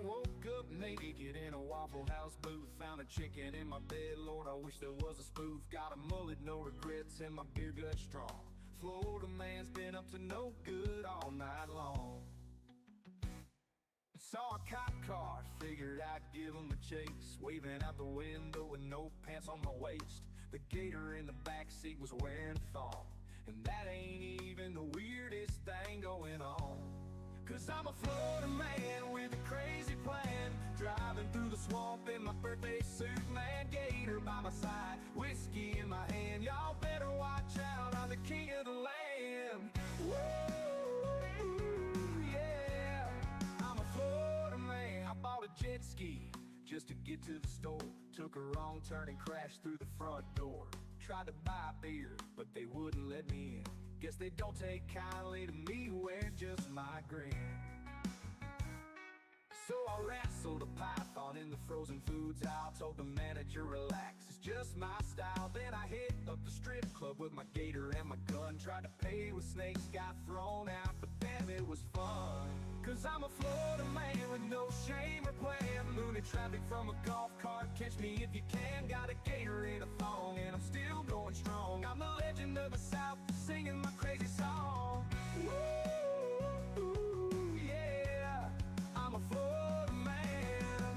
woke up naked in a Waffle House booth. Found a chicken in my bed, Lord, I wish there was a spoof. Got a mullet, no regrets, and my beer gut strong. Florida man's been up to no good all night long. Saw a cop car, figured I'd give him a chase. Waving out the window with no pants on my waist. The gator in the backseat was wearing thong. And that ain't even the weirdest thing going on. Cause I'm a Florida man with a crazy plan. Driving through the swamp in my birthday suit, man. Gator by my side, whiskey in my hand. Y'all better watch out, I'm the king of the land. Woo, yeah, I'm a Florida man. I bought a jet ski just to get to the store. Took a wrong turn and crashed through the front door. Tried to buy a beer, but they wouldn't let me in. Guess they don't take kindly to me wearing just my grin. So I wrestled a python in the frozen foods aisle. Told the manager, relax, it's just my style. Then I hit up the strip club with my gator and my gun. Tried to pay with snakes, got thrown out, but damn, it was fun. Cause I'm a Florida man with no shame or plan. Mooning traffic from a golf cart, catch me if you can. Got a gator in a thong and I'm still going strong. I'm the legend of the South, singing my crazy song. Woo, yeah, I'm a Florida man.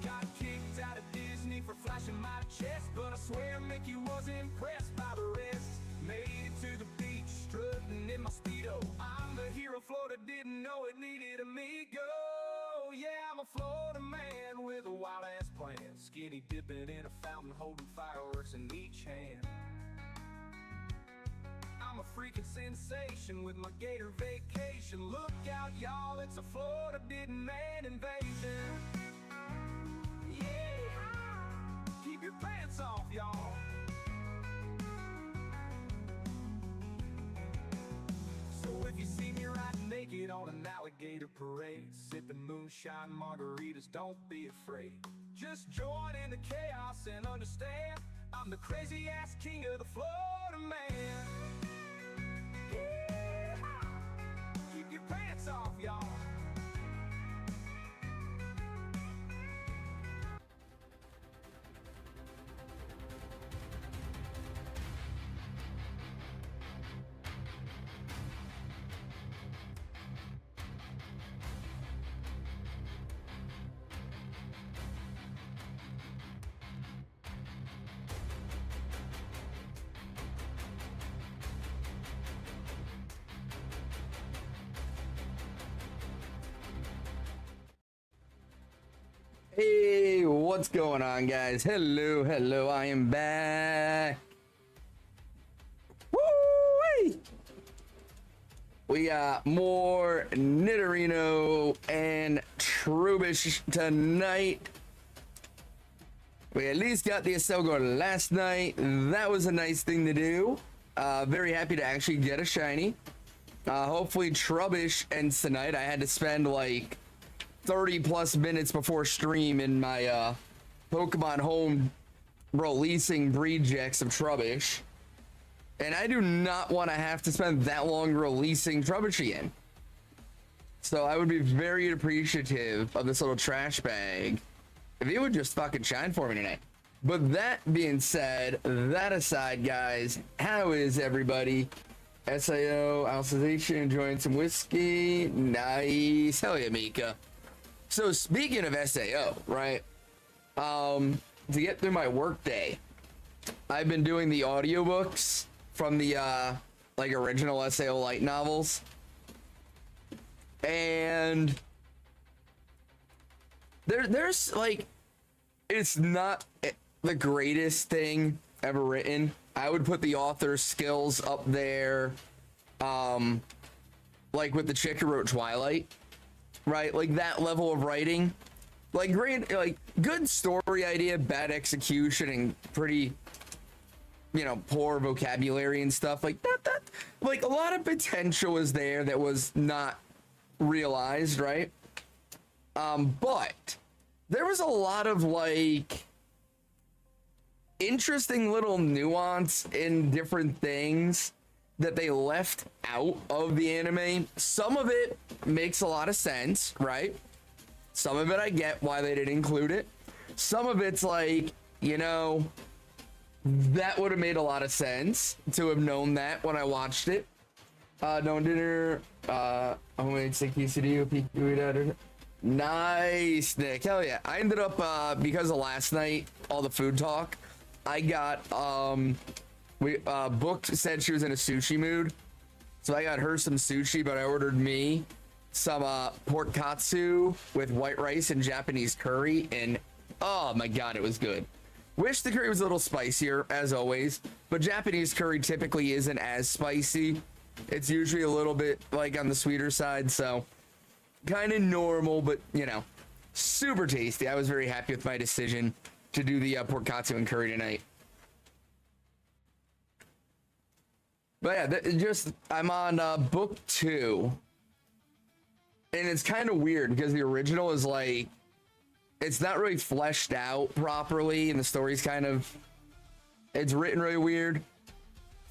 Got kicked out of Disney for flashing my chest, but I swear Mickey was impressed by the rest. Made it to the beach, strutting in my Speedo. I'm the hero Florida didn't know it needed amigo. Yeah, I'm a Florida man with a wild-ass plan. Skinny dipping in a fountain, holding fireworks in each hand. I'm a freaking sensation with my gator vacation. Look out, y'all, it's a Florida didn't man invasion. Yeah, keep your pants off, y'all. So if you see me riding naked on an alligator parade, sipping moonshine margaritas, don't be afraid. Just join in the chaos and understand, I'm the crazy ass king of the Florida man. Yeah. Keep your pants off, y'all. Hey, what's going on, guys? Hello, I am back. Woo! We got more Nidorino and Trubbish tonight. We at least got the Aselgar last night. That was a nice thing to do. Very happy to actually get a shiny. Hopefully Trubbish ends tonight. I had to spend like 30 plus minutes before stream in my Pokemon Home releasing rejects of Trubbish. And I do not want to have to spend that long releasing Trubbish again. So I would be very appreciative of this little trash bag if it would just fucking shine for me tonight. But that being said, that aside, guys, how is everybody? SAO, Alsatian, enjoying some whiskey. Nice. Hell yeah, Mika. So speaking of SAO, right? To get through my work day, I've been doing the audiobooks from the like original SAO light novels. And there's like, it's not the greatest thing ever written. I would put the author's skills up there, like with the chick who wrote Twilight. Right, like that level of writing, like great, like good story idea, bad execution, and pretty, you know, poor vocabulary and stuff like that. Like a lot of potential is there that was not realized, right? But there was a lot of like interesting little nuance in different things that they left out of the anime. Some of it makes a lot of sense, right? Some of it I get why they didn't include it. Some of it's like, you know, that would have made a lot of sense to have known that when I watched it. No dinner. Homemade stick quesadilla. Nice, Nick. Hell yeah. I ended up because of last night, all the food talk. I got we booked said she was in a sushi mood, so I got her some sushi, but I ordered me some pork katsu with white rice and Japanese curry, and oh my god, it was good. Wish the curry was a little spicier, as always, but Japanese curry typically isn't as spicy. It's usually a little bit like on the sweeter side, so kind of normal, but you know, super tasty. I was very happy with my decision to do the pork katsu and curry tonight. But yeah, I'm on book 2, and it's kind of weird because the original is like, it's not really fleshed out properly, and the story's kind of, it's written really weird.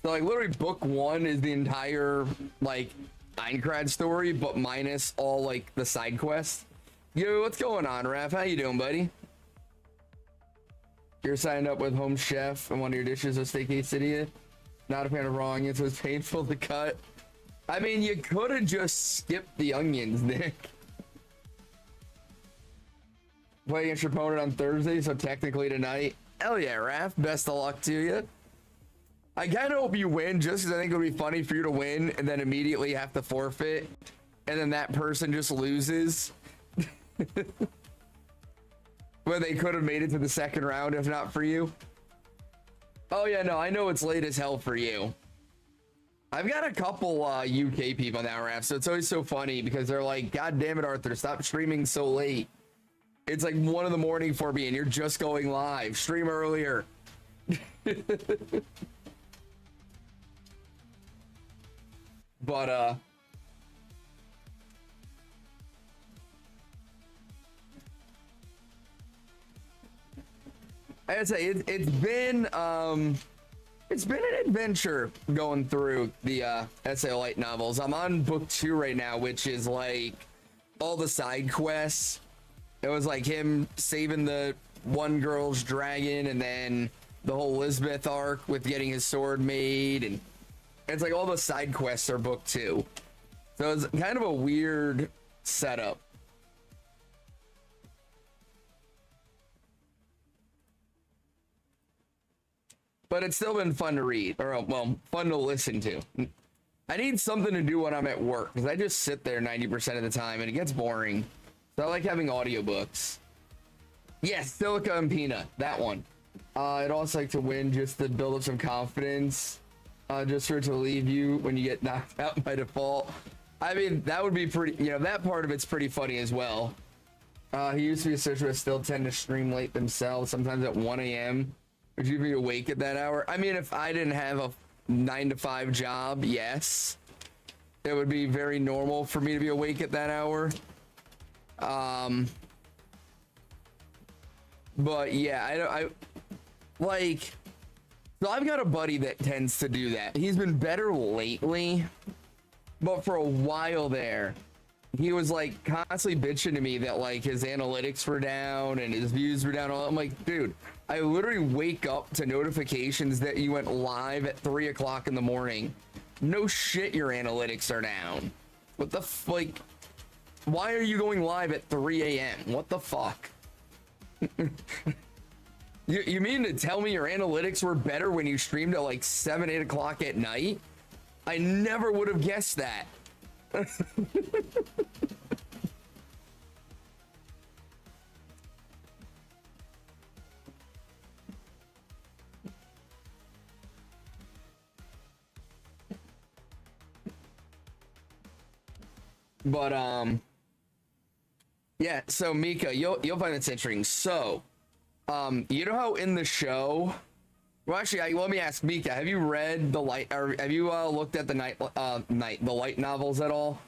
So like literally book 1 is the entire like Minecraft story, but minus all like the side quests. Yo, what's going on, Raph? How you doing, buddy? You're signed up with Home Chef, and one of your dishes was steak quesadilla. Not a fan of raw onions, so it's painful to cut. I mean, you could have just skipped the onions, Nick. Play against your opponent on Thursday, so technically tonight. Hell yeah, Raph. Best of luck to you. I kind of hope you win, just because I think it would be funny for you to win and then immediately have to forfeit, and then that person just loses. But they could have made it to the second round if not for you. Oh yeah, no, I know it's late as hell for you. I've got a couple UK people now, Raph, so it's always so funny because they're like, God damn it, Arthur, stop streaming so late. It's like 1 in the morning for me and you're just going live. Stream earlier. But I'd say it's been an adventure going through the SA light novels. I'm on book 2 right now, which is like all the side quests. It was like him saving the one girl's dragon, and then the whole Elizabeth arc with getting his sword made, and it's like all the side quests are book 2. So it's kind of a weird setup. But it's still been fun to read, or well, fun to listen to. I need something to do when I'm at work, because I just sit there 90% of the time and it gets boring. So I like having audiobooks. Yes, Silica and Peanut, that one. I'd also like to win just to build up some confidence, just for it to leave you when you get knocked out by default. I mean, that would be pretty, you know, that part of it's pretty funny as well. He used to be a searcher, but still tend to stream late themselves, sometimes at 1 a.m. Would you be awake at that hour? I mean, if I didn't have a 9-to-5 job, yes. It would be very normal for me to be awake at that hour. But yeah, I like, so I've got a buddy that tends to do that. He's been better lately, but for a while there, he was like constantly bitching to me that like his analytics were down and his views were down. I'm like, dude, I literally wake up to notifications that you went live at 3 o'clock in the morning. No shit, your analytics are down. What the like, why are you going live at 3 a.m.? What the fuck? You mean to tell me your analytics were better when you streamed at like 7, 8 o'clock at night? I never would have guessed that. But yeah, so Mika, you'll find this interesting. So you know how in the show, well actually let me ask Mika, have you read the light, or have you looked at the the light novels at all?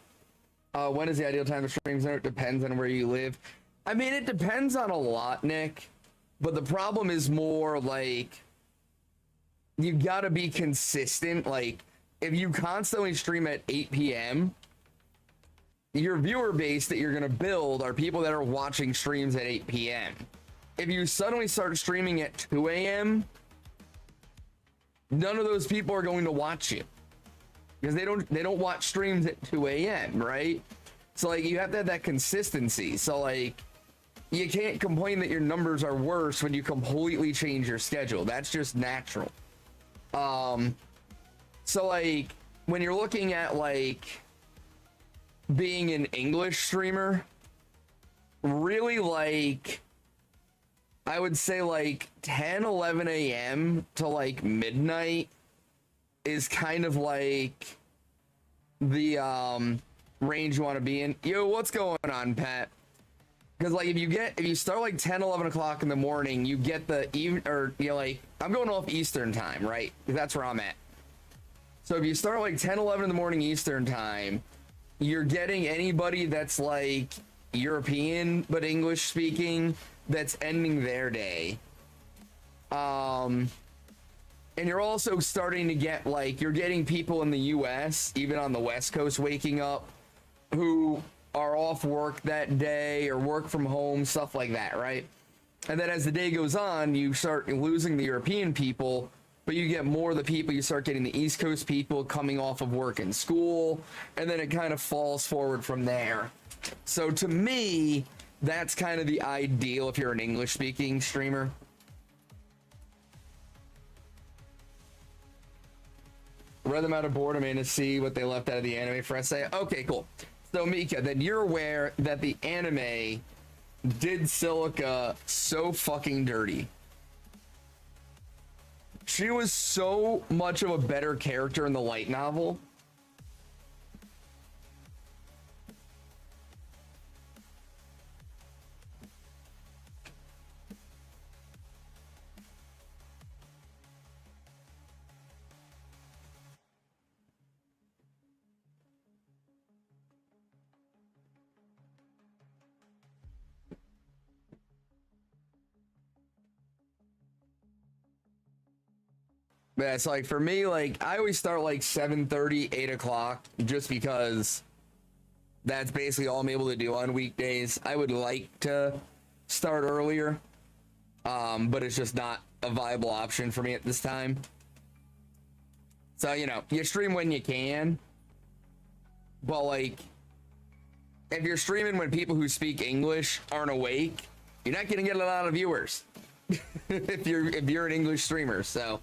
When is the ideal time to stream? It depends on where you live. I mean, it depends on a lot, Nick, but the problem is more like you gotta be consistent. Like if you constantly stream at 8 p.m., your viewer base that you're going to build are people that are watching streams at 8 p.m. If you suddenly start streaming at 2 a.m., none of those people are going to watch you because they don't watch streams at 2 a.m., right? So like you have to have that consistency. So like you can't complain that your numbers are worse when you completely change your schedule. That's just natural. So like when you're looking at like being an English streamer, really like I would say like 10, 11 a.m. to like midnight is kind of like the range you want to be in. Yo, what's going on, Pat? Because like if you start like 10, 11 o'clock in the morning, you get the even, or you know, like I'm going off Eastern time, right? That's where I'm at. So if you start like 10, 11 in the morning Eastern time, you're getting anybody that's like European but English speaking that's ending their day. And you're also starting to get like, you're getting people in the US, even on the West Coast, waking up who are off work that day or work from home, stuff like that, right? And then as the day goes on, you start losing the European people, but you get more of the people, you start getting the East Coast people coming off of work and school, and then it kind of falls forward from there. So to me, that's kind of the ideal if you're an English speaking streamer. Read them out of boredom and to see what they left out of the anime for essay. Okay, cool. So Mika, then you're aware that the anime did Silica so fucking dirty. She was so much of a better character in the light novel. Yeah, it's like for me, like I always start like 7:30, 8 o'clock, just because that's basically all I'm able to do on weekdays. I would like to start earlier, but it's just not a viable option for me at this time. So, you know, you stream when you can, but like if you're streaming when people who speak English aren't awake, you're not gonna get a lot of viewers if you're an English streamer. So.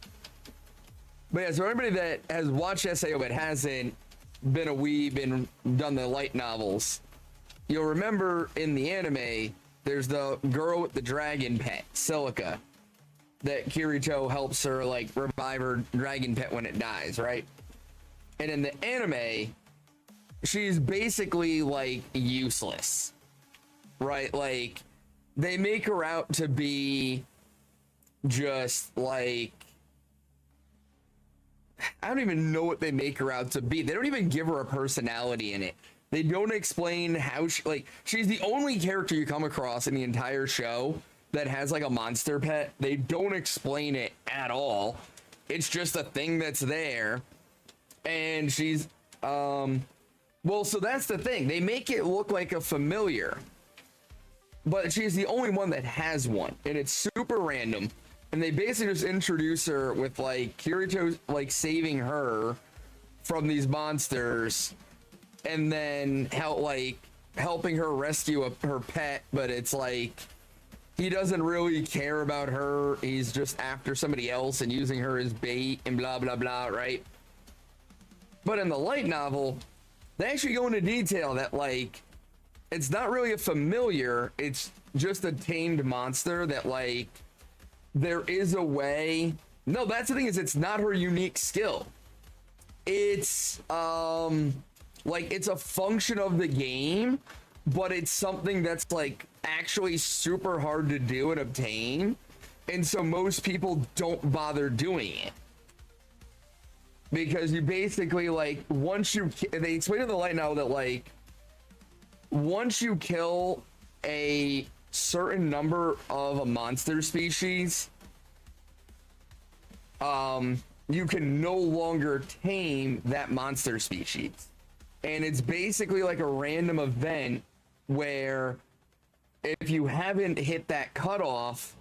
But yeah, so everybody that has watched SAO but hasn't been a weeb and done the light novels, you'll remember in the anime, there's the girl with the dragon pet, Silica, that Kirito helps her like revive her dragon pet when it dies, right? And in the anime, she's basically like useless, right? Like they make her out to be just like, I don't even know what they make her out to be. They don't even give her a personality in it. They don't explain how she, like, she's the only character you come across in the entire show that has like a monster pet. They don't explain it at all. It's just a thing that's there. And she's, well, so that's the thing. They make it look like a familiar, but she's the only one that has one, and it's super random. And they basically just introduce her with like Kirito like saving her from these monsters, and then helping her rescue her pet. But it's like he doesn't really care about her. He's just after somebody else and using her as bait and blah blah blah, right? But in the light novel, they actually go into detail that like it's not really a familiar. It's just a tamed monster that like. There is a way. No, that's the thing, is it's not her unique skill. It's like it's a function of the game, but it's something that's like actually super hard to do and obtain, and so most people don't bother doing it because you basically like they explain in the light now that like once you kill a certain number of a monster species, you can no longer tame that monster species. And it's basically like a random event where if you haven't hit that cutoff,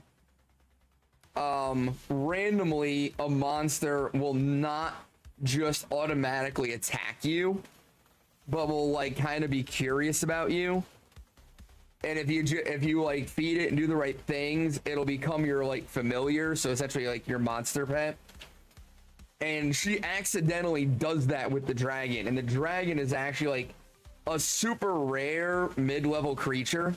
randomly a monster will not just automatically attack you, but will like kind of be curious about you. And if you like feed it and do the right things, it'll become your like familiar, so essentially like your monster pet. And she accidentally does that with the dragon, and the dragon is actually like a super rare mid-level creature.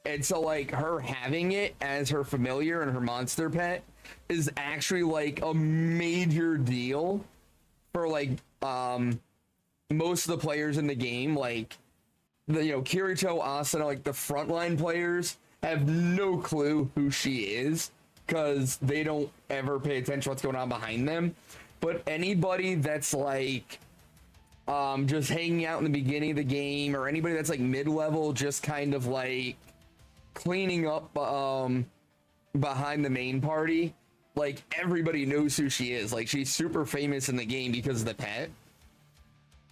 And so like her having it as her familiar and her monster pet is actually like a major deal for like most of the players in the game. Like the Kirito, Asuna, like the frontline players have no clue who she is because they don't ever pay attention to what's going on behind them. But anybody that's like just hanging out in the beginning of the game, or anybody that's like mid-level, just kind of like cleaning up behind the main party, like everybody knows who she is. Like she's super famous in the game because of the pet.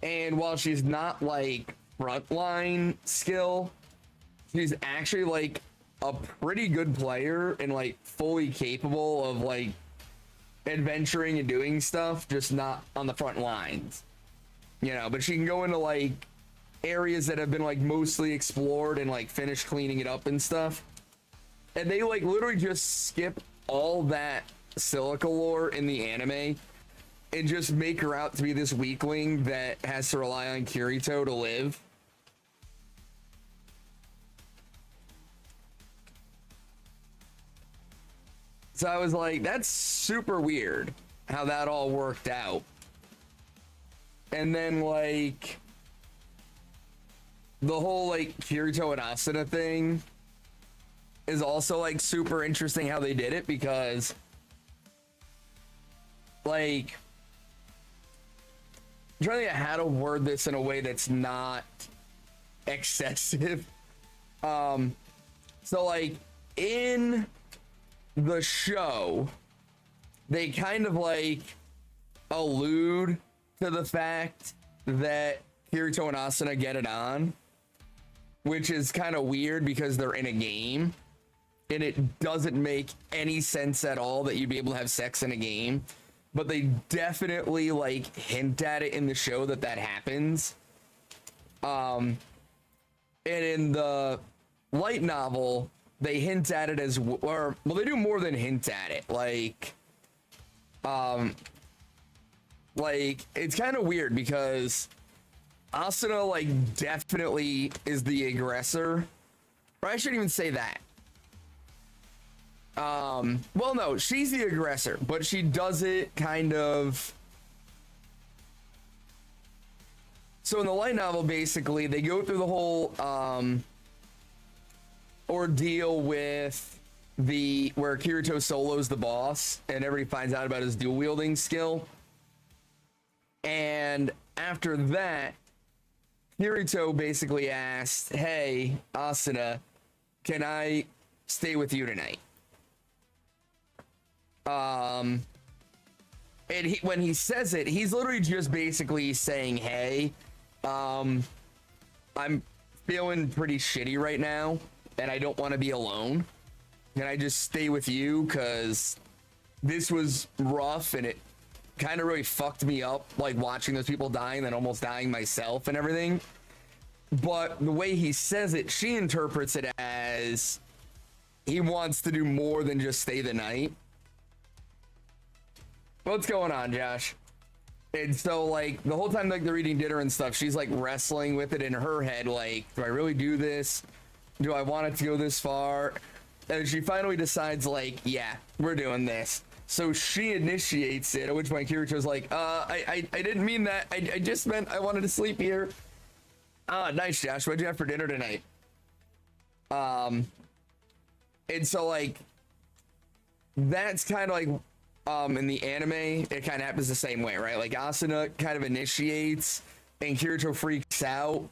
And while she's not like frontline skill, she's actually like a pretty good player and like fully capable of like adventuring and doing stuff, just not on the front lines, but she can go into like areas that have been like mostly explored and like finish cleaning it up and stuff. And they like literally just skip all that silica lore in the anime and just make her out to be this weakling that has to rely on Kirito to live. So I was like, that's super weird how that all worked out. And then like the whole like Kirito and Asuna thing is also like super interesting how they did it, because like I'm trying to think of how to word this in a way that's not excessive. So like in the show, they kind of like allude to the fact that Kirito and Asuna get it on, which is kind of weird because they're in a game and it doesn't make any sense at all that you'd be able to have sex in a game. But they definitely like hint at it in the show that happens. And in the light novel, they hint at it as well, they do more than hint at it. Like it's kind of weird because Asuna like definitely is the aggressor. Or I shouldn't even say that. Well, no, she's the aggressor, but she does it kind of. So in the light novel, basically, they go through the whole ordeal with where Kirito solos the boss and everybody finds out about his dual wielding skill. And after that, Kirito basically asked, "Hey, Asuna, can I stay with you tonight?" And when he says it, he's literally just basically saying, "Hey, I'm feeling pretty shitty right now, and I don't want to be alone. Can I just stay with you? Because this was rough, and it kind of really fucked me up, like watching those people die and then almost dying myself and everything." But the way he says it, she interprets it as he wants to do more than just stay the night. What's going on, Josh? And so, like, the whole time, like, they're eating dinner and stuff, she's, like, wrestling with it in her head, like, do I really do this? Do I want it to go this far? And she finally decides, like, yeah, we're doing this. So she initiates it, at which point Kirito's like, I didn't mean that. I just meant I wanted to sleep here. Ah, nice, Josh. What'd you have for dinner tonight? And so, like, that's kind of, like, in the anime, it kind of happens the same way, right? Like Asuna kind of initiates and Kirito freaks out,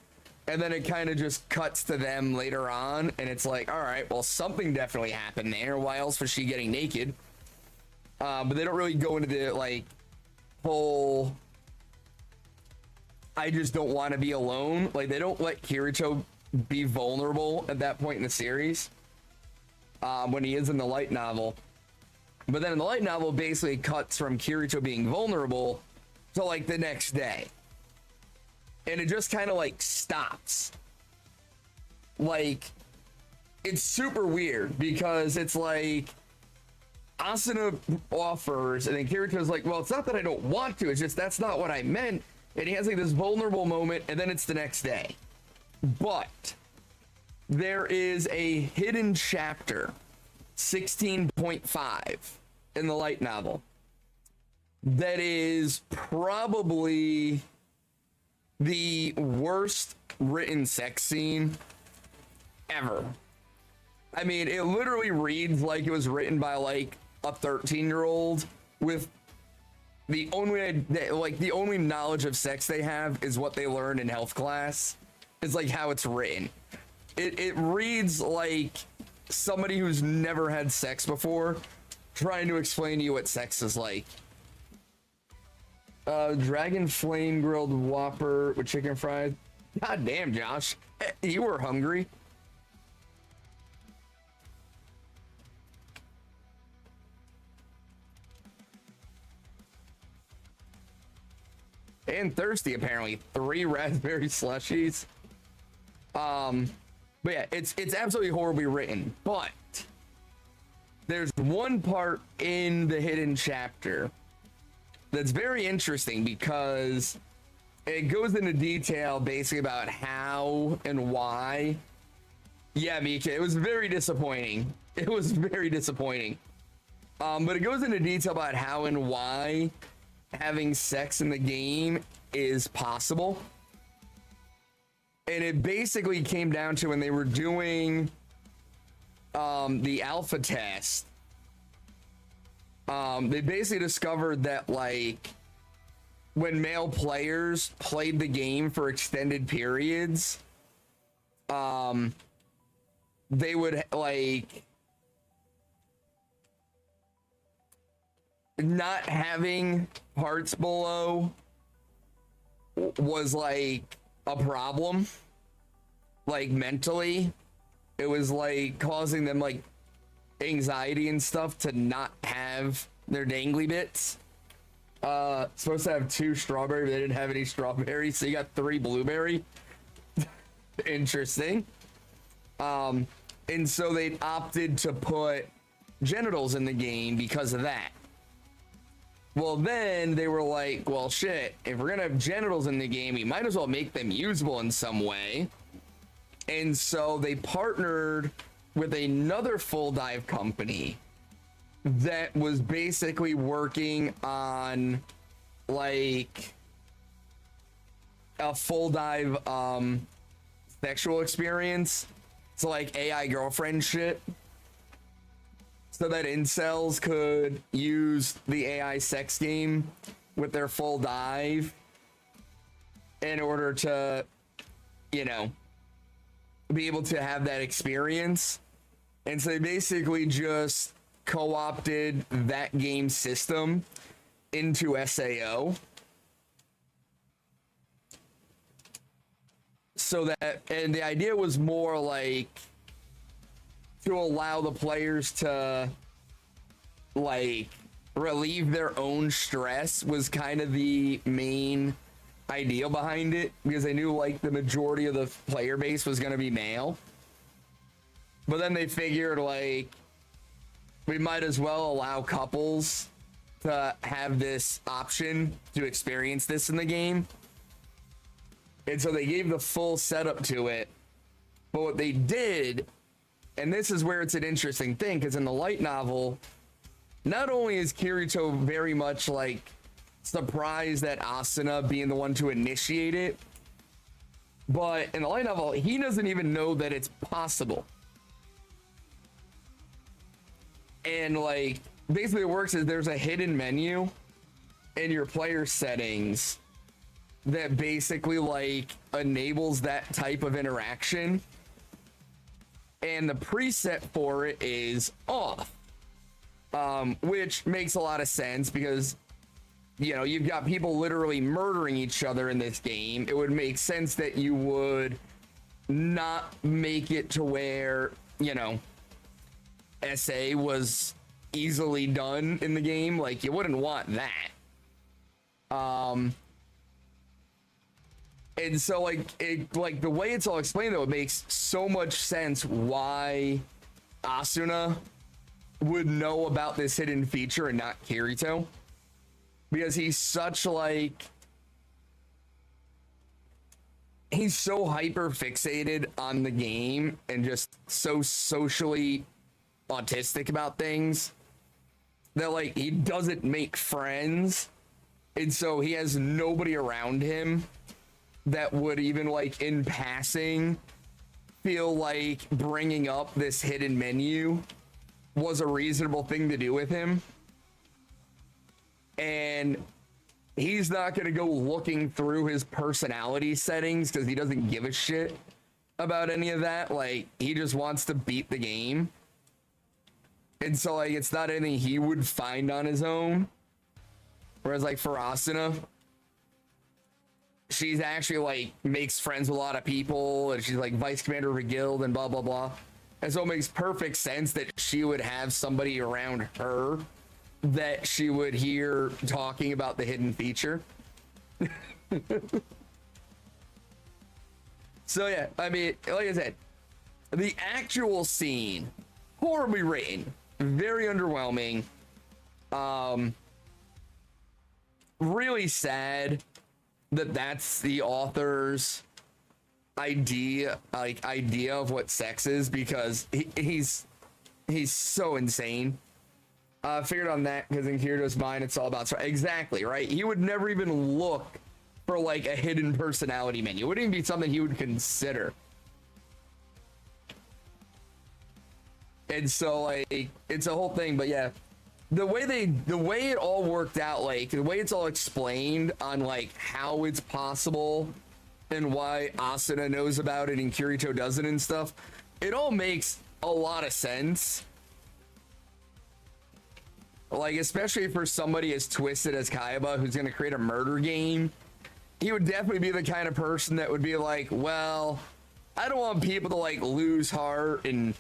and then it kind of just cuts to them later on, and it's like, all right, well, something definitely happened there. Why else was she getting naked? but they don't really go into the like whole I just don't want to be alone. Like they don't let Kirito be vulnerable at that point in the series when he is in the light novel. But then in the light novel, basically cuts from Kirito being vulnerable to like the next day. And it just kind of like stops. Like, it's super weird because it's like Asuna offers and then Kirito's like, well, it's not that I don't want to, it's just that's not what I meant. And he has like this vulnerable moment and then it's the next day. But there is a hidden chapter 16.5 in the light novel that is probably the worst written sex scene ever. I mean, it literally reads like it was written by like a 13-year-old with the only knowledge of sex they have is what they learned in health class. It's like how it's written. It reads like somebody who's never had sex before trying to explain to you what sex is like. Dragon flame grilled Whopper with chicken fries. God damn, Josh. You were hungry. And thirsty, apparently. 3 raspberry slushies. But yeah, it's absolutely horribly written. But there's one part in the hidden chapter that's very interesting because it goes into detail basically about how and why. Yeah, Mika, it was very disappointing. It was very disappointing. But it goes into detail about how and why having sex in the game is possible. And it basically came down to when they were doing the alpha test, they basically discovered that like when male players played the game for extended periods, they would like not having hearts below was like a problem, like mentally. It was like causing them like anxiety and stuff to not have their dangly bits. Supposed to have 2 strawberry, but they didn't have any strawberry, so you got 3 blueberry. Interesting. And so they opted to put genitals in the game because of that. Well, then they were like, well, shit, if we're gonna have genitals in the game, we might as well make them usable in some way. And so they partnered with another full dive company that was basically working on like a full dive sexual experience. So like AI girlfriend shit. So that incels could use the AI sex game with their full dive in order to, you know, be able to have that experience. And so they basically just co-opted that game system into SAO. So that, and the idea was more like to allow the players to like relieve their own stress was kind of the main idea behind it, because they knew like the majority of the player base was going to be male. But then they figured like we might as well allow couples to have this option to experience this in the game. And so they gave the full setup to it. But what they did, and this is where it's an interesting thing, because in the light novel, not only is Kirito very much like surprised at Asuna being the one to initiate it, but in the light novel, he doesn't even know that it's possible. And like basically it works is there's a hidden menu in your player settings that basically like enables that type of interaction, and the preset for it is off. which makes a lot of sense because, you know, you've got people literally murdering each other in this game. It would make sense that you would not make it to where, you know, SA was easily done in the game. Like, you wouldn't want that. And so, like, the way it's all explained, though, it makes so much sense why Asuna would know about this hidden feature and not Kirito. Because he's such, like... he's so hyper fixated on the game and just so socially autistic about things that, like, he doesn't make friends. And so he has nobody around him that would even, like, in passing feel like bringing up this hidden menu was a reasonable thing to do with him. And he's not going to go looking through his personality settings because he doesn't give a shit about any of that. Like, he just wants to beat the game. And so, like, it's not anything he would find on his own. Whereas, like, for Asuna, she's actually, like, makes friends with a lot of people, and she's, like, vice commander of a guild and blah, blah, blah. And so it makes perfect sense that she would have somebody around her that she would hear talking about the hidden feature. So, yeah, I mean, like I said, the actual scene, horribly written, very underwhelming. Really sad that that's the author's idea of what sex is, because he's so insane. Figured on that because in Kirito's mind it's all about exactly right. He would never even look for, like, a hidden personality menu. It wouldn't even be something he would consider. And so, like, it's a whole thing. But yeah, the way it all worked out, like the way it's all explained on, like, how it's possible and why Asuna knows about it and Kirito doesn't and stuff, it all makes a lot of sense. Like, especially for somebody as twisted as Kaiba, who's going to create a murder game, he would definitely be the kind of person that would be like, well, I don't want people to, like, lose heart and,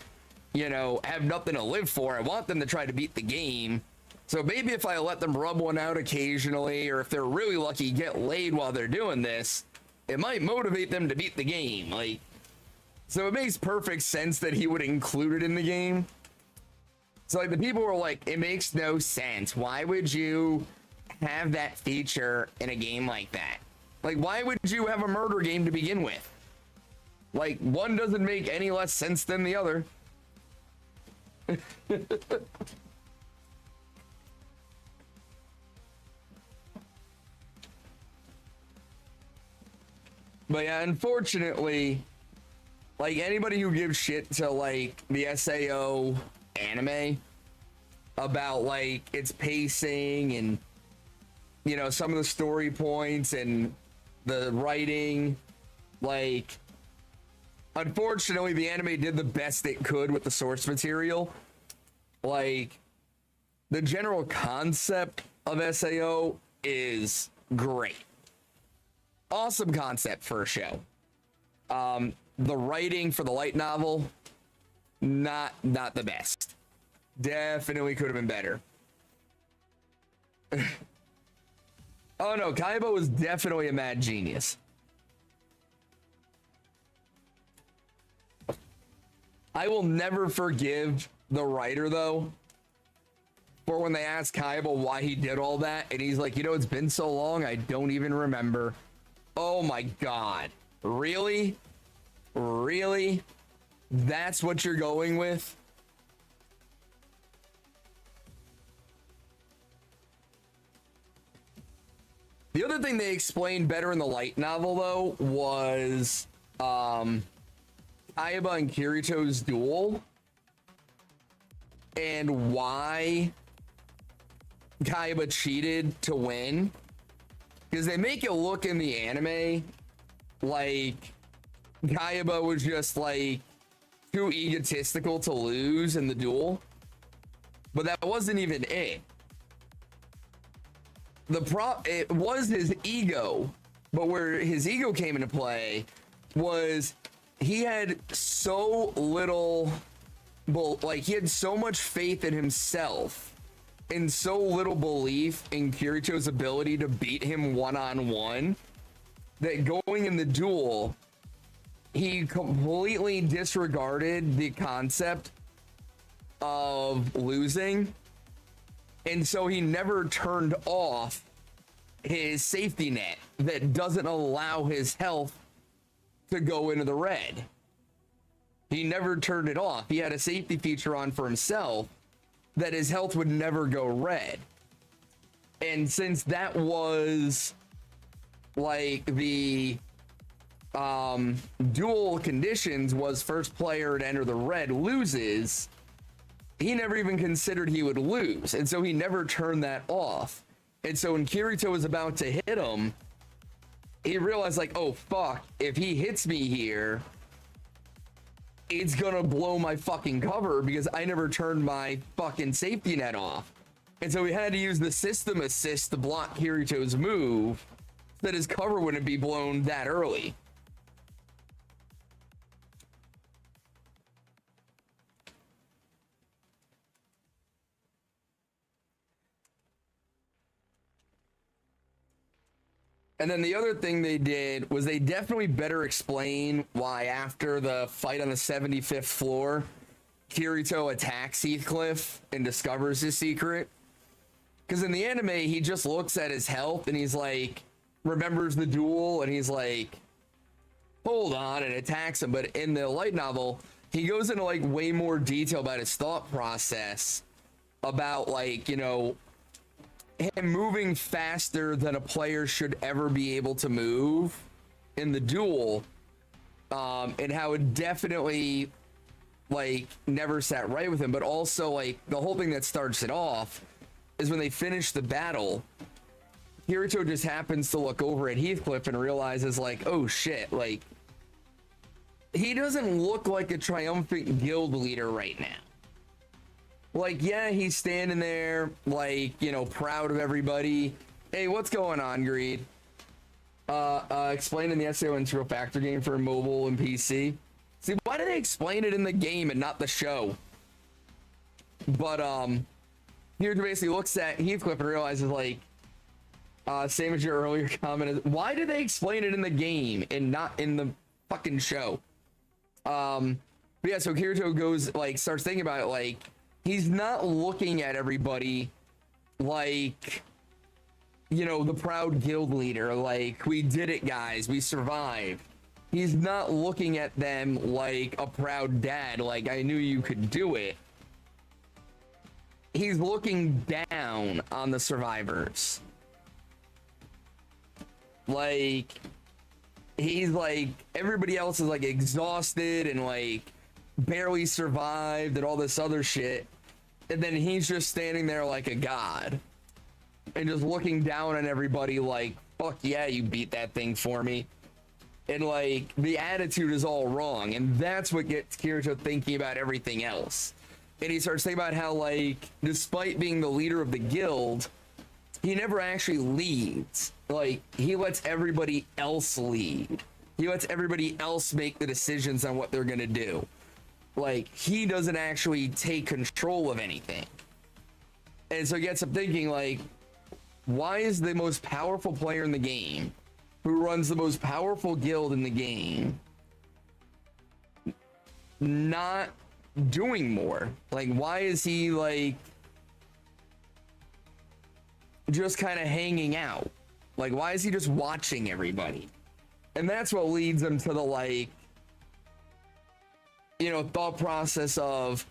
you know, have nothing to live for. I want them to try to beat the game. So maybe if I let them rub one out occasionally, or if they're really lucky, get laid while they're doing this, it might motivate them to beat the game. Like, so it makes perfect sense that he would include it in the game. So, like, the people were like, it makes no sense. Why would you have that feature in a game like that? Like, why would you have a murder game to begin with? Like, one doesn't make any less sense than the other. But yeah, unfortunately, like, anybody who gives shit to, like, the SAO anime about, like, its pacing and, you know, some of the story points and the writing, like, unfortunately the anime did the best it could with the source material. Like, the general concept of SAO is great. Awesome concept for a show. The writing for the light novel, not the best. Definitely could have been better. Oh no, Kaiba was definitely a mad genius. I will never forgive the writer, though, for when they asked Kaiba why he did all that, and he's like, you know, it's been so long, I don't even remember. Oh my god. Really? Really? That's what you're going with? The other thing they explained better in the light novel, though, was Kaiba and Kirito's duel and why Kaiba cheated to win. Because they make it look in the anime like Kaiba was just, like, too egotistical to lose in the duel. But that wasn't even it. It was his ego, but where his ego came into play was he had so little, like he had so much faith in himself and so little belief in Kirito's ability to beat him one-on-one that going in the duel, he completely disregarded the concept of losing. And so he never turned off his safety net that doesn't allow his health to go into the red. He never turned it off. He had a safety feature on for himself that his health would never go red. And since that was like the dual conditions was first player to enter the red loses, he never even considered he would lose. And so he never turned that off. And so when Kirito was about to hit him, he realized like, oh fuck, if he hits me here, it's gonna blow my fucking cover because I never turned my fucking safety net off. And so he had to use the system assist to block Kirito's move so that his cover wouldn't be blown that early. And then the other thing they did was they definitely better explain why after the fight on the 75th floor, Kirito attacks Heathcliff and discovers his secret. Because in the anime, he just looks at his health and he's like, remembers the duel and he's like, hold on, and attacks him. But in the light novel, he goes into like way more detail about his thought process about like, you know, him moving faster than a player should ever be able to move in the duel, and how it definitely like never sat right with him. But also like the whole thing that starts it off is when they finish the battle, Kirito just happens to look over at Heathcliff and realizes like, oh shit, like he doesn't look like a triumphant guild leader right now. Like, yeah, he's standing there, like, you know, proud of everybody. Hey, what's going on, Greed? Explaining the SAO Intro Factor game for mobile and PC. See, why do they explain it in the game and not the show? But, here basically looks at Heathcliff and realizes, like, same as your earlier comment, is why do they explain it in the game and not in the fucking show? But yeah, so Kirito goes, like, starts thinking about it, like, he's not looking at everybody like, you know, the proud guild leader, like, we did it, guys, we survived. He's not looking at them like a proud dad, like, I knew you could do it. He's looking down on the survivors. Like, he's like, everybody else is like exhausted and like barely survived and all this other shit. And then he's just standing there like a god and just looking down on everybody like, fuck yeah, you beat that thing for me. And like, the attitude is all wrong. And that's what gets Kirito thinking about everything else. And he starts thinking about how, like, despite being the leader of the guild, he never actually leads. Like, he lets everybody else lead. He lets everybody else make the decisions on what they're gonna do. Like, he doesn't actually take control of anything. And so he gets up thinking, like, why is the most powerful player in the game, who runs the most powerful guild in the game, not doing more? Like, why is he, like, just kind of hanging out? Like, why is he just watching everybody? And that's what leads him to the, like, you know, thought process of,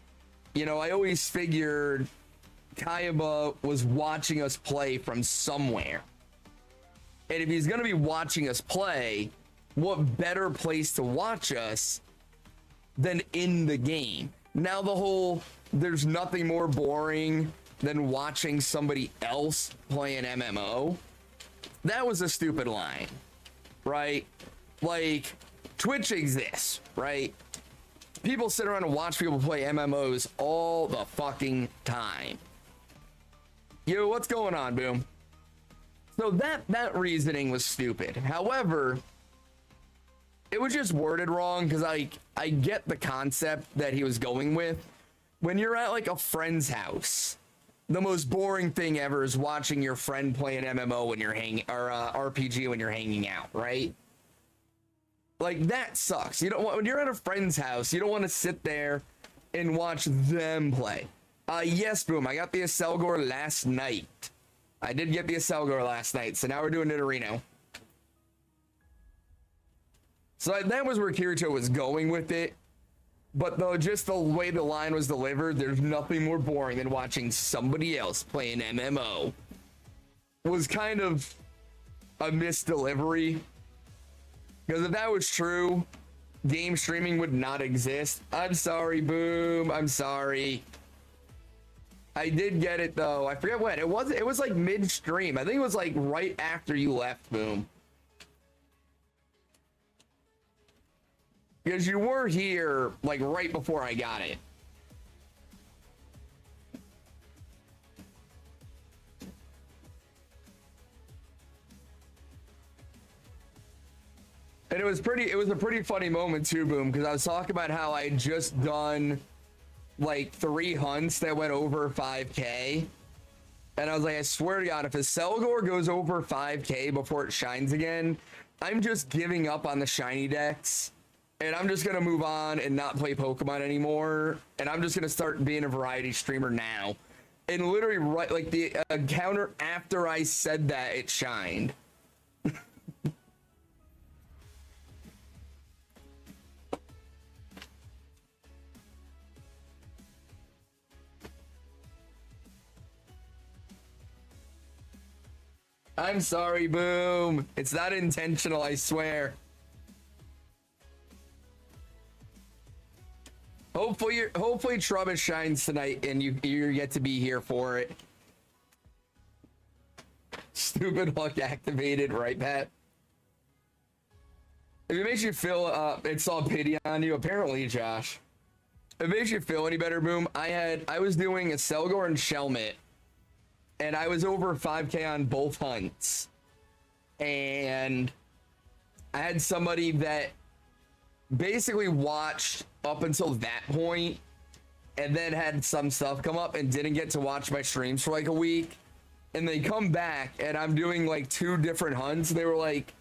you know, I always figured Kayaba was watching us play from somewhere. And if he's going to be watching us play, what better place to watch us than in the game? Now the whole, there's nothing more boring than watching somebody else play an MMO. That was a stupid line, right? Like, Twitch exists, right? people sit around and watch people play MMOs all the fucking time. Yo, what's going on, Boom? So that reasoning was stupid. However, it was just worded wrong, because I get the concept that he was going with. When you're at like a friend's house, the most boring thing ever is watching your friend play an MMO when you're hanging, or RPG when you're hanging out, right? Like, that sucks. You don't want, when you're at a friend's house, you don't want to sit there and watch them play. Yes, Boom, I got the Aselgor last night. I did get the Aselgor last night, so now we're doing Nidorino. So that was where Kirito was going with it. But though, just the way the line was delivered, there's nothing more boring than watching somebody else play an MMO. Was kind of a misdelivery. Because if that was true, game streaming would not exist. I'm sorry, Boom. I'm sorry. I did get it though. I forget when. It was like mid-stream. I think it was like right after you left, Boom. Because you were here like right before I got it. And it was a pretty funny moment too, Boom, because I was talking about how I had just done like 3 hunts that went over 5k. And I was like, I swear to God, if a Selgor goes over 5k before it shines again, I'm just giving up on the shiny decks. And I'm just going to move on and not play Pokemon anymore. And I'm just going to start being a variety streamer now. And literally, right, like the encounter after I said that, it shined. I'm sorry, Boom. It's not intentional, I swear. Hopefully Trubbish shines tonight and you get to be here for it. Stupid Hulk activated, right, Pat? If it makes you feel it's all pity on you, apparently, Josh. If it makes you feel any better, Boom, I was doing a Selgor and Shelmet, and I was over 5k on both hunts. And I had somebody that basically watched up until that point and then had some stuff come up and didn't get to watch my streams for like a week, and they come back and I'm doing like 2 different hunts. They were like,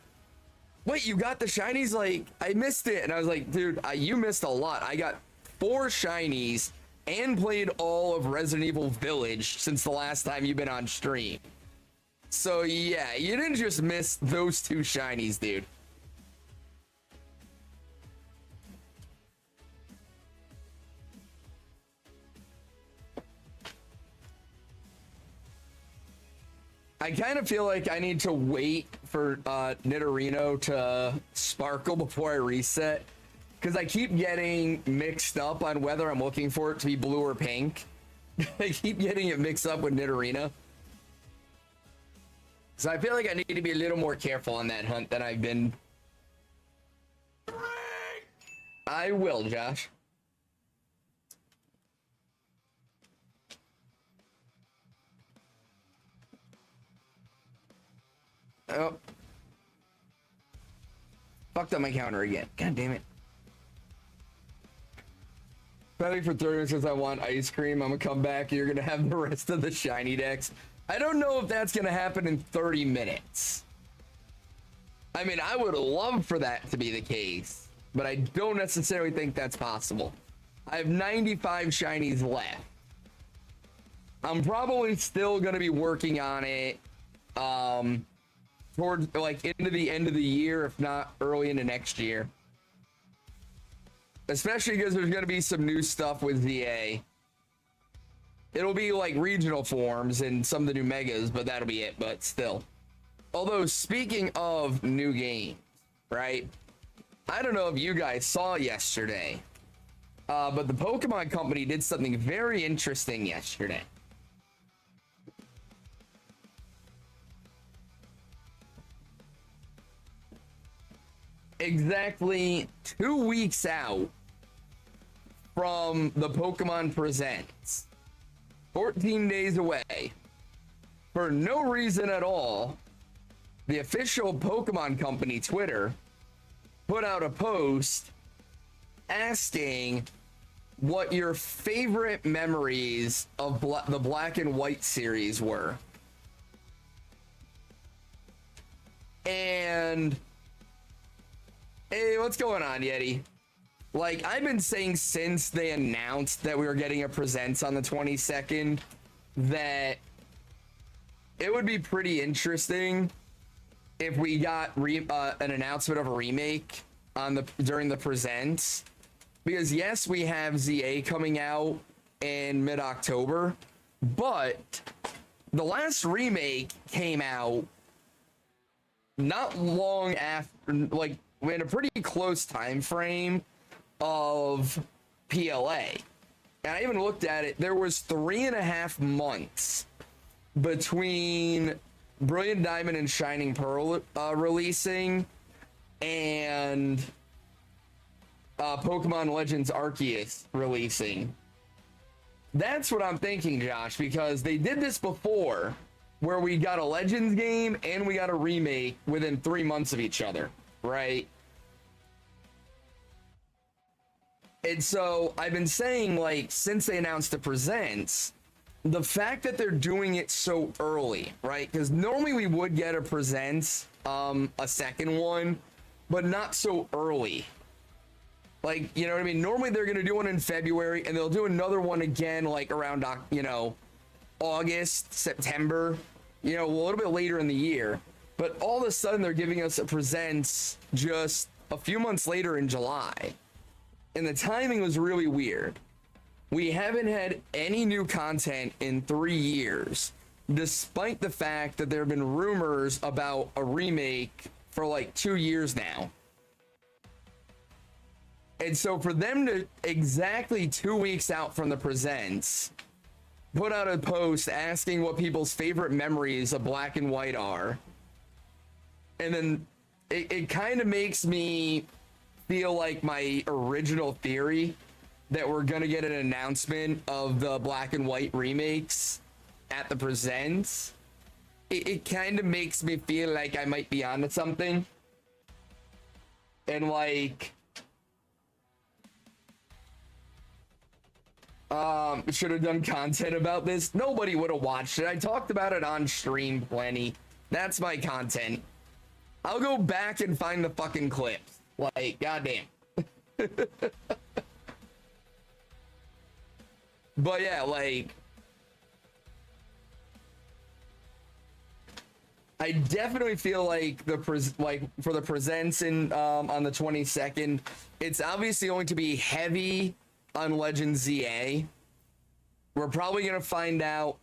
wait, you got the shinies? Like, I missed it. And I was like, dude, you missed a lot. I got 4 shinies and played all of Resident Evil Village since the last time you've been on stream. So yeah, you didn't just miss those 2 shinies, dude. I kind of feel like I need to wait for Nidorino to sparkle before I reset, because I keep getting mixed up on whether I'm looking for it to be blue or pink. I keep getting it mixed up with Nidorino. So I feel like I need to be a little more careful on that hunt than I've been. I will, Josh. Oh. Fucked up my counter again. God damn it. Probably for 30 minutes because I want ice cream. I'm gonna come back. You're gonna have the rest of the shiny decks. I don't know if that's gonna happen in 30 minutes. I mean, I would love for that to be the case, but I don't necessarily think that's possible. I have 95 shinies left. I'm probably still gonna be working on it towards like into the end of the year, if not early into next year. Especially because there's going to be some new stuff with ZA. It'll be like regional forms and some of the new megas, but that'll be it. But still. Although, speaking of new games, right? I don't know if you guys saw yesterday, but the Pokemon Company did something very interesting yesterday. Exactly 2 weeks out from the Pokemon Presents. 14 days away. For no reason at all, the official Pokemon Company Twitter put out a post asking what your favorite memories of the Black and White series were. And hey, what's going on, Yeti? Like, I've been saying since they announced that we were getting a Presents on the 22nd that it would be pretty interesting if we got an announcement of a remake on during the Presents, because yes, we have ZA coming out in mid-October, but the last remake came out not long after, like in a pretty close time frame of PLA. And I even looked at it, there was 3.5 months between Brilliant Diamond and Shining Pearl releasing and Pokemon Legends Arceus releasing. That's what I'm thinking, Josh, because they did this before where we got a Legends game and we got a remake within 3 months of each other, right? And so I've been saying, like, since they announced the Presents, the fact that they're doing it so early, right? Because normally we would get a Presents, a second one, but not so early. Like, you know what I mean? Normally they're going to do one in February and they'll do another one again, like around, you know, August, September, you know, a little bit later in the year. But all of a sudden they're giving us a Presents just a few months later in July. And the timing was really weird. We haven't had any new content in 3 years, despite the fact that there have been rumors about a remake for like 2 years now. And so for them to exactly 2 weeks out from the Presents put out a post asking what people's favorite memories of Black and White are, and then it kind of makes me feel like my original theory that we're gonna get an announcement of the Black and White remakes at the Presents. It kind of makes me feel like I might be onto something, and like should have done content about this. Nobody would have watched it. I talked about it on stream plenty. That's my content. I'll go back and find the fucking clips. Like, goddamn. But yeah, like, I definitely feel like for the Presents in on the 22nd, it's obviously going to be heavy on Legends ZA. We're probably gonna find out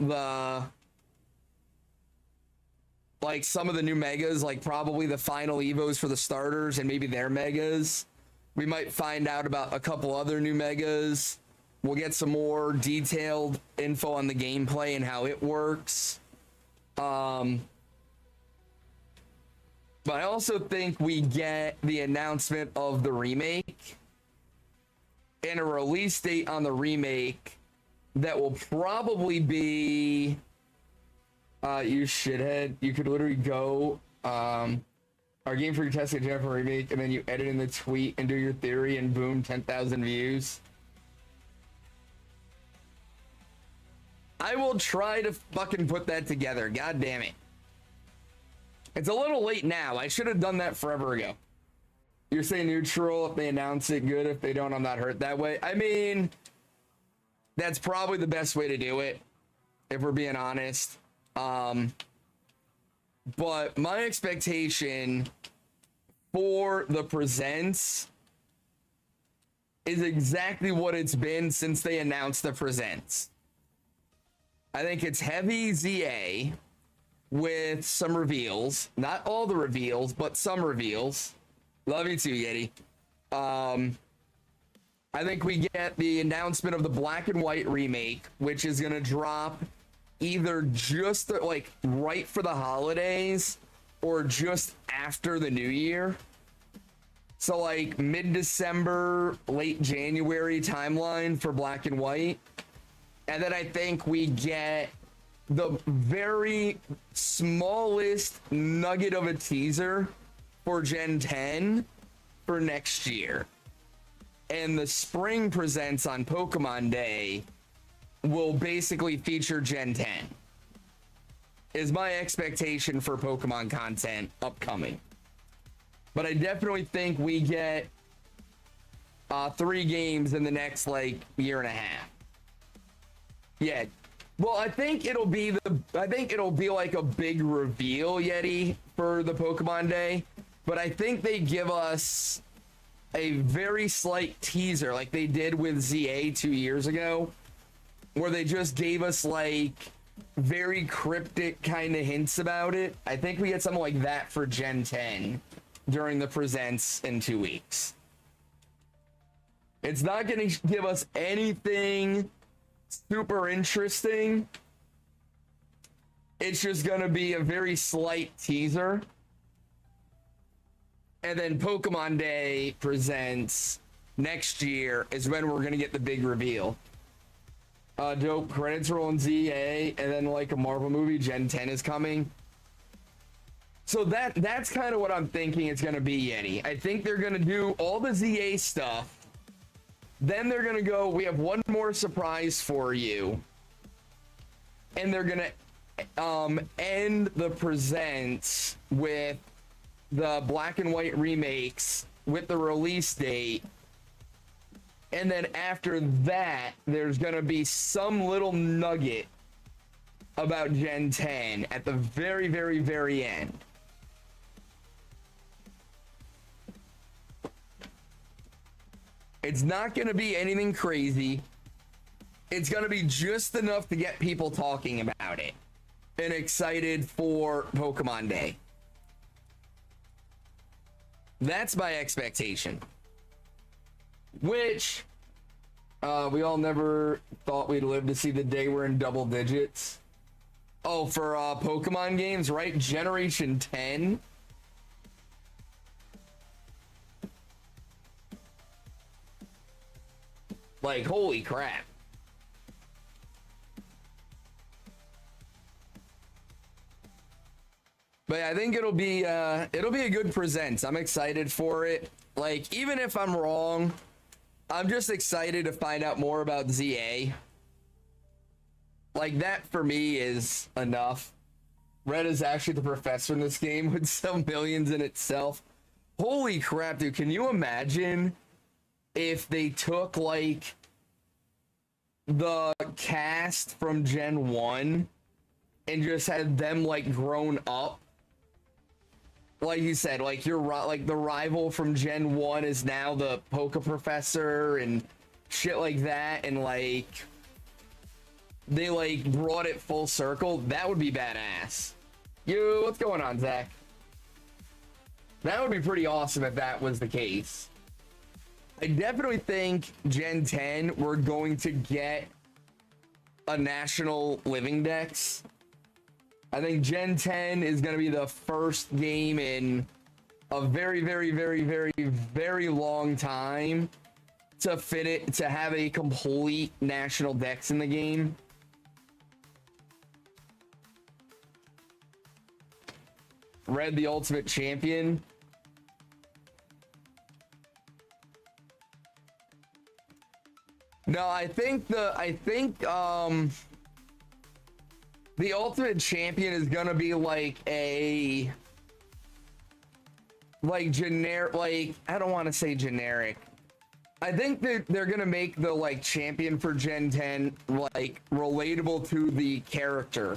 some of the new megas, like probably the final evos for the starters and maybe their megas. We might find out about a couple other new megas. We'll get some more detailed info on the gameplay and how it works. But I also think we get the announcement of the remake and a release date on the remake that will probably be you shithead, you could literally go our game for your test and Jennifer remake, and then you edit in the tweet and do your theory, and boom, 10,000 views. I will try to fucking put that together. God damn it. It's a little late now. I should have done that forever ago. You're saying neutral if they announce it, good if they don't. I'm not hurt that way. I mean, that's probably the best way to do it, if we're being honest. But my expectation for the Presents is exactly what it's been since they announced the Presents. I think it's heavy ZA with some reveals. Not all the reveals, but some reveals. Love you too, Yeti. I think we get the announcement of the Black and White remake, which is going to drop either just like right for the holidays or just after the new year. So like mid-December, late January timeline for Black and White. And then I think we get the very smallest nugget of a teaser for Gen 10 for next year. And the spring presents on Pokemon Day will basically feature Gen 10. Is my expectation for Pokemon content upcoming. But I definitely think we get 3 games in the next like year and a half. Yeah. Well, I think it'll be like a big reveal, Yeti, for the Pokemon Day. But I think they give us a very slight teaser like they did with ZA 2 years ago, where they just gave us like very cryptic kind of hints about it. I think we get something like that for Gen 10 during the presents in 2 weeks. It's not going to give us anything super interesting. It's just going to be a very slight teaser. And then Pokemon Day presents next year is when we're going to get the big reveal. Dope. Credits roll in ZA, and then like a Marvel movie, Gen 10 is coming. So that's kind of what I'm thinking it's going to be, Yeti. I think they're going to do all the ZA stuff. Then they're going to go, we have one more surprise for you. And they're going to end the presents with the Black and White remakes with the release date. And then after that, there's going to be some little nugget about Gen 10 at the very, very, very end. It's not going to be anything crazy. It's going to be just enough to get people talking about it and excited for Pokemon Day. That's my expectation. Which we all never thought we'd live to see the day we're in double digits. Oh, for Pokemon games, right? Generation 10. Like, holy crap. But yeah, I think it'll be a good present. I'm excited for it. Like, even if I'm wrong, I'm just excited to find out more about ZA. Like, that for me is enough. Red is actually the professor in this game, would sell millions in itself. Holy crap, dude. Can you imagine if they took, like, the cast from Gen 1 and just had them, like, grown up? Like you said, like like the rival from Gen 1 is now the Poke Professor and shit like that, and like they like brought it full circle. That would be badass. Yo, what's going on, Zach? That would be pretty awesome if that was the case. I definitely think Gen 10 we're going to get a national living dex. I think Gen 10 is going to be the first game in a very, very, very, very, very long time to have a complete national dex in the game. Red, the ultimate champion. No, I think the ultimate champion is gonna be like a generic, like, I don't want to say generic. I think that they're gonna make the like champion for Gen 10 like relatable to the character.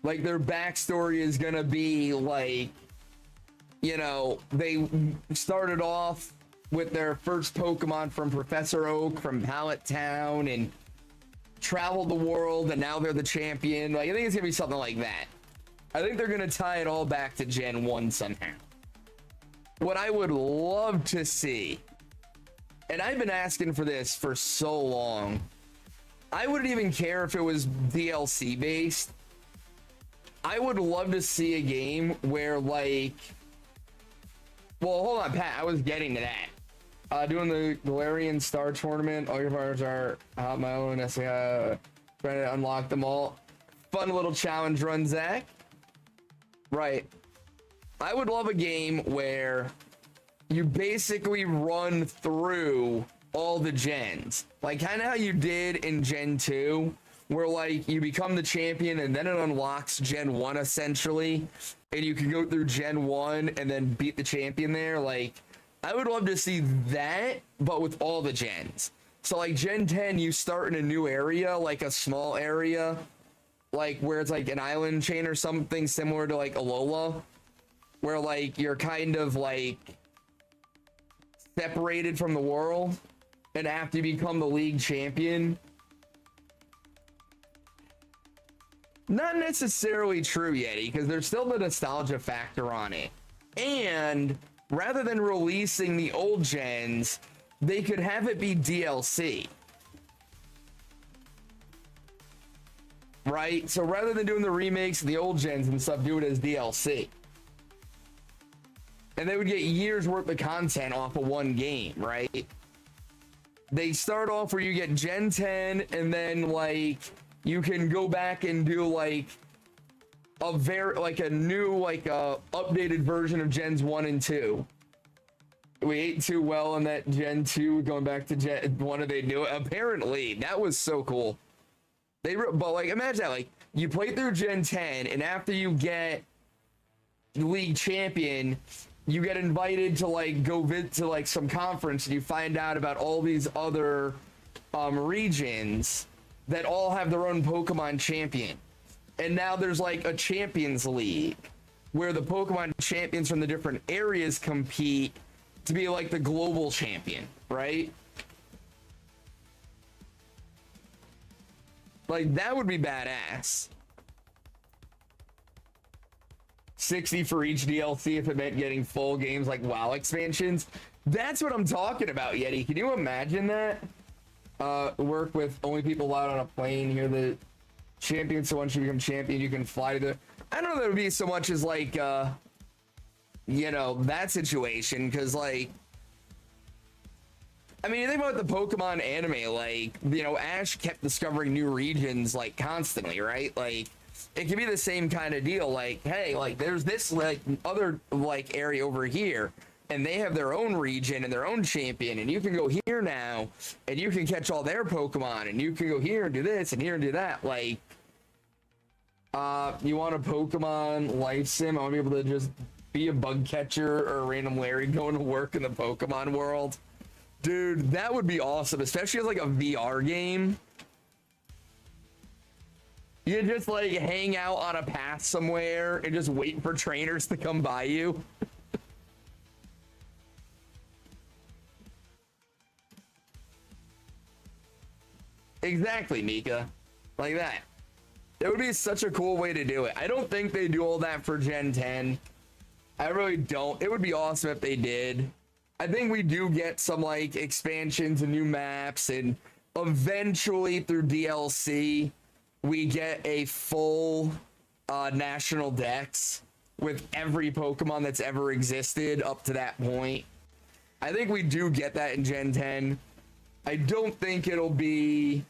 Like their backstory is gonna be like, you know, they started off with their first Pokemon from Professor Oak from Pallet Town and traveled the world, and now they're the champion. Like, I think it's gonna be something like that. I think they're gonna tie it all back to Gen 1 somehow. What I would love to see, and I've been asking for this for so long, I wouldn't even care if it was DLC based. I would love to see a game where like Well, hold on, Pat. I was getting to that. Doing the Galarian Star Tournament. All your partners are out my own. Trying to unlock them all. Fun little challenge run, Zach. Right. I would love a game where you basically run through all the gens. Like kind of how you did in Gen 2, where like you become the champion and then it unlocks Gen 1 essentially. And you can go through Gen 1 and then beat the champion there. Like, I would love to see that, but with all the gens. So like Gen 10, you start in a new area, like a small area, like where it's like an island chain or something similar to like Alola, where like you're kind of like separated from the world, and after you become the league champion. Not necessarily true, Yeti, because there's still the nostalgia factor on it. And rather than releasing the old gens, they could have it be DLC. Right? So rather than doing the remakes of the old gens and stuff, do it as DLC. And they would get years worth of content off of one game, right? They start off where you get Gen 10 and then like you can go back and do like a new updated version of Gens 1 and 2. We ate too well in that Gen 2 going back to Gen 1. Did they do it? Apparently that was so cool. But like imagine that, like you play through Gen 10 and after you get league champion, you get invited to like go visit to like some conference and you find out about all these other regions that all have their own Pokemon champion. And now there's like a Champions League where the Pokemon champions from the different areas compete to be like the global champion, right? Like that would be badass. 60 for each DLC if it meant getting full games like WoW expansions. That's what I'm talking about, Yeti. Can you imagine that? Work with only people allowed on a plane. Here the champion, so once you become champion you can fly to the... I don't know that would be so much as like you know, that situation, because like I mean, you think about the Pokemon anime, like, you know, Ash kept discovering new regions like constantly, right? Like it could be the same kind of deal, like, hey, like there's this like other like area over here and they have their own region and their own champion, and you can go here now and you can catch all their Pokemon, and you can go here and do this and here and do that. Like you want a Pokemon life sim? I want to be able to just be a bug catcher or a random Larry going to work in the Pokemon world. Dude, that would be awesome, especially as like a VR game. You just like hang out on a path somewhere and just wait for trainers to come by you. Exactly, Mika. Like that. It would be such a cool way to do it. I don't think they do all that for Gen 10. I really don't. It would be awesome if they did. I think we do get some like expansions and new maps, and eventually through DLC we get a full national dex with every Pokemon that's ever existed up to that point. I think we do get that in Gen 10. I don't think it'll be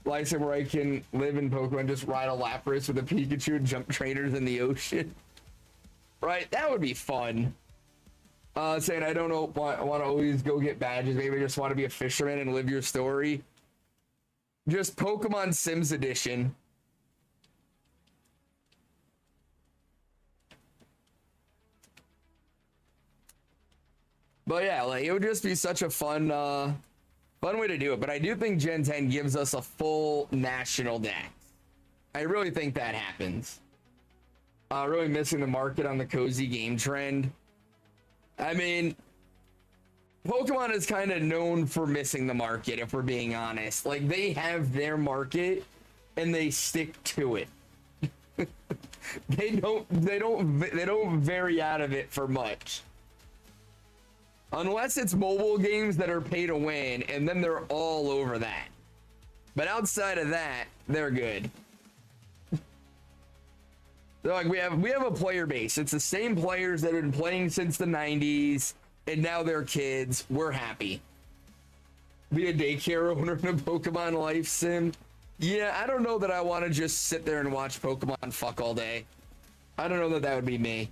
like where I can live in Pokemon, just ride a Lapras with a Pikachu and jump trainers in the ocean. Right? That would be fun. Saying I don't know, want to always go get badges. Maybe I just want to be a fisherman and live your story. Just Pokemon Sims edition. But yeah, like it would just be such a fun way to do it. But I do think Gen 10 gives us a full national dex. I really think that happens. Really missing the market on the cozy game trend. I mean, Pokemon is kind of known for missing the market, if we're being honest. Like, they have their market and they stick to it. they don't vary out of it for much. Unless it's mobile games that are pay to win, and then they're all over that. But outside of that, they're good. Like we have a player base. It's the same players that have been playing since the 90s, and now they're kids. We're happy. Be a daycare owner in a Pokemon life sim. Yeah, I don't know that I want to just sit there and watch Pokemon fuck all day. I don't know that that would be me.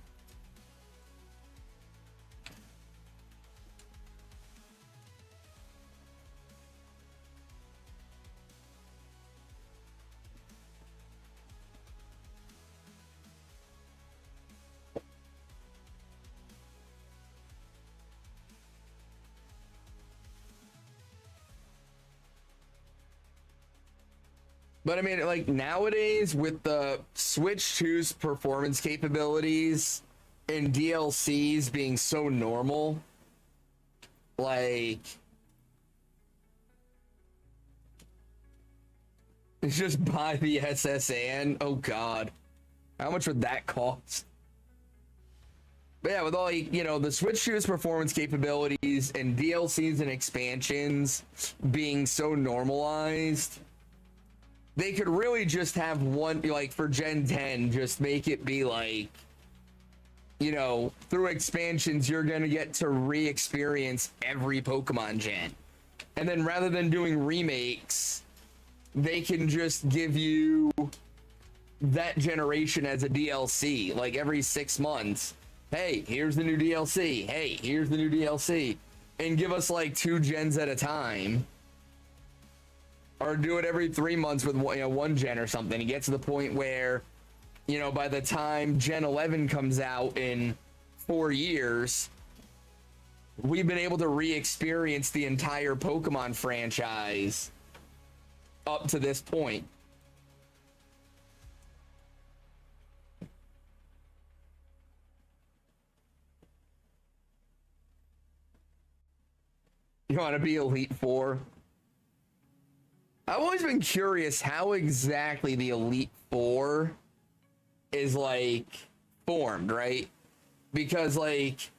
But I mean, like nowadays with the Switch 2's performance capabilities and DLCs being so normal, like it's just buy the SSN. Oh God, how much would that cost? But yeah, with all the Switch 2's performance capabilities and DLCs and expansions being so normalized, they could really just have one, like for Gen 10, just make it be like, through expansions, you're going to get to re-experience every Pokemon gen. And then rather than doing remakes, they can just give you that generation as a DLC, like every 6 months. Hey, here's the new DLC. Hey, here's the new DLC. And give us like 2 gens at a time. Or do it every 3 months with one gen or something. You get to the point where, by the time Gen 11 comes out in 4 years, we've been able to re-experience the entire Pokemon franchise up to this point. You want to be Elite Four? I've always been curious how exactly the Elite Four is like formed, right? Because like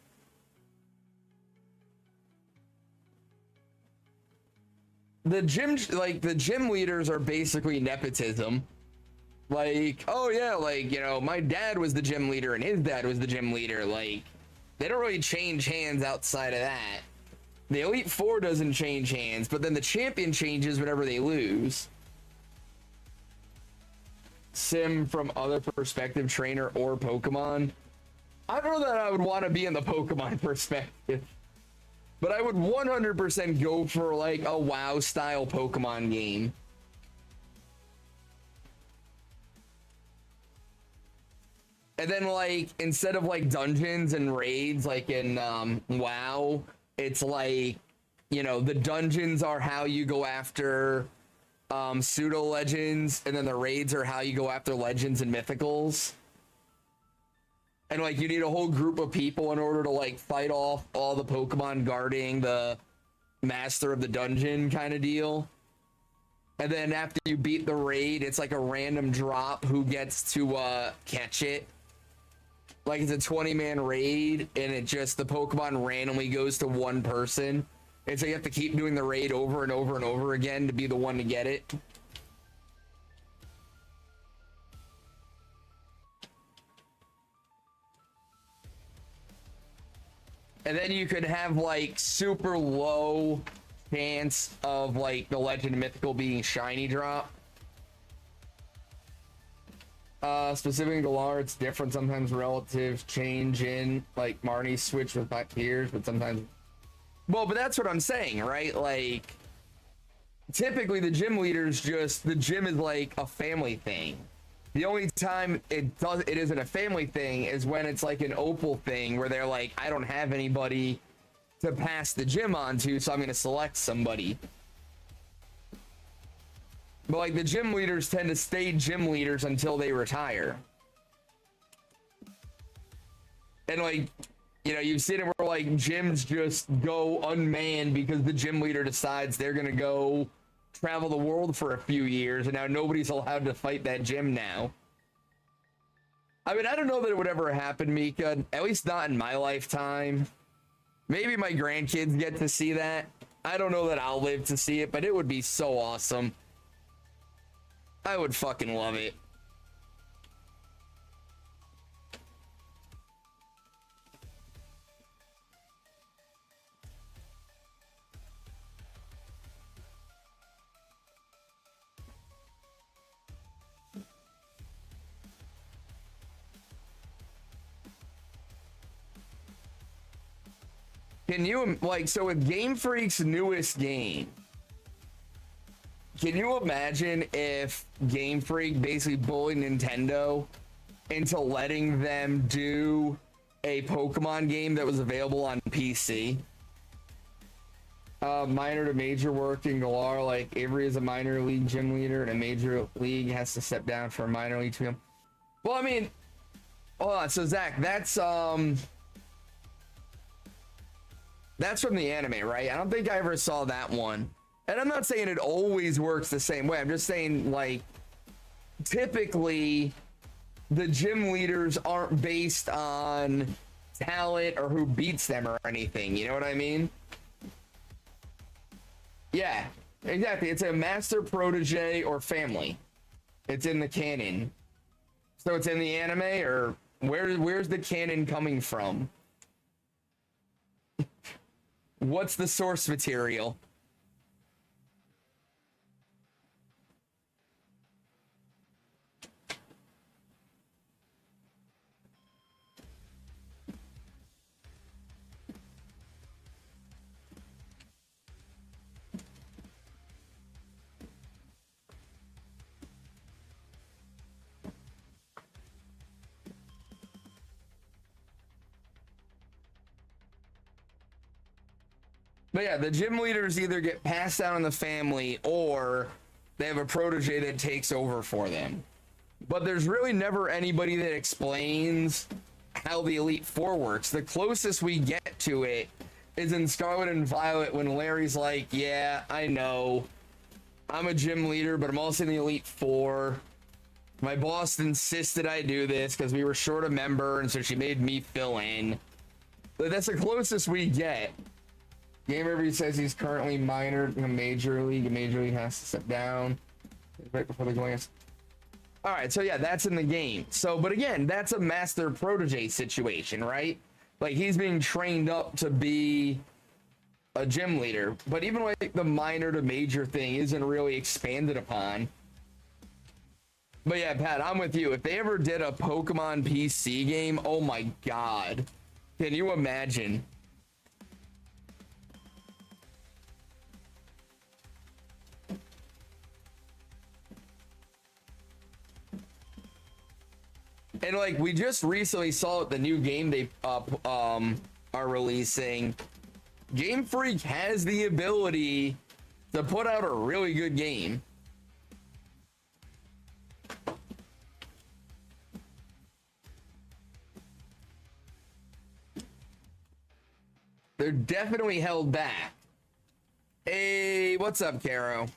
the gym leaders are basically nepotism. Like, oh yeah, like, my dad was the gym leader and his dad was the gym leader. Like, they don't really change hands outside of that. The Elite Four doesn't change hands, but then the champion changes whenever they lose. Sim from other perspective, trainer or Pokemon. I don't know that I would want to be in the Pokemon perspective, but I would 100% go for like a WoW style Pokemon game. And then like, instead of like dungeons and raids like in WoW, it's like, the dungeons are how you go after pseudo legends, and then the raids are how you go after legends and mythicals. And like, you need a whole group of people in order to like fight off all the Pokemon guarding the master of the dungeon kind of deal. And then after you beat the raid, it's like a random drop who gets to catch it. Like it's a 20-man raid, and the Pokemon randomly goes to one person. And so you have to keep doing the raid over and over and over again to be the one to get it. And then you could have like super low chance of like the Legend Mythical being shiny drop. Specifically Galar, it's different sometimes. Relative change in like Marnie's switch with my peers, but sometimes. Well, but that's what I'm saying, right? Like, typically the gym leaders the gym is like a family thing. The only time it isn't a family thing is when it's like an Opal thing where they're like, I don't have anybody to pass the gym on to, so I'm going to select somebody. But like the gym leaders tend to stay gym leaders until they retire. And like, you've seen it where like gyms just go unmanned because the gym leader decides they're going to go travel the world for a few years, and now nobody's allowed to fight that gym now. I mean, I don't know that it would ever happen, Mika, at least not in my lifetime. Maybe my grandkids get to see that. I don't know that I'll live to see it, but it would be so awesome. I would fucking love it. Can you, like, so with Game Freak's newest game, can you imagine if Game Freak basically bullied Nintendo into letting them do a Pokemon game that was available on PC? Minor to major work in Galar, like Avery is a minor league gym leader and a major league has to step down for a minor league to him. Well, I mean, hold on. So Zach, that's from the anime, right? I don't think I ever saw that one. And I'm not saying it always works the same way. I'm just saying, like, typically the gym leaders aren't based on talent or who beats them or anything. You know what I mean? Yeah, exactly. It's a master, protege, or family. It's in the canon. So it's in the anime, or where's the canon coming from? What's the source material? But yeah, the gym leaders either get passed down in the family or they have a protege that takes over for them. But there's really never anybody that explains how the Elite Four works. The closest we get to it is in Scarlet and Violet when Larry's like, yeah, I know. I'm a gym leader, but I'm also in the Elite Four. My boss insisted I do this because we were short a member, and so she made me fill in. But that's the closest we get. Game Review says he's currently minored in a major league. A major league has to step down right before they're going. All right, so yeah, that's in the game. So, but again, that's a master protege situation, right? Like he's being trained up to be a gym leader. But even like the minor to major thing isn't really expanded upon. But yeah, Pat, I'm with you. If they ever did a Pokemon PC game, oh my God, can you imagine? And like we just recently saw the new game they are releasing. Game Freak has the ability to put out a really good game. They're definitely held back. Hey, what's up, Caro?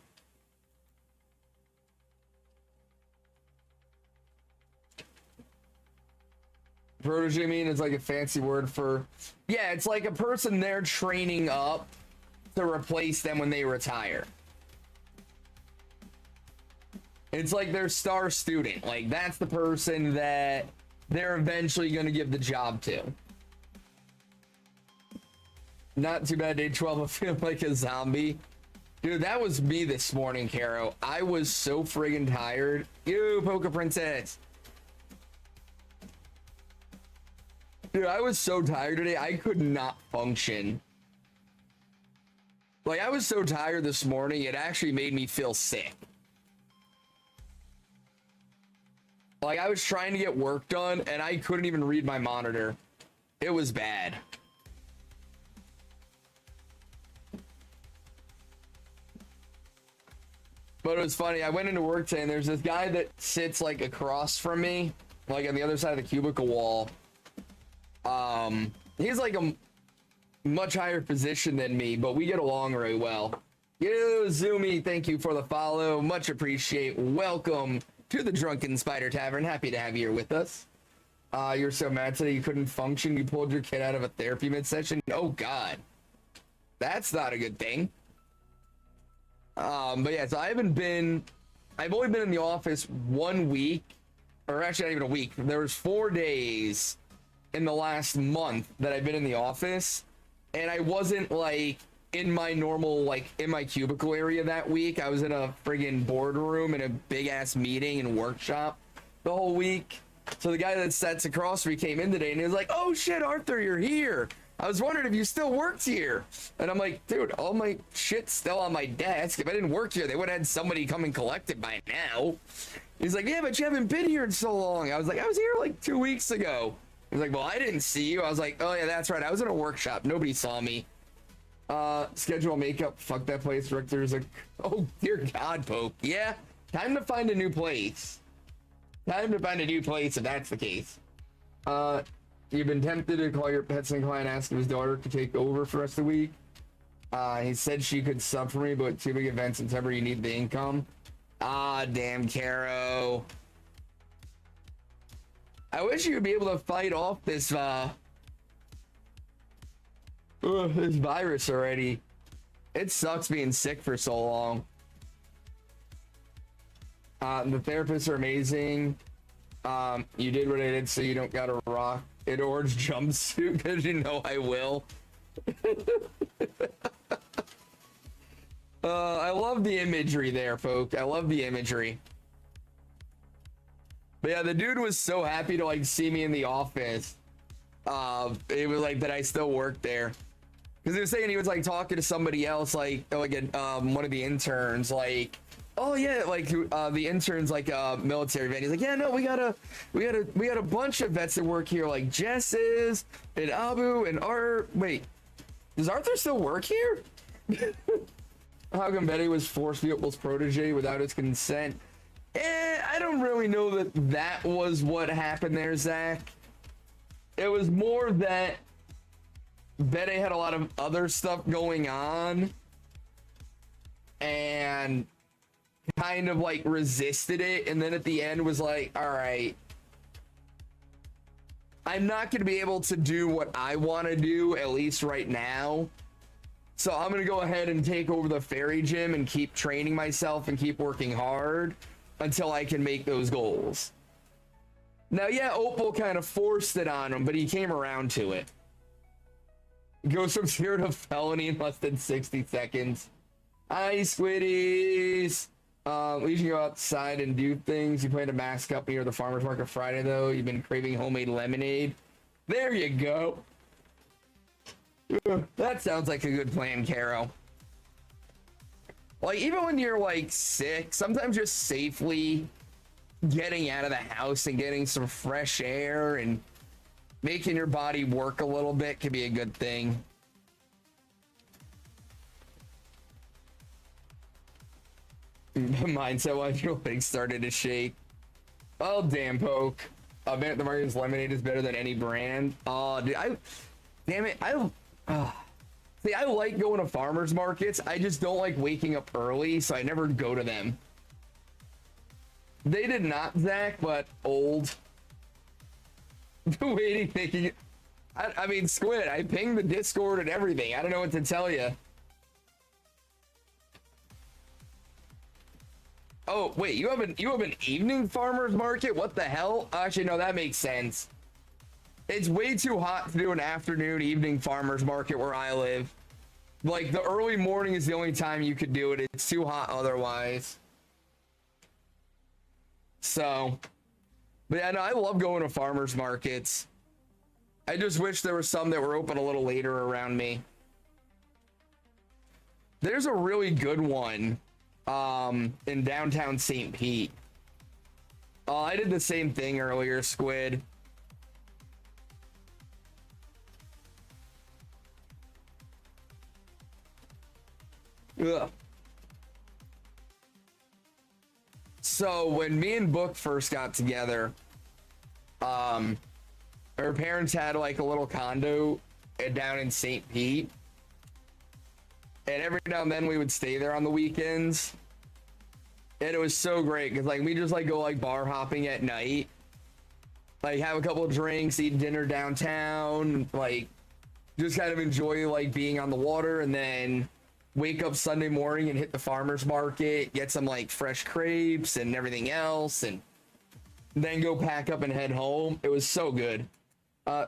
Protege mean is like a fancy word for, yeah, it's like a person they're training up to replace them when they retire. It's like their star student. Like that's the person that they're eventually going to give the job to. Not too bad, day 12, I feel like a zombie. Dude, that was me this morning, Caro. I was so friggin' tired. You, Poker Princess. Dude, I was so tired today, I could not function. Like, I was so tired this morning, it actually made me feel sick. Like, I was trying to get work done, and I couldn't even read my monitor. It was bad. But it was funny, I went into work today, and there's this guy that sits, like, across from me, like, on the other side of the cubicle wall. He's like a much higher position than me, but we get along very well. Yo, Zoomy, thank you for the follow. Much appreciate. Welcome to the Drunken Spider Tavern. Happy to have you here with us. You're so mad today you couldn't function. You pulled your kid out of a therapy mid-session. Oh, God. That's not a good thing. But yeah, so I've only been in the office 1 week, or actually not even a week. There was 4 days in the last month that I've been in the office, and I wasn't like in my normal, like in my cubicle area that week. I was in a friggin' boardroom in a big ass meeting and workshop the whole week. So the guy that sits across from me came in today and he was like, oh shit, Arthur, you're here. I was wondering if you still worked here. And I'm like, dude, all my shit's still on my desk. If I didn't work here, they would have had somebody come and collect it by now. He's like, yeah, but you haven't been here in so long. I was like, I was here like 2 weeks ago. He's like, well, I didn't see you. I was like, oh yeah, that's right. I was in a workshop. Nobody saw me. Schedule makeup. Fuck that place. Director's like, oh dear God, Poke. Yeah, time to find a new place. Time to find a new place if that's the case. You've been tempted to call your pets and client, ask if his daughter could take over for the rest of the week. He said she could sub for me, but too big events and ever you need the income. Ah, damn, Caro. I wish you would be able to fight off this this virus already. It sucks being sick for so long. The therapists are amazing. You did what I did, so you don't gotta rock an orange jumpsuit because you know I will. I love the imagery there, folk. I love the imagery. But yeah, the dude was so happy to like see me in the office. It was like that I still worked there. Because he was saying he was like talking to somebody else, like one of the interns, like, oh yeah, like the interns like military vet. He's like, yeah, no, we got a bunch of vets that work here, like Jess is and Abu and Art. Wait, does Arthur still work here? How come Betty was force people's protege without his consent? I don't really know that was what happened there, Zach. It was more that Betty had a lot of other stuff going on and kind of like resisted it, and then at the end was like, all right, I'm not going to be able to do what I want to do, at least right now. So I'm going to go ahead and take over the fairy gym and keep training myself and keep working hard until I can make those goals. Now, yeah, Opal kind of forced it on him, but he came around to it. Goes from 0 to felony in less than 60 seconds. Hi, Squiddies. We should go outside and do things. You plan to mask up near the farmer's market Friday, though. You've been craving homemade lemonade. There you go. That sounds like a good plan, Caro. Like, even when you're, like, sick, sometimes just safely getting out of the house and getting some fresh air and making your body work a little bit can be a good thing. Mindset wise, your legs started to shake. Oh, damn, Poke. Man at the Market's lemonade is better than any brand. Oh, dude, damn it, see, I like going to farmers markets. I just don't like waking up early, so I never go to them. They did not, Zach, but old. Waiting, thinking. I mean, Squid, I pinged the Discord and everything. I don't know what to tell you. Oh, wait, you have an evening farmers market? What the hell? Actually, no, that makes sense. It's way too hot to do an afternoon evening farmers market where I live. Like, the early morning is the only time you could do it. It's too hot otherwise. So, but yeah, no, I love going to farmers markets. I just wish there were some that were open a little later around me. There's a really good one in downtown St. Pete. I did the same thing earlier, Squid. Ugh. So when me and Book first got together, our parents had like a little condo down in St. Pete, and every now and then we would stay there on the weekends, and it was so great because like we just like go like bar hopping at night, like have a couple of drinks, eat dinner downtown, like just kind of enjoy like being on the water, and then wake up Sunday morning and hit the farmer's market, get some like fresh crepes and everything else, and then go pack up and head home. It was so good.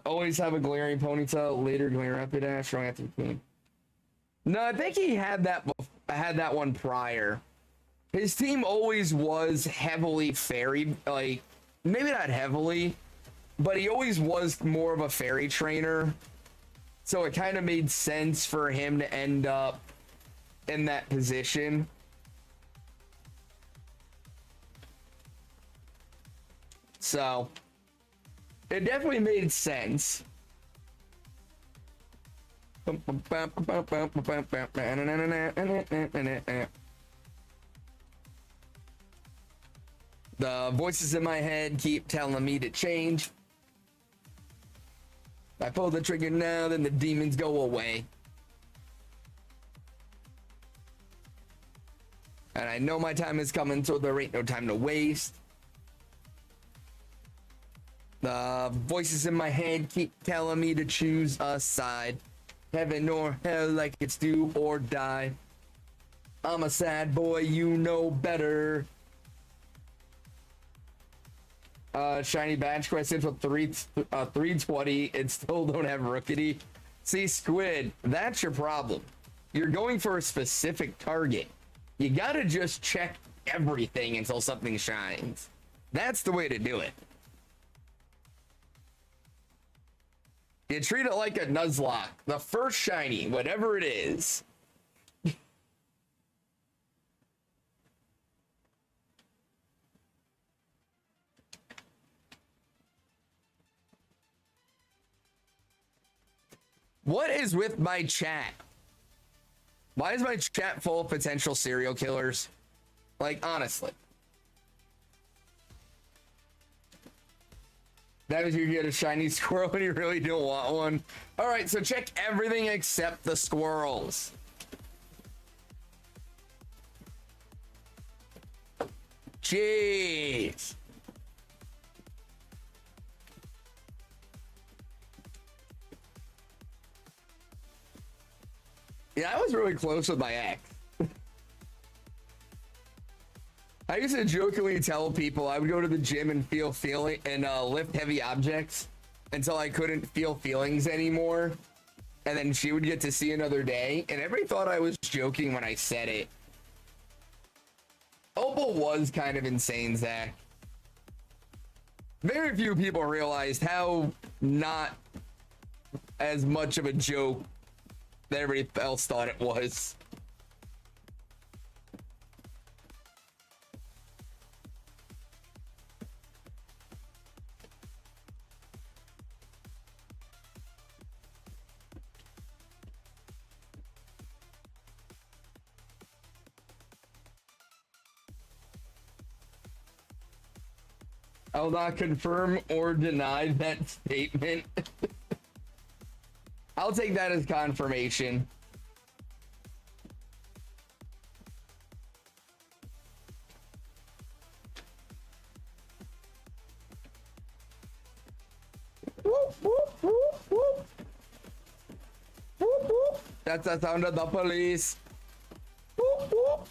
Always have a glaring ponytail, later glaring rapid dash, strong after the queen. No, I think he had that one prior. His team always was heavily fairy, like maybe not heavily, but he always was more of a fairy trainer. So it kind of made sense for him to end up in that position. So it definitely made sense. The voices in my head keep telling me to change. If I pull the trigger now, then the demons go away. And I know my time is coming, so there ain't no time to waste. The voices in my head keep telling me to choose a side. Heaven or hell, like it's do or die. I'm a sad boy, you know better. Shiny badge question for 320 and still don't have Rookity. See, Squid, that's your problem. You're going for a specific target. You gotta just check everything until something shines. That's the way to do it. You treat it like a Nuzlocke. The first shiny, whatever it is. What is with my chat? Why is my chat full of potential serial killers? Like, honestly. That was you get a shiny squirrel and you really don't want one. All right, so check everything except the squirrels. Jeez. Yeah, I was really close with my ex. I used to jokingly tell people I would go to the gym and lift heavy objects until I couldn't feel feelings anymore. And then she would get to see another day. And everybody thought I was joking when I said it. Opal was kind of insane, Zach. Very few people realized how not as much of a joke that everybody else thought it was. I will not confirm or deny that statement. I'll take that as confirmation. Whoop, whoop, whoop, whoop. Whoop, whoop. That's the sound of the police. Whoop, whoop.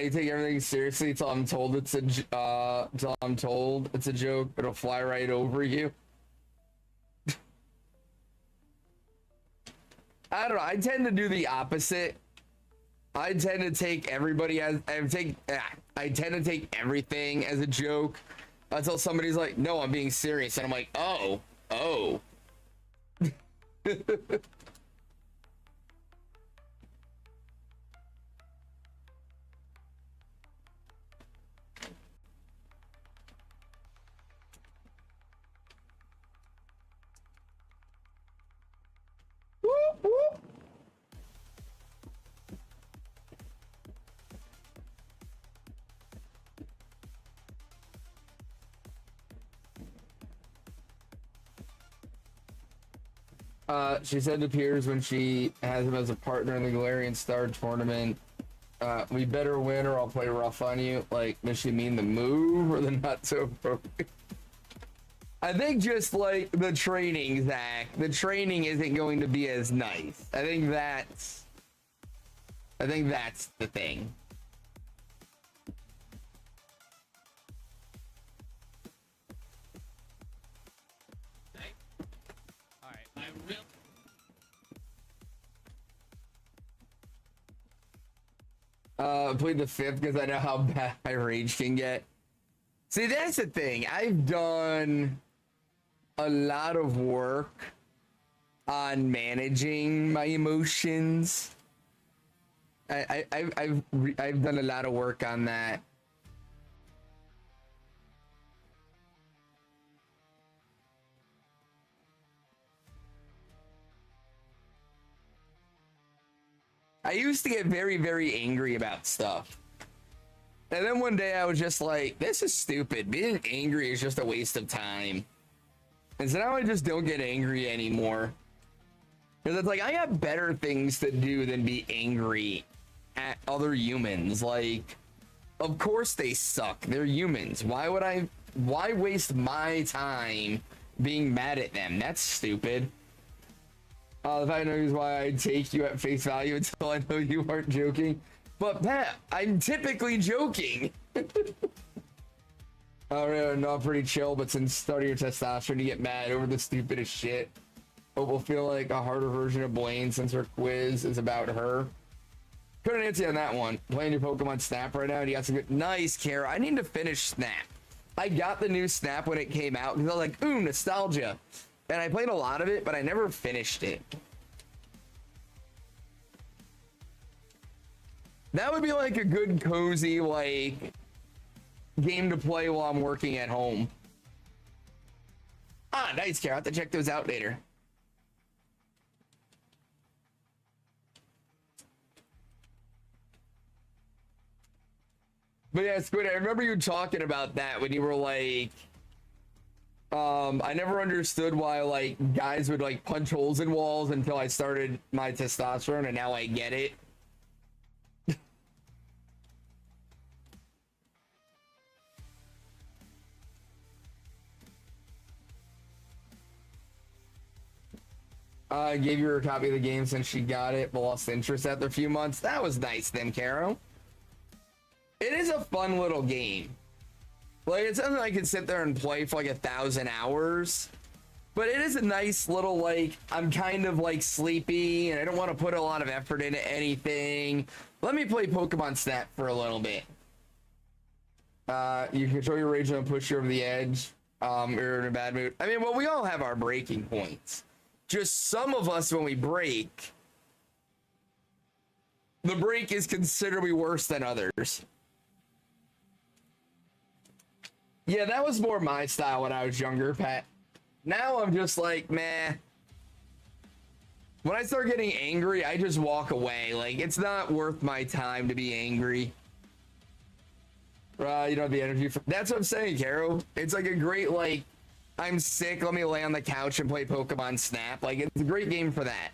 You take everything seriously till I'm told it's a joke. It'll fly right over you. I don't know. I tend to do the opposite. I tend to take I tend to take everything as a joke until somebody's like, "No, I'm being serious," and I'm like, "Oh." Whoop, whoop. She said to Piers when she has him as a partner in the Galarian Star tournament, we better win or I'll play rough on you. Like, does she mean the move or the not so appropriate? I think just like the training, Zach, the training isn't going to be as nice. I think that's the thing. All right, I will. Played the 5th because I know how bad my rage can get. See, that's the thing. I've done a lot of work on managing my emotions. I've done a lot of work on that. I used to get very, very angry about stuff. And then one day I was just like, this is stupid. Being angry is just a waste of time. And so now I just don't get angry anymore. Because it's like, I got better things to do than be angry at other humans. Like, of course they suck. They're humans. Why waste my time being mad at them? That's stupid. The fact I know is why I take you at face value until I know you aren't joking. But Pat, I'm typically joking. Alright, not pretty chill, but since starting your testosterone, you get mad over the stupidest shit. But will feel like a harder version of Blaine since her quiz is about her. Couldn't answer you on that one. Playing your Pokemon Snap right now, and you got some good. Nice, Kara. I need to finish Snap. I got the new Snap when it came out because I was like, ooh, nostalgia. And I played a lot of it, but I never finished it. That would be like a good, cozy, like, game to play while I'm working at home. Ah, nice, Kara. I'll have to check those out later. But yeah, Squid, I remember you talking about that when you were like, I never understood why like guys would like punch holes in walls until I started my testosterone, and now I get it. I gave her a copy of the game since she got it, but lost interest after a few months. That was nice then, Caro. It is a fun little game. Like, it's something I could sit there and play for like 1,000 hours. But it is a nice little, like, I'm kind of like sleepy and I don't want to put a lot of effort into anything. Let me play Pokemon Snap for a little bit. You control your rage and push you over the edge. You're in a bad mood. I mean, well, we all have our breaking points. Just some of us, when we break, the break is considerably worse than others. Yeah, that was more my style when I was younger, Pat. Now I'm just like, meh. When I start getting angry, I just walk away. Like, it's not worth my time to be angry. You don't have the energy for... That's what I'm saying, Caro. It's like a great, like, I'm sick, let me lay on the couch and play Pokemon Snap. Like, it's a great game for that.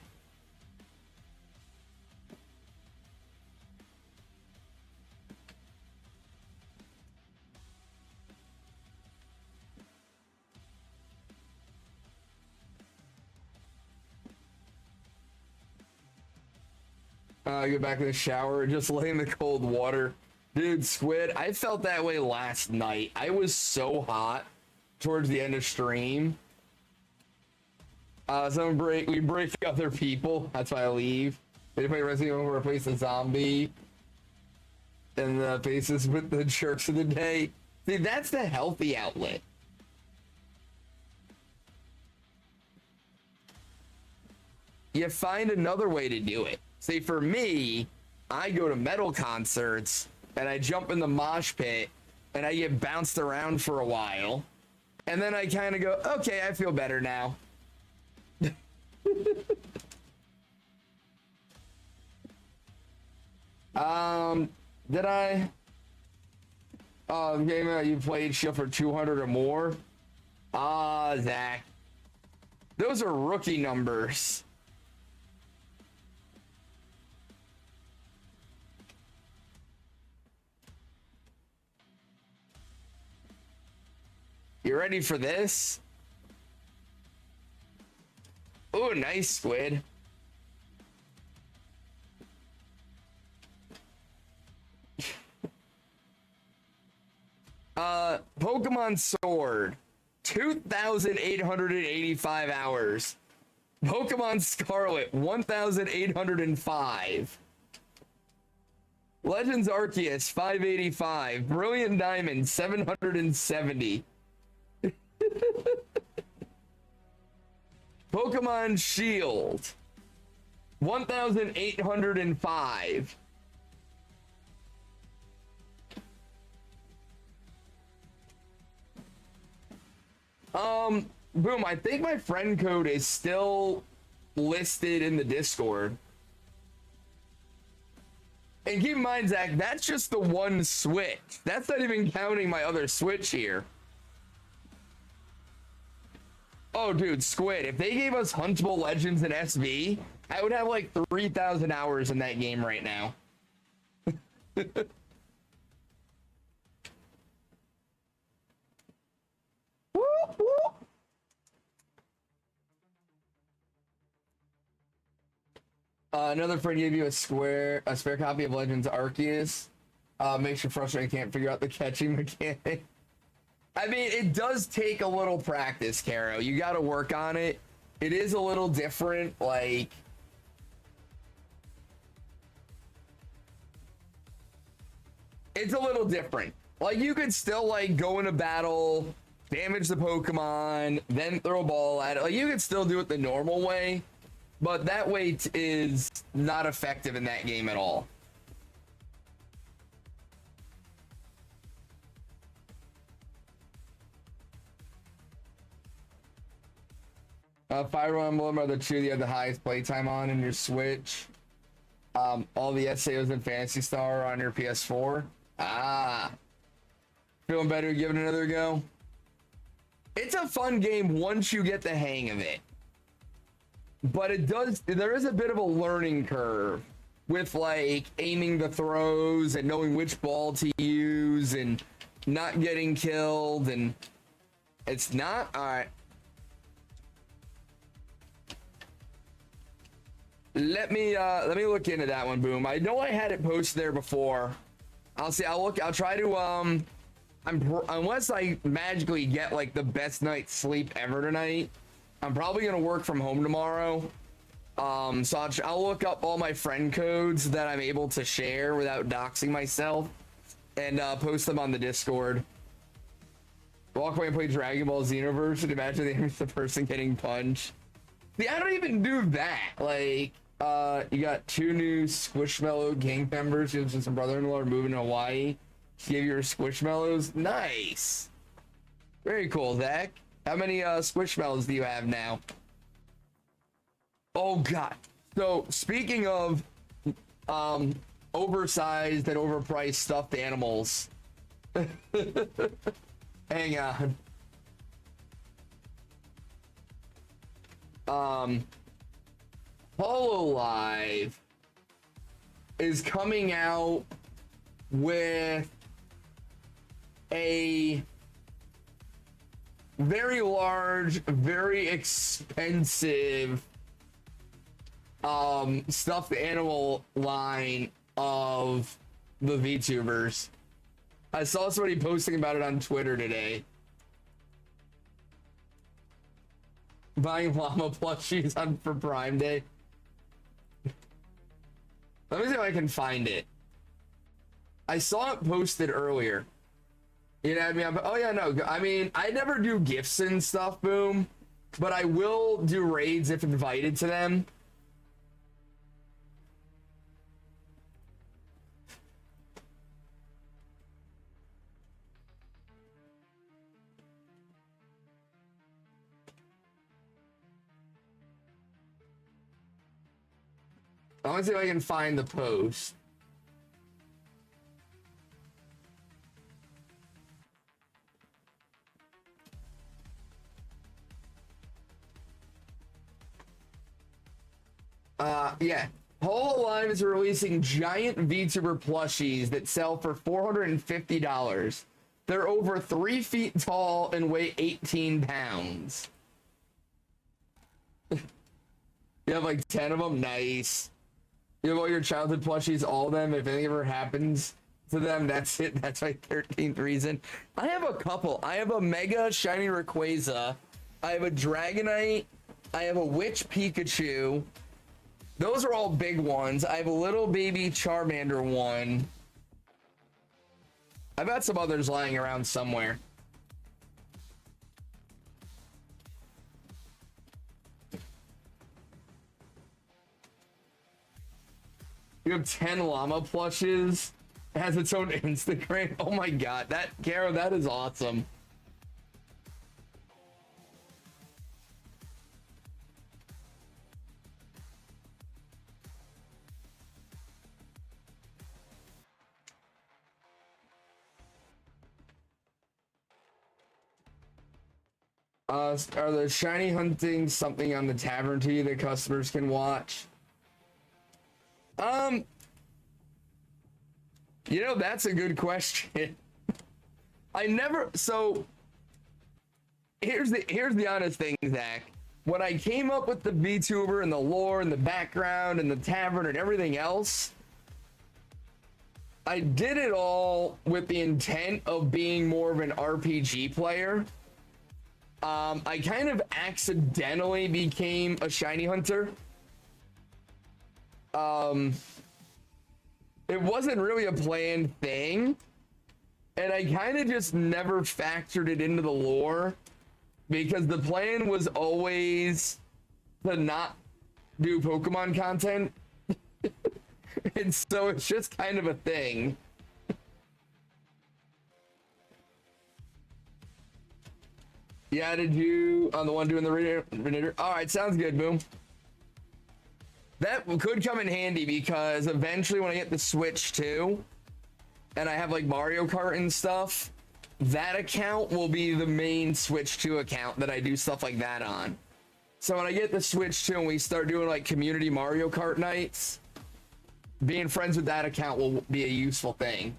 Get back in the shower and just lay in the cold water. Dude, Squid, I felt that way last night. I was so hot towards the end of stream. We break other people. That's why I leave. They play Resident Evil, replace a zombie. And the faces with the jerks of the day. See, that's the healthy outlet. You find another way to do it. See, for me, I go to metal concerts and I jump in the mosh pit and I get bounced around for a while. And then I kind of go, okay, I feel better now. Did I? The game that you played Shield for 200 or more? Zach. Those are rookie numbers. You ready for this? Oh, nice, Squid. Pokemon Sword, 2,885 hours. Pokemon Scarlet, 1,805. Legends Arceus 585. Brilliant Diamond 770. Pokemon Shield 1805. Boom, I think my friend code is still listed in the Discord. And keep in mind, Zach, that's just the one Switch. That's not even counting my other Switch here. Oh, dude, Squid, if they gave us Huntable Legends and SV, I would have like 3,000 hours in that game right now. Whoop, whoop. Another friend gave you a spare copy of Legends Arceus. Makes you frustrated, can't figure out the catching mechanic. I mean, it does take a little practice, Caro. You got to work on it. It is a little different, like... It's a little different. Like, you could still, like, go into battle, damage the Pokemon, then throw a ball at it. Like, you could still do it the normal way, but that way is not effective in that game at all. Fire Emblem are the two you have the highest playtime on in your Switch. All the SAOs and Phantasy Star are on your PS4. Ah. Feeling better, give it another go? It's a fun game once you get the hang of it. But there is a bit of a learning curve with like aiming the throws and knowing which ball to use and not getting killed, and it's not all right. Let me look into that one, Boom. I know I had it posted there before. I'll try to unless I magically get like the best night's sleep ever tonight, I'm probably gonna work from home tomorrow. So I'll look up all my friend codes that I'm able to share without doxing myself and post them on the Discord. Walk away and play Dragon Ball Xenoverse and imagine the person getting punched. See, I don't even do that. Like, you got 2 new Squishmallow gang members. You and some brother-in-law are moving to Hawaii. Give your Squishmallows. Nice. Very cool, Zach. How many Squishmallows do you have now? Oh, God. So, speaking of oversized and overpriced stuffed animals. Hang on. Hololive is coming out with a very large, very expensive stuffed animal line of the VTubers. I saw somebody posting about it on Twitter today. Buying llama plushies for Prime Day. Let me see if I can find it. I saw it posted earlier. You know what I mean? Oh yeah, no. I mean, I never do gifts and stuff, Boom, but I will do raids if invited to them. I want to see if I can find the post. Yeah. Hololive is releasing giant VTuber plushies that sell for $450. They're over 3 feet tall and weigh 18 pounds. You have like 10 of them? Nice. You have all your childhood plushies, all of them. If anything ever happens to them, that's it. That's my 13th reason. I have a couple. I have a Mega Shiny Rayquaza. I have a Dragonite. I have a Witch Pikachu. Those are all big ones. I have a little baby Charmander one. I've got some others lying around somewhere. You have 10 llama plushes. It has its own Instagram. Oh my god, that Caro, that is awesome. Are the shiny hunting something on the tavern to you that customers can watch? You know, that's a good question. I never, so here's the honest thing, Zach. When I came up with the VTuber and the lore and the background and the tavern and everything else, I did it all with the intent of being more of an RPG player. I kind of accidentally became a shiny hunter. It wasn't really a planned thing, and I kind of just never factored it into the lore because the plan was always to not do Pokemon content. And so it's just kind of a thing. Yeah, did you on the one doing the reader? All right, sounds good, Boom. That could come in handy because eventually when I get the Switch 2 and I have like Mario Kart and stuff, that account will be the main Switch 2 account that I do stuff like that on. So when I get the Switch 2 and we start doing like community Mario Kart nights, being friends with that account will be a useful thing.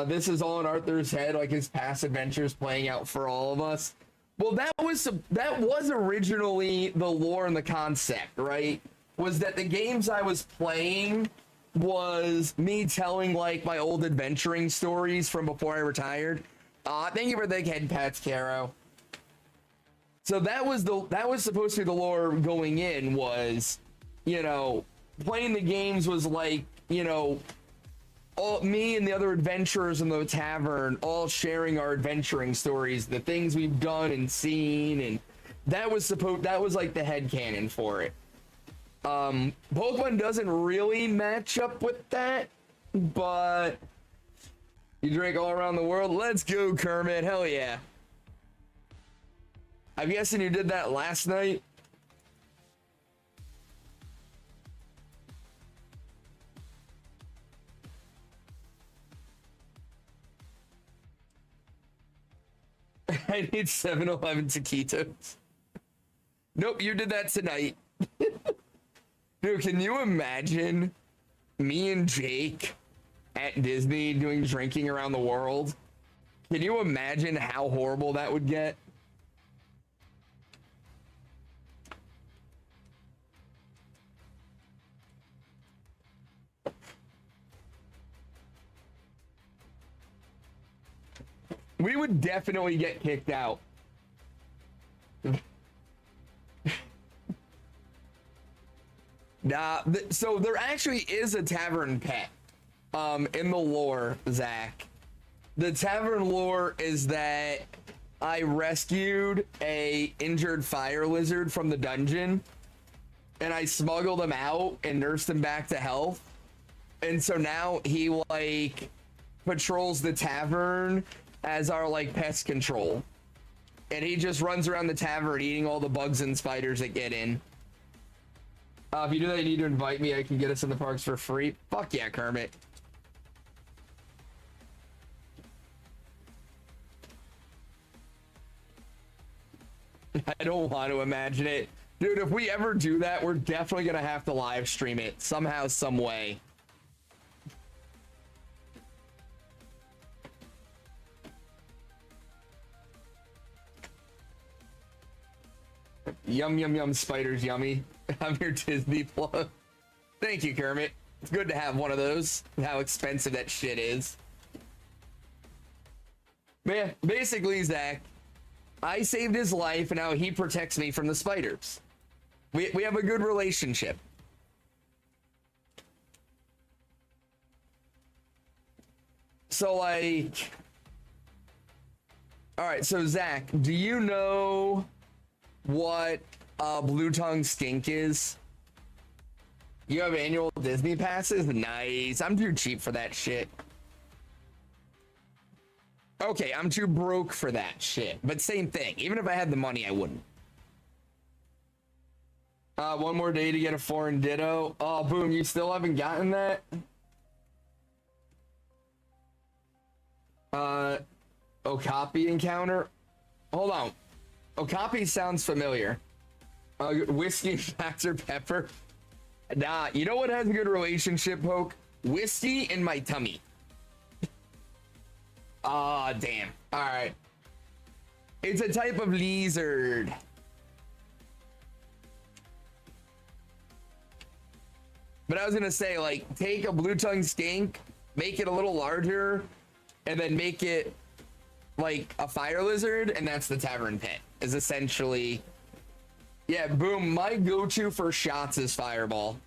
This is all in Arthur's head, like his past adventures playing out for all of us. Well, that was originally the lore and the concept, right? Was that the games I was playing was me telling like my old adventuring stories from before I retired. Thank you for the head pats, Caro. So that was supposed to be the lore going in, was, you know, playing the games was like, you know, all me and the other adventurers in the tavern all sharing our adventuring stories, the things we've done and seen, and that was like the headcanon for it. Pokemon doesn't really match up with that, but you drink all around the world. Let's go, Kermit. Hell yeah. I'm guessing you did that last night. I need 7-Eleven taquitos. Nope, you did that tonight. Dude, can you imagine me and Jake at Disney doing drinking around the world? Can you imagine how horrible that would get? We would definitely get kicked out. Nah, so there actually is a tavern pet in the lore, Zach. The tavern lore is that I rescued a injured fire lizard from the dungeon and I smuggled him out and nursed him back to health. And so now he like patrols the tavern as our like pest control. And he just runs around the tavern eating all the bugs and spiders that get in. If you do that, you need to invite me. I can get us in the parks for free. Fuck yeah, Kermit. I don't want to imagine it. Dude, if we ever do that, we're definitely going to have to live stream it somehow, some way. Yum, yum, yum, spiders, yummy. I'm your Disney plug. Thank you, Kermit. It's good to have one of those. How expensive that shit is. Man, basically, Zach, I saved his life and now he protects me from the spiders. We have a good relationship. So like, all right, so Zach, do you know what blue tongue skink is? You have annual Disney passes? Nice. I'm too cheap for that shit. Okay, I'm too broke for that shit. But same thing. Even if I had the money, I wouldn't. One more day to get a foreign ditto. Oh, boom, you still haven't gotten that? Okapi encounter? Hold on. Okapi sounds familiar. Whiskey and Dr. Pepper? Nah, you know what has a good relationship, Poke? Whiskey and my tummy. Ah, damn. Alright. It's a type of lizard. But I was gonna say, like, take a blue tongue skink, make it a little larger, and then make it like a fire lizard, and that's the tavern pit. Is essentially, yeah, boom. My go-to for shots is fireball.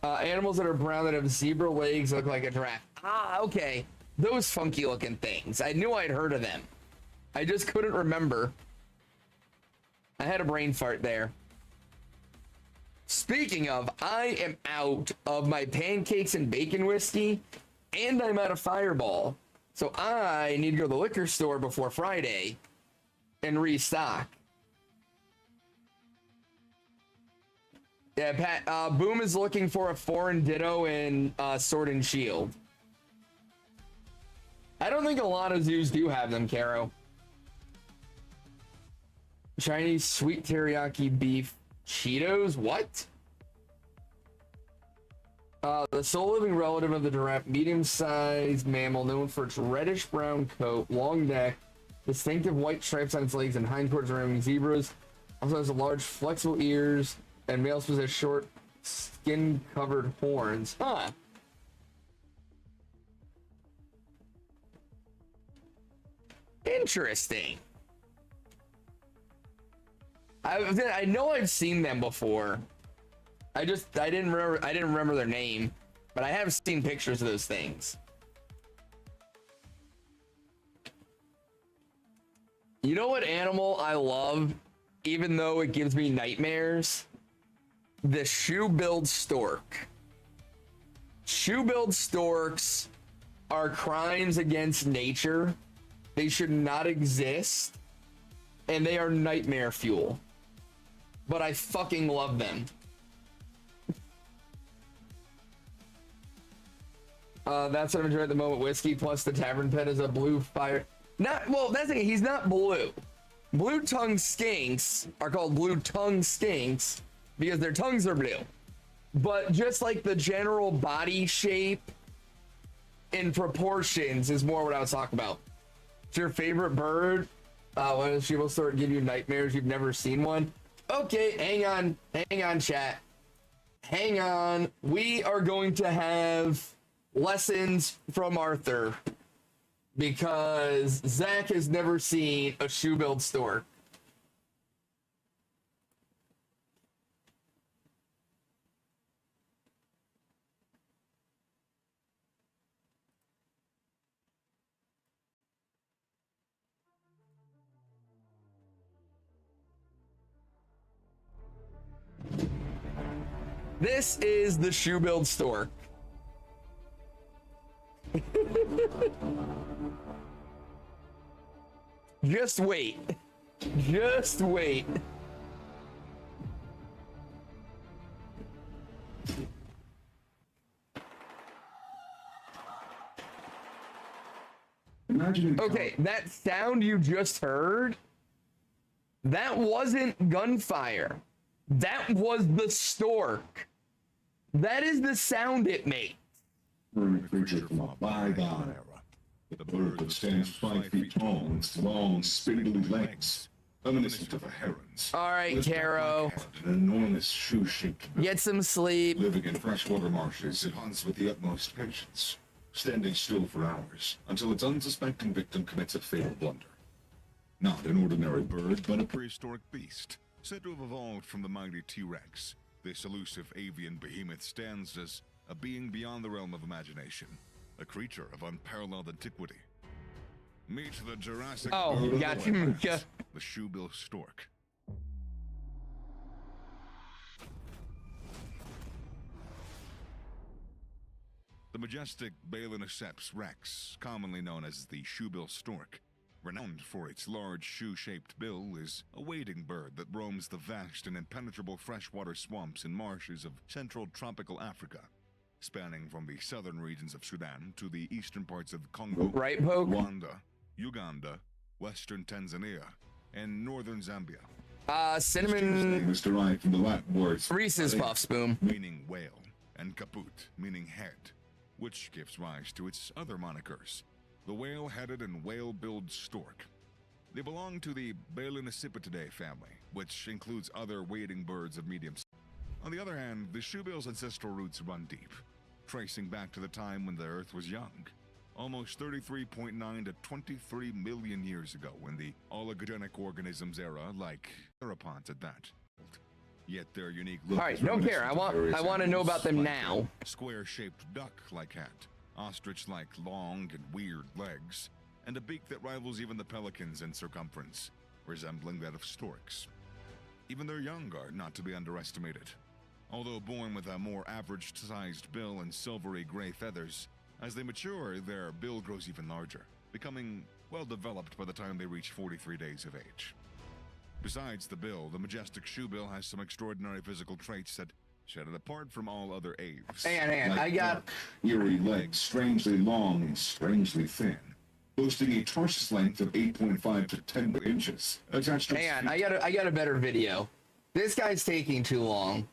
Animals that are brown that have zebra legs look like a giraffe. Ah, okay. Those funky looking things. I knew I'd heard of them. I just couldn't remember. I had a brain fart there. Speaking of, I am out of my pancakes and bacon whiskey, and I'm out of fireball. So I need to go to the liquor store before Friday and restock. Yeah, Pat, Boom is looking for a foreign ditto in Sword and Shield. I don't think a lot of zoos do have them, Caro. Chinese sweet teriyaki beef Cheetos? What? The sole living relative of the giraffe, medium-sized mammal known for its reddish-brown coat, long neck, distinctive white stripes on its legs, and hindquarters resembling zebras. Also has large, flexible ears, and males possess short, skin-covered horns. Huh. Interesting. I know I've seen them before. I didn't remember their name, but I have seen pictures of those things. You know what animal I love, even though it gives me nightmares? The shoe-billed stork. Shoe-billed storks are crimes against nature. They should not exist, and they are nightmare fuel. But I fucking love them. That's what I'm enjoying at the moment. Whiskey plus the tavern pet is a blue fire. Not, well, that's it. He's not blue. Blue tongue skinks are called blue tongue skinks because their tongues are blue. But just like the general body shape in proportions is more what I was talking about. It's your favorite bird. When a she will start give you nightmares, you've never seen one. Okay, hang on, chat. Hang on. We are going to have lessons from Arthur because Zach has never seen a shoe-billed stork. This is the shoe-billed stork. Just wait. Just wait. Okay, that sound you just heard, that wasn't gunfire. That was the stork. That is the sound it made. A creature from a bygone era. The bird that stands 5 feet tall with its long, spindly legs, reminiscent of a heron's. All right, Caro. An enormous shoe-shaped bird. Get some sleep. Living in freshwater marshes, it hunts with the utmost patience, standing still for hours until its unsuspecting victim commits a fatal blunder. Not an ordinary bird, but a prehistoric beast, said to have evolved from the mighty T-Rex. This elusive avian behemoth stands as a being beyond the realm of imagination. a creature of unparalleled antiquity. Meet the Jurassic Oh, bird of got the you, wetlands, Mika. the shoebill stork. The majestic Balaniceps rex, commonly known as the shoebill stork, renowned for its large shoe-shaped bill, is a wading bird that roams the vast and impenetrable freshwater swamps and marshes of central tropical Africa, spanning from the southern regions of Sudan to the eastern parts of Congo, Right, Poke? Rwanda, Uganda, western Tanzania, and northern Zambia, Its genus Cinnamon name is derived from the Latin words Reese's Puffs, boom. meaning whale, and caput, meaning head, which gives rise to its other monikers, the whale-headed and whale-billed stork. They belong to the Balanicipitidae family, which includes other wading birds of medium size. On the other hand, the shoebill's ancestral roots run deep, tracing back to the time when the Earth was young, almost 33.9 to 23 million years ago, in the oligogenic organisms era, like theropods at that. Yet their unique look All right, is don't care. reminiscent I of want various to know animals about them like now. Square-shaped duck-like hat, ostrich-like long and weird legs, and a beak that rivals even the pelicans in circumference, resembling that of storks. Even their young are not to be underestimated. Although born with a more average-sized bill and silvery gray feathers, as they mature, their bill grows even larger, becoming well-developed by the time they reach 43 days of age. Besides the bill, the majestic shoebill has some extraordinary physical traits that set it apart from all other aves. Hang on, Like I got. dark, eerie legs, strangely long and strangely thin, boasting a tarsus length of 8.5 to 10 inches. Attached to its Hang on, feet. I got a better video. This guy's taking too long.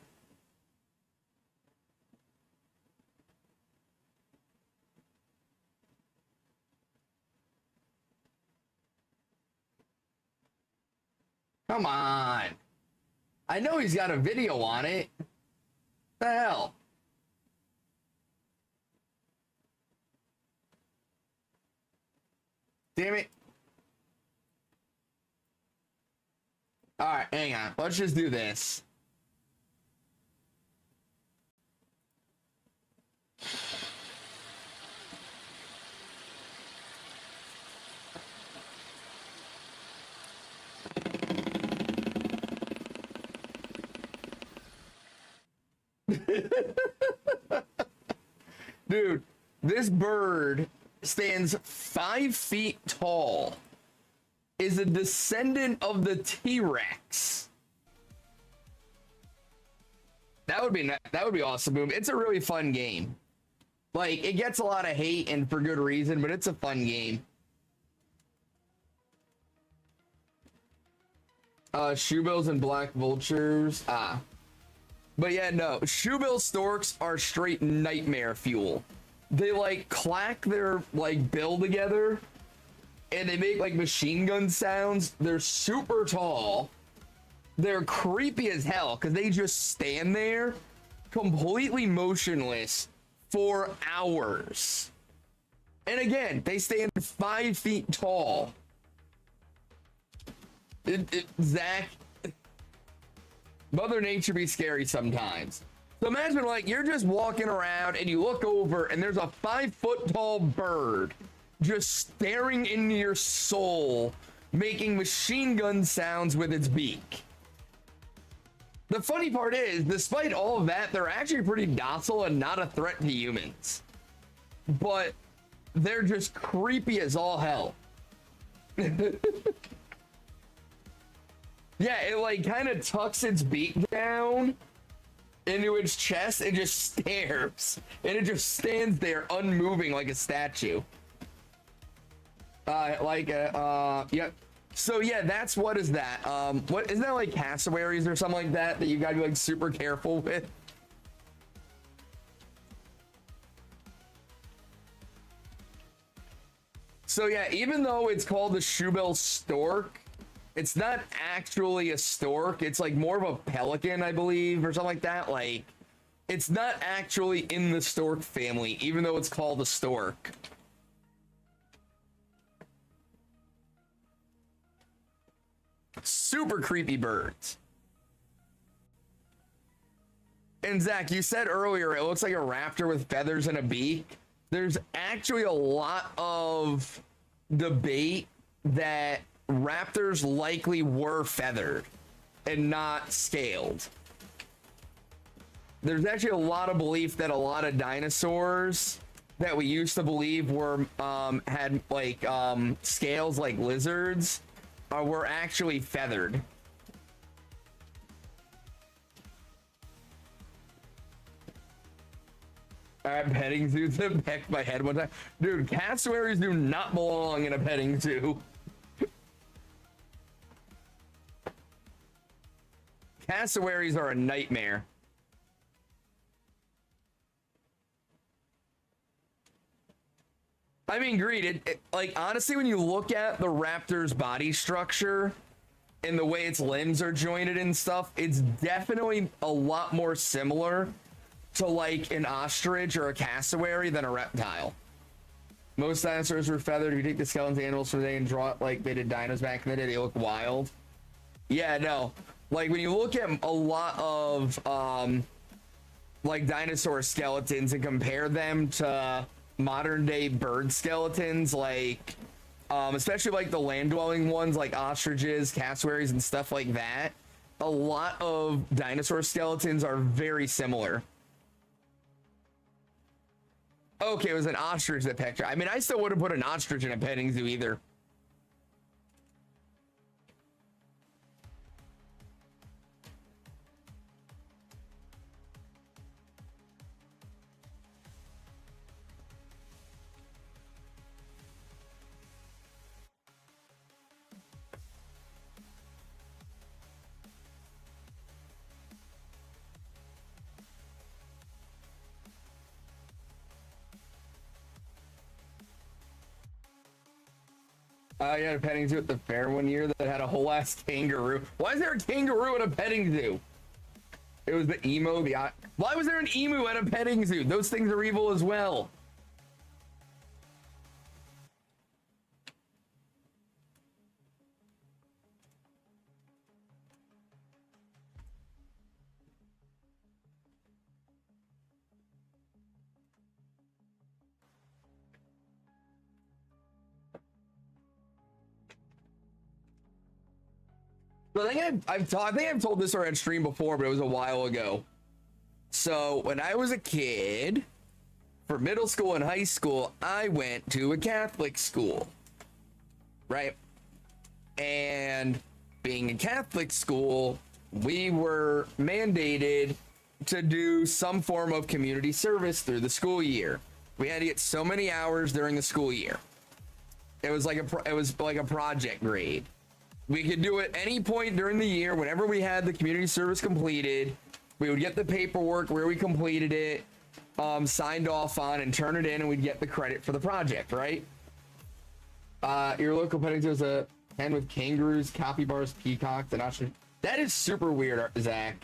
Come on. I know he's got a video on it. The hell? Damn it. All right, hang on. Let's just do this. Dude, this bird stands 5 feet tall, is a descendant of the T-Rex. That would be awesome, boom. It's a really fun game. Like, it gets a lot of hate and for good reason, but it's a fun game. Shoebills and black vultures. But yeah, no, shoebill storks are straight nightmare fuel. They like clack their like bill together and they make like machine gun sounds. They're super tall. They're creepy as hell because they just stand there completely motionless for hours. And again, they stand 5 feet tall. Zach, Mother Nature be scary sometimes. So imagine like you're just walking around and you look over and there's a 5 foot tall bird just staring into your soul, making machine gun sounds with its beak. The funny part is, despite all of that, they're actually pretty docile and not a threat to humans. But they're just creepy as all hell. Yeah, it like kind of tucks its beak down into its chest and just stares. And it just stands there unmoving like a statue. Yep. So yeah, that's, what is that? What, isn't that like cassowaries or something like that you gotta be like super careful with? So yeah, even though it's called the shoebill stork, it's not actually a stork. It's like more of a pelican, I believe, or something like that. Like, it's not actually in the stork family, even though it's called a stork. Super creepy birds. And Zach, you said earlier it looks like a raptor with feathers and a beak. there's actually a lot of debate that raptors likely were feathered and not scaled. There's actually a lot of belief that a lot of dinosaurs that we used to believe were had like scales like lizards were actually feathered. All right, petting zoo to peck my head one time. Dude, cassowaries do not belong in a petting zoo. Cassowaries are a nightmare. I mean, Greed, like, honestly, when you look at the raptor's body structure and the way its limbs are jointed and stuff, it's definitely a lot more similar to, like, an ostrich or a cassowary than a reptile. Most dinosaurs were feathered. If you take the skeletons of animals today and draw it like they did dinos back in the day, they look wild. Yeah, no. Like, when you look at a lot of, like, dinosaur skeletons and compare them to modern day bird skeletons, like especially like the land dwelling ones like ostriches, cassowaries, and stuff like that, a lot of dinosaur skeletons are very similar. Okay, it was an ostrich that pecked her. I mean, I still wouldn't put an ostrich in a petting zoo either. I had a petting zoo at the fair one year that had a whole ass kangaroo. Why is there a kangaroo at a petting zoo? It was the emo, why was there an emu at a petting zoo? Those things are evil as well. So I think I've told this on stream before, but it was a while ago. So when I was a kid, for middle school and high school, I went to a Catholic school, right? And being a Catholic school, we were mandated to do some form of community service through the school year. We had to get so many hours during the school year. It was like a project grade. We could do it any point during the year. Whenever we had the community service completed, we would get the paperwork where we completed it, signed off on, and turn it in, and we'd get the credit for the project, right? Your local petting zoo is a pen with kangaroos, capybaras, peacocks, and ostrich. That is super weird, Zach.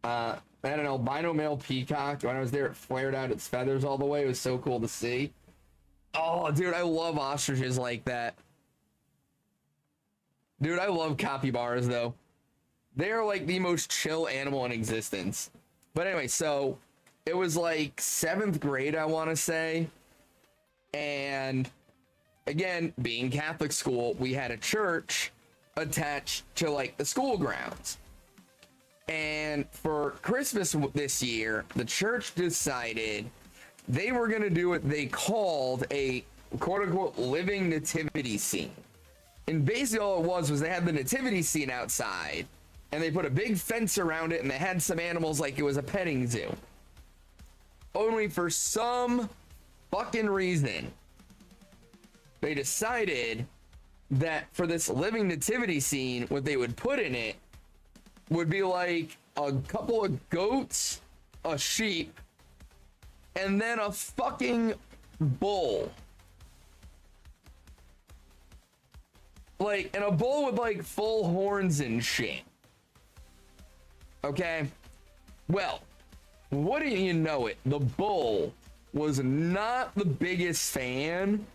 I had an albino male peacock. When I was there, it flared out its feathers all the way. It was so cool to see. Oh, dude, I love ostriches like that. Dude, I love capybaras, though. They are, like, the most chill animal in existence. But anyway, so it was, like, 7th grade, I want to say. And, again, being Catholic school, we had a church attached to, like, the school grounds. And for Christmas this year, the church decided they were going to do what they called a quote-unquote living nativity scene. And basically all it was they had the nativity scene outside, and they put a big fence around it, and they had some animals like it was a petting zoo. Only for some fucking reason, they decided that for this living nativity scene, what they would put in it would be like a couple of goats, a sheep, and then a fucking bull. Like, and a bull with like full horns and shit. Okay? Well, wouldn't you know it, the bull was not the biggest fan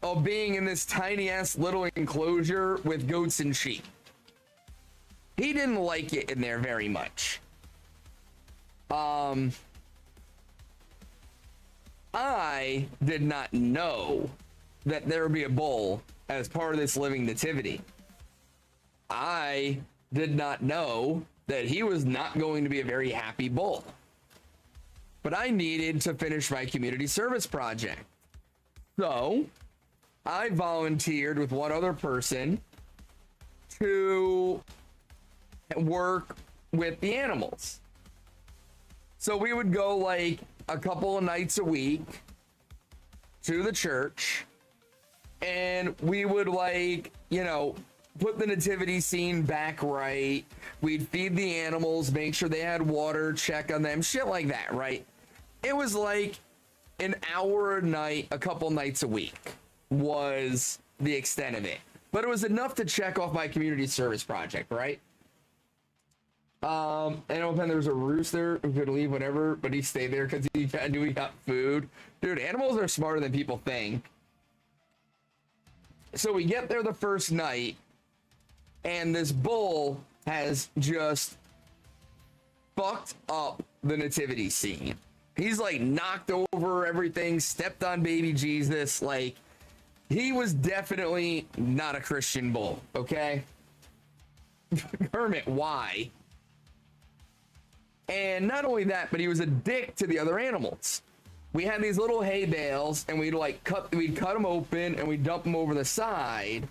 of being in this tiny ass little enclosure with goats and sheep. He didn't like it in there very much. I did not know that there would be a bull as part of this living nativity. I did not know that he was not going to be a very happy bull. But I needed to finish my community service project. So I volunteered with one other person to work with the animals. So we would go like a couple of nights a week to the church, and we would, like, you know, put the nativity scene back right. We'd feed the animals, make sure they had water, check on them, shit like that, right? It was like an hour a night, a couple nights a week was the extent of it. But it was enough to check off my community service project, right? And then there was a rooster who could leave whenever, but he stayed there because he knew he got food. Dude, animals are smarter than people think. So we get there the first night, and this bull has just fucked up the nativity scene. He's like knocked over everything, stepped on baby Jesus. Like, he was definitely not a Christian bull, okay? Hermit, why? And not only that, but he was a dick to the other animals. We had these little hay bales, and we'd cut them open, and we'd dump them over the side.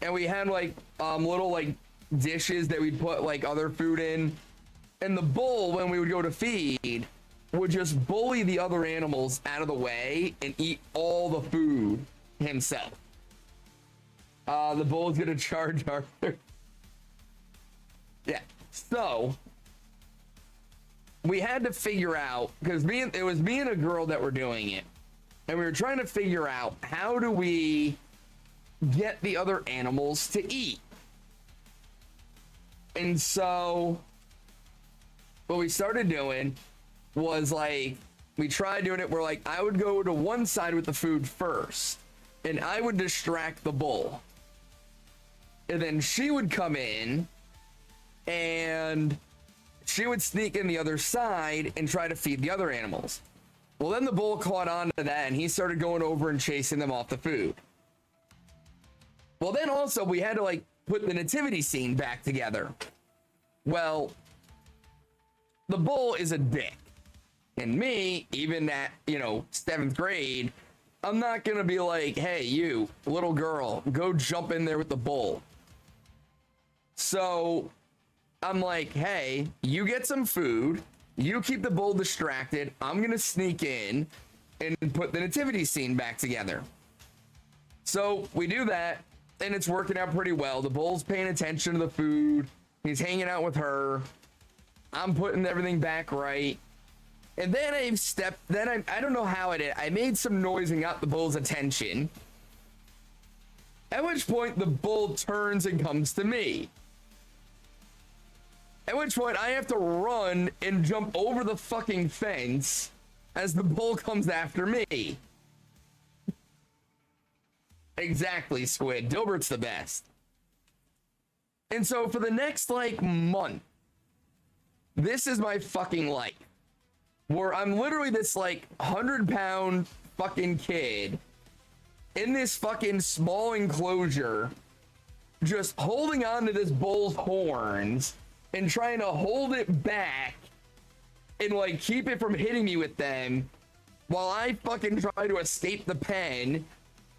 And we had like little like dishes that we'd put like other food in. And the bull, when we would go to feed, would just bully the other animals out of the way and eat all the food himself. The bull's gonna charge Arthur. Yeah, so we had to figure out, because it was me and a girl that were doing it, and we were trying to figure out how do we get the other animals to eat. And so what we started doing was, like, we tried doing it where, like, I would go to one side with the food first, and I would distract the bull, and then she would come in and she would sneak in the other side and try to feed the other animals. Well, then the bull caught on to that, and he started going over and chasing them off the food. Well, then also we had to, like, put the nativity scene back together. Well, the bull is a dick. And me, even at, 7th grade, I'm not gonna be like, hey, you, little girl, go jump in there with the bull. So I'm like, hey, you get some food, you keep the bull distracted, I'm gonna sneak in and put the nativity scene back together. So we do that, and it's working out pretty well. The bull's paying attention to the food, he's hanging out with her, I'm putting everything back right. And then I don't know how I did, I made some noise and got the bull's attention. At which point the bull turns and comes to me. At which point I have to run and jump over the fucking fence as the bull comes after me. Exactly, Squid. Dilbert's the best. And so for the next, like, month, this is my fucking life. Where I'm literally this, like, 100-pound fucking kid in this fucking small enclosure, just holding on to this bull's horns and trying to hold it back and, like, keep it from hitting me with them while I fucking try to escape the pen.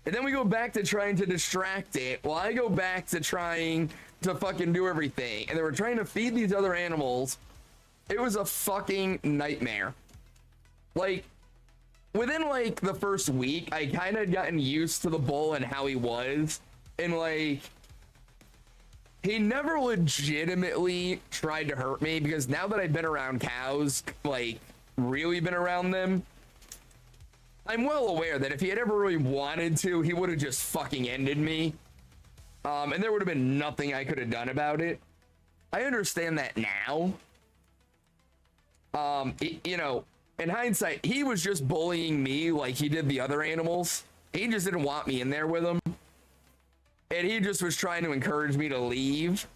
And then we go back to trying to distract it while I go back to trying to fucking do everything. And they were trying to feed these other animals. It was a fucking nightmare. Like, within, like, the first week, I kind of gotten used to the bull and how he was. And, like, he never legitimately tried to hurt me, because now that I've been around cows, like, really been around them, I'm well aware that if he had ever really wanted to, he would have just fucking ended me. And there would have been nothing I could have done about it. I understand that now. In hindsight, he was just bullying me like he did the other animals. He just didn't want me in there with him. And he just was trying to encourage me to leave.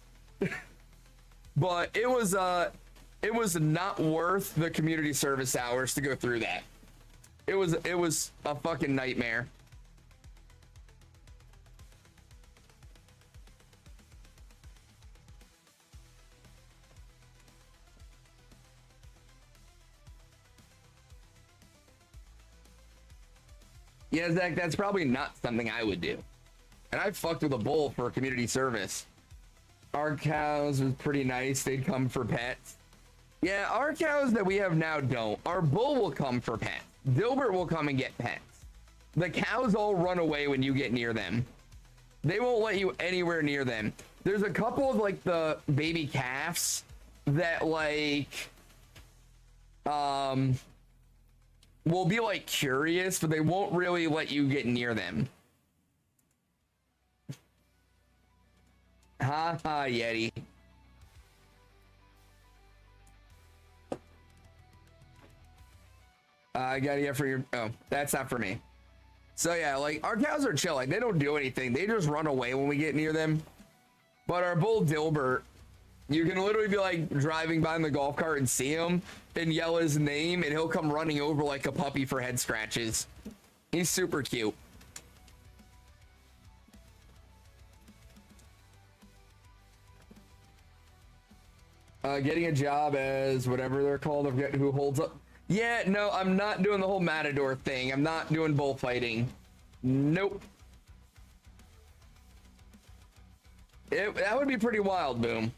But it was not worth the community service hours to go through that. It was a fucking nightmare. Yeah, Zach, that's probably not something I would do. And I fucked with a bull for community service. Our cows was pretty nice. They'd come for pets. Yeah, our cows that we have now don't. Our bull will come for pets. Dilbert will come and get pets. The cows all run away when you get near them. They won't let you anywhere near them. There's a couple of like the baby calves that like will be like curious, but they won't really let you get near them. Ha ha, Yeti. I got it for your. Oh, that's not for me. So yeah, like our cows are chill. Like they don't do anything. They just run away when we get near them. But our bull Dilbert, you can literally be like driving by in the golf cart and see him and yell his name, and he'll come running over like a puppy for head scratches. He's super cute. Getting a job as whatever they're called, I forget who holds up. Yeah, no, I'm not doing the whole matador thing. I'm not doing bullfighting. Nope. That would be pretty wild, Boom.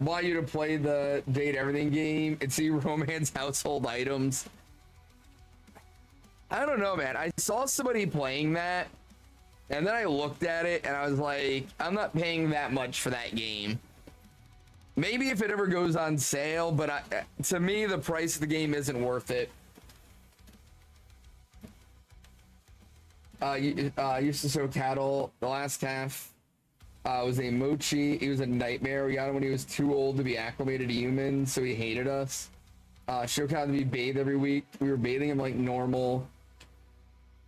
Want you to play the date everything game and see romance household items. I don't know, man. I saw somebody playing that, and then I looked at it and I was like, I'm not paying that much for that game. Maybe if it ever goes on sale, but to me, the price of the game isn't worth it. Used to show cattle. The last calf was a Mochi. He was a nightmare. We got him when he was too old to be acclimated to humans, so he hated us. Show cattle to be bathed every week. We were bathing him like normal.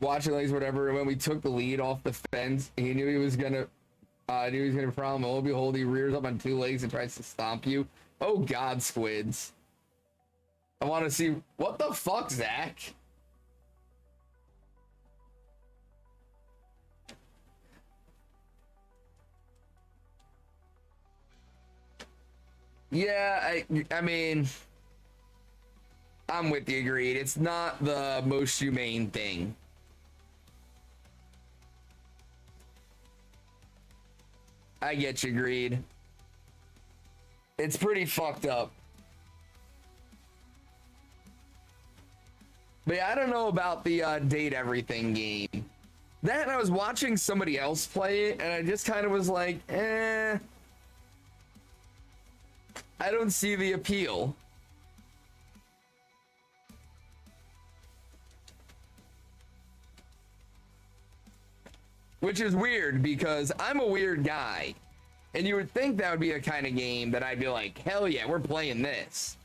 Watching legs, whatever. And when we took the lead off the fence, he knew he was gonna problem. Lo and behold, he rears up on two legs and tries to stomp you. Oh God, squids. I want to see what the fuck, Zach. Yeah, I mean, I'm with you, agreed. It's not the most humane thing. I get you, Greed. It's pretty fucked up. But yeah, I don't know about the date everything game. That and I was watching somebody else play it, and I just kind of was like, I don't see the appeal. Which is weird because I'm a weird guy. And you would think that would be a kind of game that I'd be like, hell yeah, we're playing this.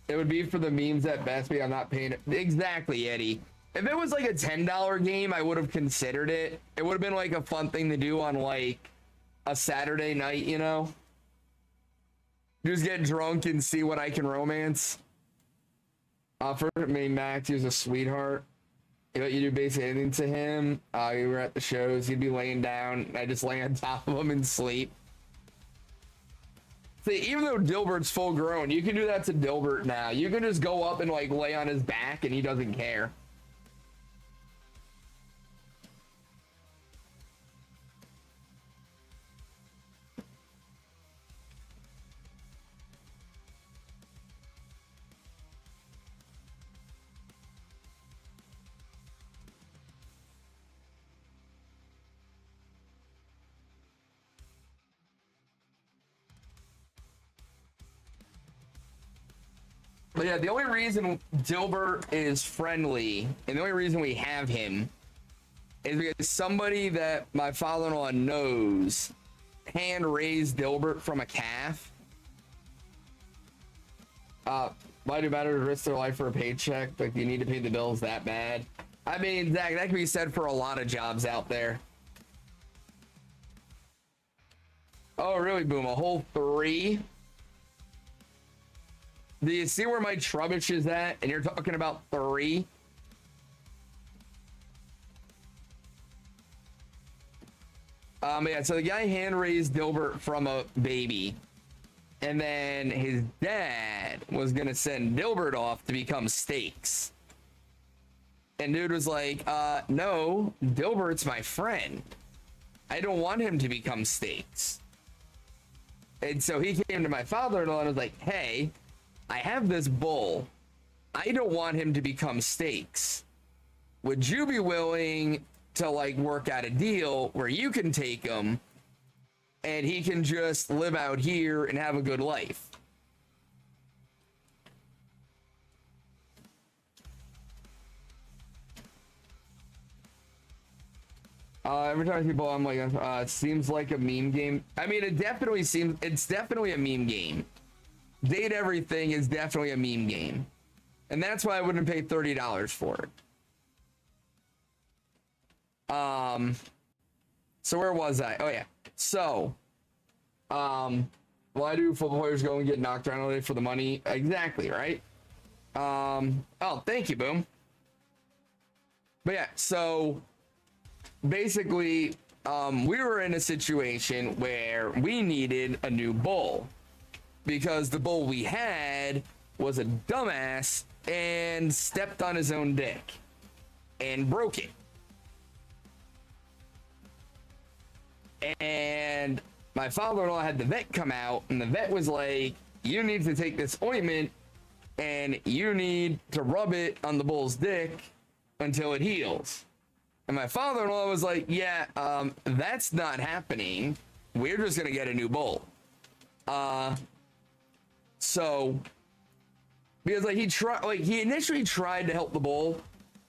It would be for the memes at best, but I'm not paying it. Exactly, Eddie. If it was like a $10 game, I would have considered it. It would have been like a fun thing to do on like a Saturday night, you know? Just get drunk and see what I can romance. For me, Max, he was a sweetheart. You do basically anything to him. We were at the shows. He'd be laying down. I just lay on top of him and sleep. See, even though Dilbert's full grown, you can do that to Dilbert now. You can just go up and like lay on his back and he doesn't care. But yeah, the only reason Dilbert is friendly, and the only reason we have him, is because somebody that my father-in-law knows hand-raised Dilbert from a calf. Why do better to risk their life for a paycheck? Like, you need to pay the bills that bad? I mean, Zach, that can be said for a lot of jobs out there. Oh, really, Boom? A whole 3? Do you see where my Trubbish is at? And you're talking about 3? Yeah, so the guy hand-raised Dilbert from a baby. And then his dad was going to send Dilbert off to become Steaks. And dude was like, no, Dilbert's my friend. I don't want him to become Steaks. And so he came to my father-in-law and was like, hey, I have this bull. I don't want him to become Steaks. Would you be willing to like work out a deal where you can take him and he can just live out here and have a good life? Every time I see ball, I'm like, it seems like a meme game. I mean, it definitely seems, it's definitely a meme game. Date Everything is definitely a meme game. And that's why I wouldn't pay $30 for it. So where was I? Oh yeah. So, why do football players go and get knocked around all day for the money? Exactly, right? Oh, thank you, Boom. But yeah, so basically, we were in a situation where we needed a new bull because the bull we had was a dumbass and stepped on his own dick and broke it. And my father-in-law had the vet come out, and the vet was like, you need to take this ointment and you need to rub it on the bull's dick until it heals. And my father-in-law was like, yeah, that's not happening. We're just gonna get a new bull. So because like he initially tried to help the bull,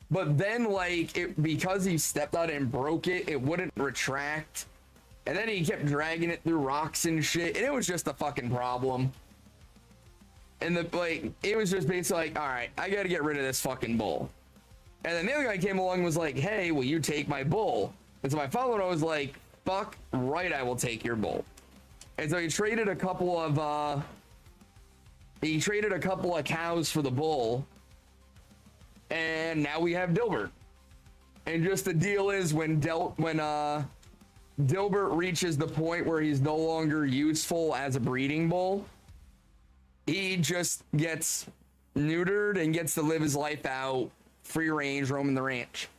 but then like because he stepped on it and broke it, it wouldn't retract. And then he kept dragging it through rocks and shit, and it was just a fucking problem. And it was just basically like, all right, I gotta get rid of this fucking bull. And then the other guy came along and was like, hey, will you take my bull? And so my father-in-law was like, fuck right, I will take your bull. And so he traded a couple of cows for the bull, and now we have Dilbert. And just the deal is when Dilbert reaches the point where he's no longer useful as a breeding bull, he just gets neutered and gets to live his life out free range, roaming the ranch.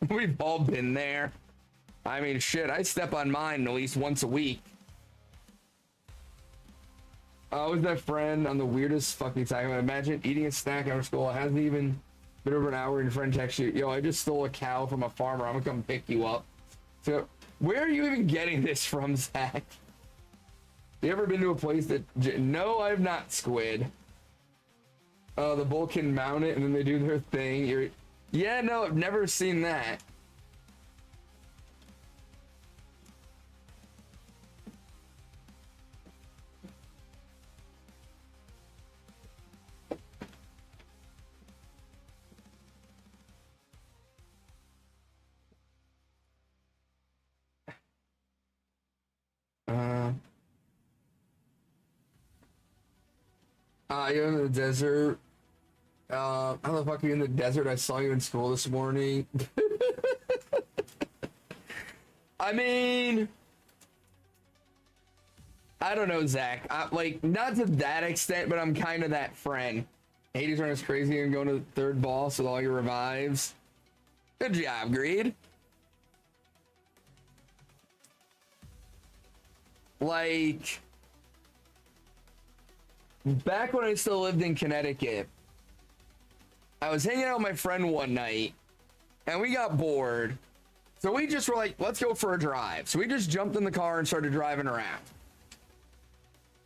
We've all been there. I mean, shit, I step on mine at least once a week. I was that friend on the weirdest fucking time. Imagine eating a snack after school. It hasn't even been over an hour and your friend texts you, yo, I just stole a cow from a farmer. I'm gonna come pick you up. So, where are you even getting this from, Zach? You ever been to a place that... No, I've not, Squid. The bull can mount it and then they do their thing. Yeah, no, I've never seen that. You're in the desert. How the fuck are you in the desert? I saw you in school this morning. I mean, I don't know, Zach. Like, not to that extent, but I'm kind of that friend. Hades run is crazy and going to the third boss with all your revives. Good job, Greed. Like, back when I still lived in Connecticut, I was hanging out with my friend one night and we got bored. So we just were like, let's go for a drive. So we just jumped in the car and started driving around.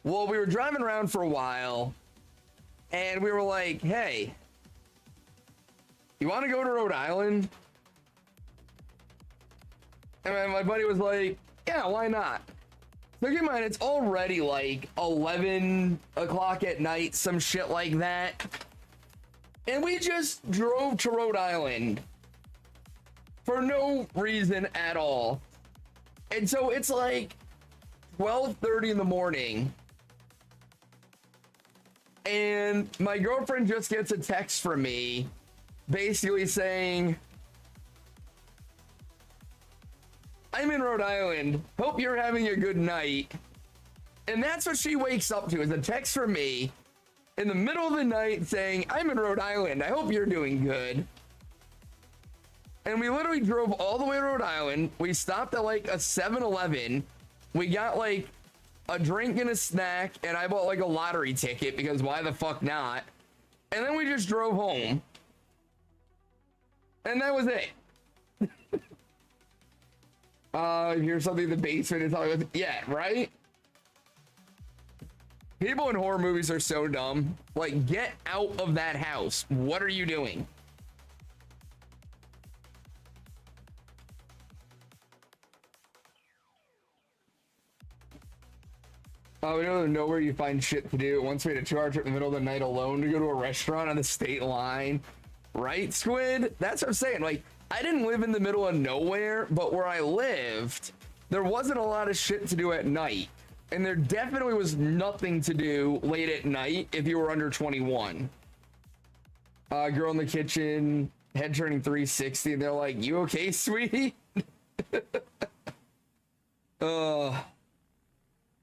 Well, we were driving around for a while and we were like, hey, you want to go to Rhode Island? And my buddy was like, yeah, why not? So keep in mind, it's already like 11 o'clock at night, some shit like that. And we just drove to Rhode Island for no reason at all. And so it's like 12:30 in the morning. And my girlfriend just gets a text from me basically saying, I'm in Rhode Island. Hope you're having a good night. And that's what she wakes up to, is a text from me in the middle of the night saying, I'm in Rhode Island. I hope you're doing good. And we literally drove all the way to Rhode Island. We stopped at like a 7-Eleven. We got like a drink and a snack, and I bought like a lottery ticket because why the fuck not? And then we just drove home. And that was it. Here's something in the basement. It's all, yeah, right? People in horror movies are so dumb. Like, get out of that house. What are you doing? We don't know where you find shit to do. It wants me to 2-hour trip in the middle of the night alone to go to a restaurant on the state line. Right, Squid? That's what I'm saying. Like, I didn't live in the middle of nowhere, but where I lived, there wasn't a lot of shit to do at night. And there definitely was nothing to do late at night if you were under 21. Girl in the kitchen, head turning 360, and they're like, you okay, sweetie?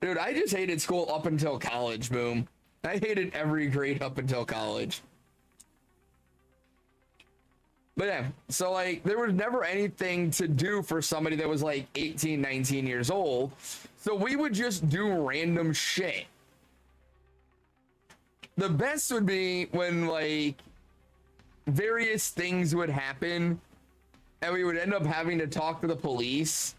Dude, I just hated school up until college, boom. I hated every grade up until college. But yeah, so like, there was never anything to do for somebody that was like 18, 19 years old. So we would just do random shit. The best would be when like various things would happen and we would end up having to talk to the police.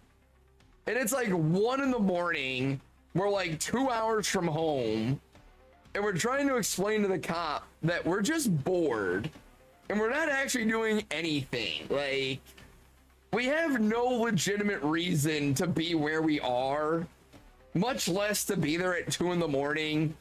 And it's like 1 in the morning. We're like 2 hours from home. And we're trying to explain to the cop that we're just bored. And we're not actually doing anything. Like, we have no legitimate reason to be where we are, much less to be there at 2 in the morning.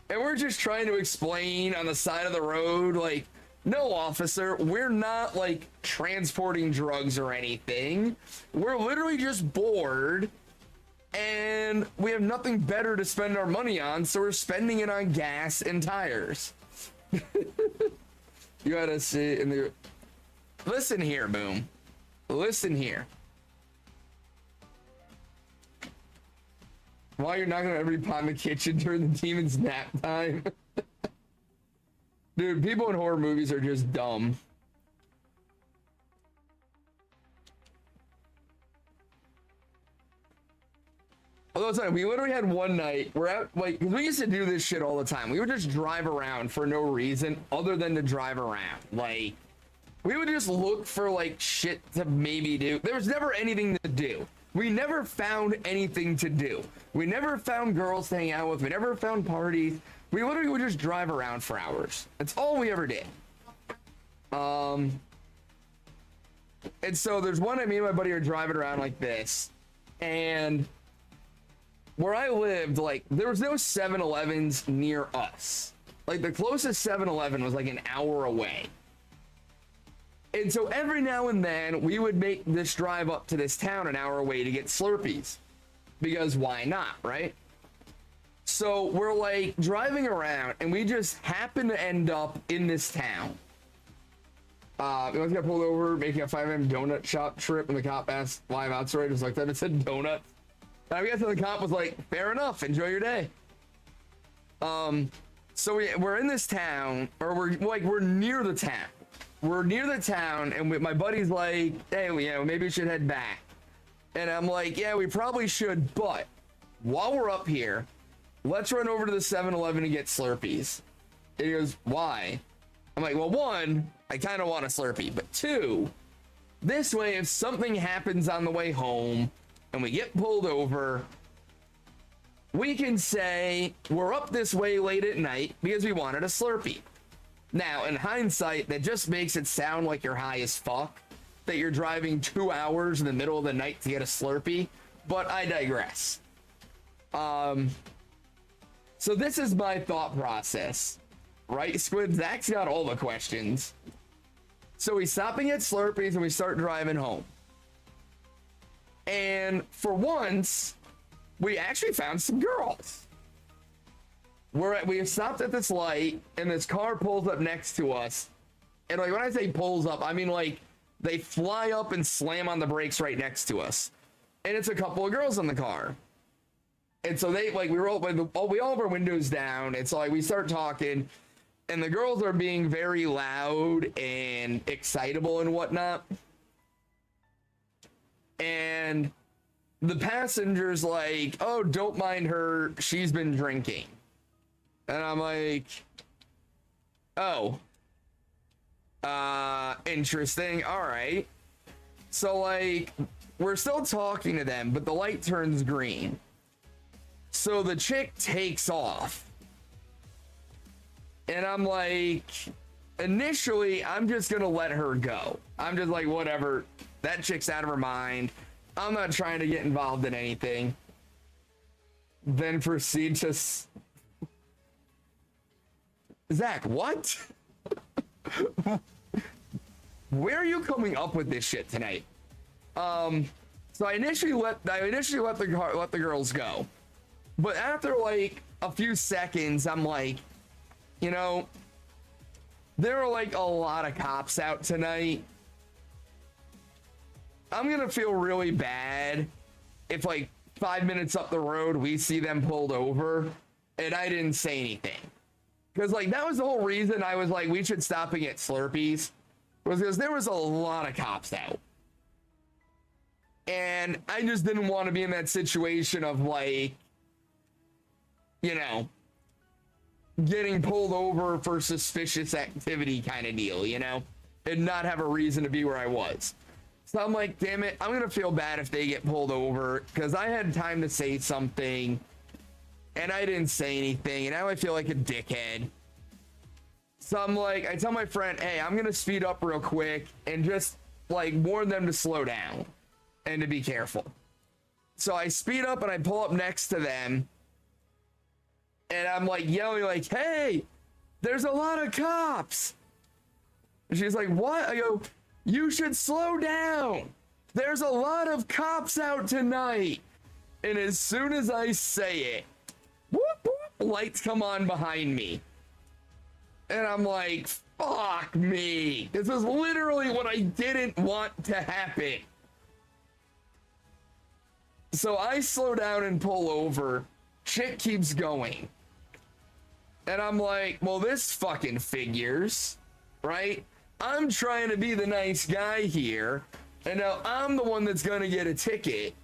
And we're just trying to explain on the side of the road, like, no, officer, we're not like transporting drugs or anything. We're literally just bored and we have nothing better to spend our money on. So we're spending it on gas and tires. You gotta sit in the, listen here, boom. Listen here. While you're knocking on every pot in the kitchen during the demon's nap time. Dude, people in horror movies are just dumb. Although we literally had one night, we're out, like, 'cause we used to do this shit all the time. We would just drive around for no reason other than to drive around. Like, we would just look for like shit to maybe do. There was never anything to do. We never found anything to do. We never found girls to hang out with. We never found parties. We literally would just drive around for hours. That's all we ever did. And so there's one night me and my buddy are driving around like this, and where I lived, like, there was no 7-Elevens near us. Like, the closest 7-Eleven was like an hour away. And so every now and then we would make this drive up to this town an hour away to get Slurpees, because why not, right? So we're like driving around and we just happen to end up in this town. We almost got pulled over making a 5 a.m. donut shop trip, and the cop asked why I'm outside. Just like that, it said donuts. And I guess the cop was like, fair enough, enjoy your day. So we're in this town, or we're near the town. We're near the town, and my buddy's like, hey, maybe we should head back. And I'm like, yeah, we probably should, but while we're up here, let's run over to the 7-Eleven and get Slurpees. And he goes, why? I'm like, well, 1, I kind of want a Slurpee, but 2, this way, if something happens on the way home and we get pulled over, we can say we're up this way late at night because we wanted a Slurpee. Now, in hindsight, that just makes it sound like you're high as fuck, that you're driving 2 hours in the middle of the night to get a Slurpee, but I digress. So this is my thought process, right? Squid, Zach's got all the questions. So we stop and get Slurpees and we start driving home. And for once, we actually found some girls. We have stopped at this light, and this car pulls up next to us. And like when I say pulls up, I mean like they fly up and slam on the brakes right next to us. And it's a couple of girls in the car. And so they like we all have our windows down. And so like we start talking, and the girls are being very loud and excitable and whatnot. And the passenger's like, oh, don't mind her, she's been drinking. And I'm like, oh, interesting. All right. So like, we're still talking to them, but the light turns green. So the chick takes off. And I'm like, initially, I'm just going to let her go. I'm just like, whatever. That chick's out of her mind. I'm not trying to get involved in anything. Then proceed to... Zach, what? Where are you coming up with this shit tonight? So I initially let the girls go. But after like a few seconds, I'm like, you know, there are like a lot of cops out tonight. I'm gonna feel really bad if like 5 minutes up the road we see them pulled over and I didn't say anything. Because like that was the whole reason I was like, we should stop and get Slurpees, was because there was a lot of cops out. And I just didn't want to be in that situation of like, you know, getting pulled over for suspicious activity kind of deal, you know, and not have a reason to be where I was. So I'm like, damn it, I'm going to feel bad if they get pulled over because I had time to say something and I didn't say anything. And now I feel like a dickhead. So I'm like, I tell my friend, hey, I'm going to speed up real quick and just like warn them to slow down and to be careful. So I speed up and I pull up next to them. And I'm like yelling like, hey, there's a lot of cops. And she's like, what? I go, you should slow down. There's a lot of cops out tonight. And as soon as I say it, whoop, whoop, lights come on behind me. And I'm like, fuck me. This is literally what I didn't want to happen. So I slow down and pull over. Chick keeps going. And I'm like, well, this fucking figures, right? I'm trying to be the nice guy here, and now I'm the one that's gonna get a ticket,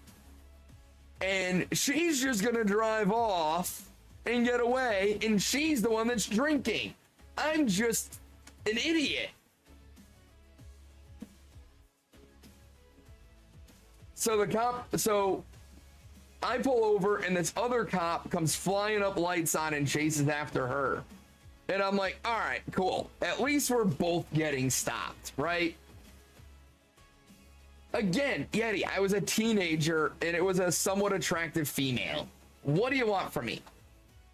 and she's just gonna drive off and get away, and she's the one that's drinking. I'm just an idiot. So I pull over and this other cop comes flying up lights on and chases after her. And I'm like, all right, cool. At least we're both getting stopped, right? Again, Yeti, I was a teenager and it was a somewhat attractive female. What do you want from me?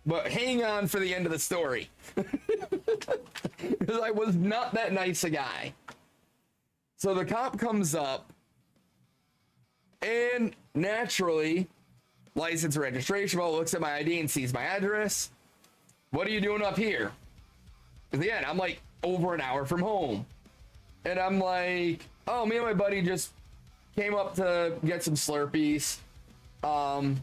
But hang on for the end of the story. Because I was not that nice a guy. So the cop comes up and naturally, license and registration, well, looks at my ID and sees my address. What are you doing up here? Because again, I'm like over an hour from home. And I'm like, oh, me and my buddy just came up to get some Slurpees. And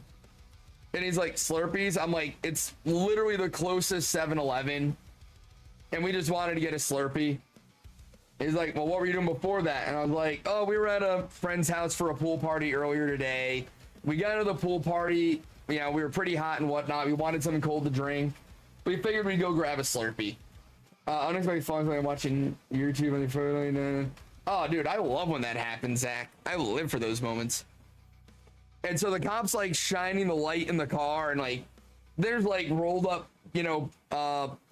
he's like, Slurpees? I'm like, it's literally the closest 7-Eleven. And we just wanted to get a Slurpee. He's like, well, what were you doing before that? And I was like, oh, we were at a friend's house for a pool party earlier today. We got to the pool party. You know, we were pretty hot and whatnot. We wanted something cold to drink. We figured we'd go grab a Slurpee. Unexpected fun when I'm watching YouTube on the photo. Oh, dude, I love when that happens, Zach. I live for those moments. And so the cop's like shining the light in the car, and like there's like rolled up, you know,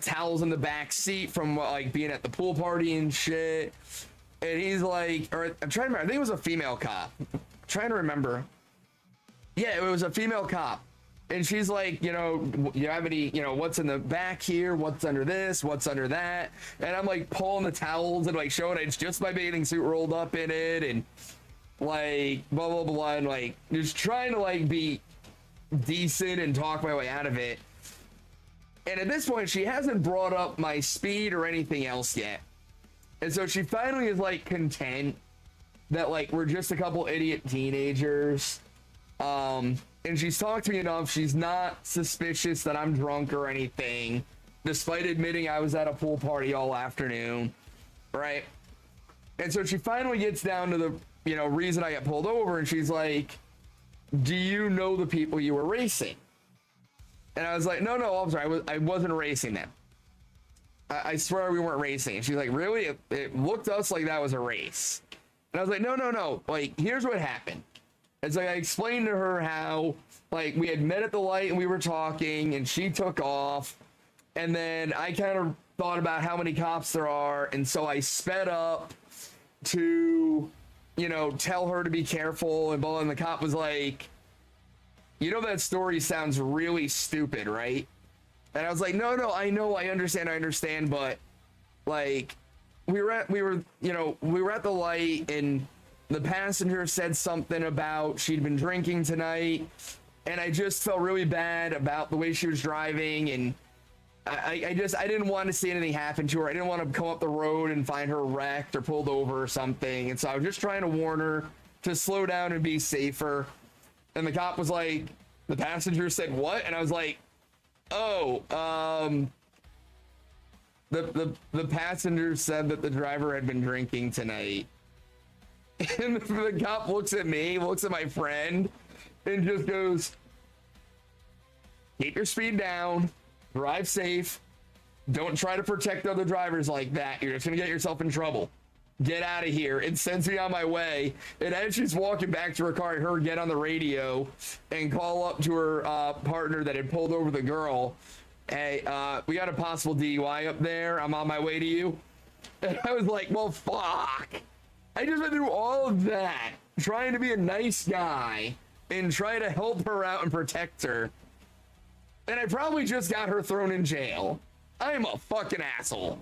towels in the back seat from like being at the pool party and shit. And he's like, or I'm trying to remember, I think it was a female cop. I'm trying to remember. Yeah, it was a female cop. And she's like, you know, you have any, you know, what's in the back here? What's under this? What's under that? And I'm like pulling the towels and like showing it's just my bathing suit rolled up in it. And like blah blah blah, and like just trying to like be decent and talk my way out of it. And at this point, she hasn't brought up my speed or anything else yet. And so she finally is like content that like we're just a couple idiot teenagers. And she's talked to me enough. She's not suspicious that I'm drunk or anything, despite admitting I was at a pool party all afternoon, right? And so she finally gets down to the, you know, reason I got pulled over, and she's like, do you know the people you were racing? And I was like, no, officer, I wasn't racing them. I swear we weren't racing. And she's like, really? It looked to us like that was a race. And I was like, no. Like, here's what happened. It's like I explained to her how, like, we had met at the light and we were talking, and she took off. And then I kind of thought about how many cops there are. And so I sped up to, you know, tell her to be careful. And the cop was like, you know, that story sounds really stupid, right? And I was like, no, I know, I understand, but like we were at the light, and the passenger said something about she'd been drinking tonight, and I just felt really bad about the way she was driving, and I didn't want to see anything happen to her. I didn't want to come up the road and find her wrecked or pulled over or something. And so I was just trying to warn her to slow down and be safer. And the cop was like, the passenger said what? And I was like, oh, the passenger said that the driver had been drinking tonight. And the cop looks at me, looks at my friend, and just goes, keep your speed down, drive safe, don't try to protect other drivers like that. You're just gonna get yourself in trouble. Get out of here. It sends me on my way. And as she's walking back to her car, I heard her get on the radio and call up to her partner that had pulled over the girl. Hey, we got a possible DUI up there. I'm on my way to you. And I was like, well, fuck. I just went through all of that, trying to be a nice guy and try to help her out and protect her. And I probably just got her thrown in jail. I am a fucking asshole.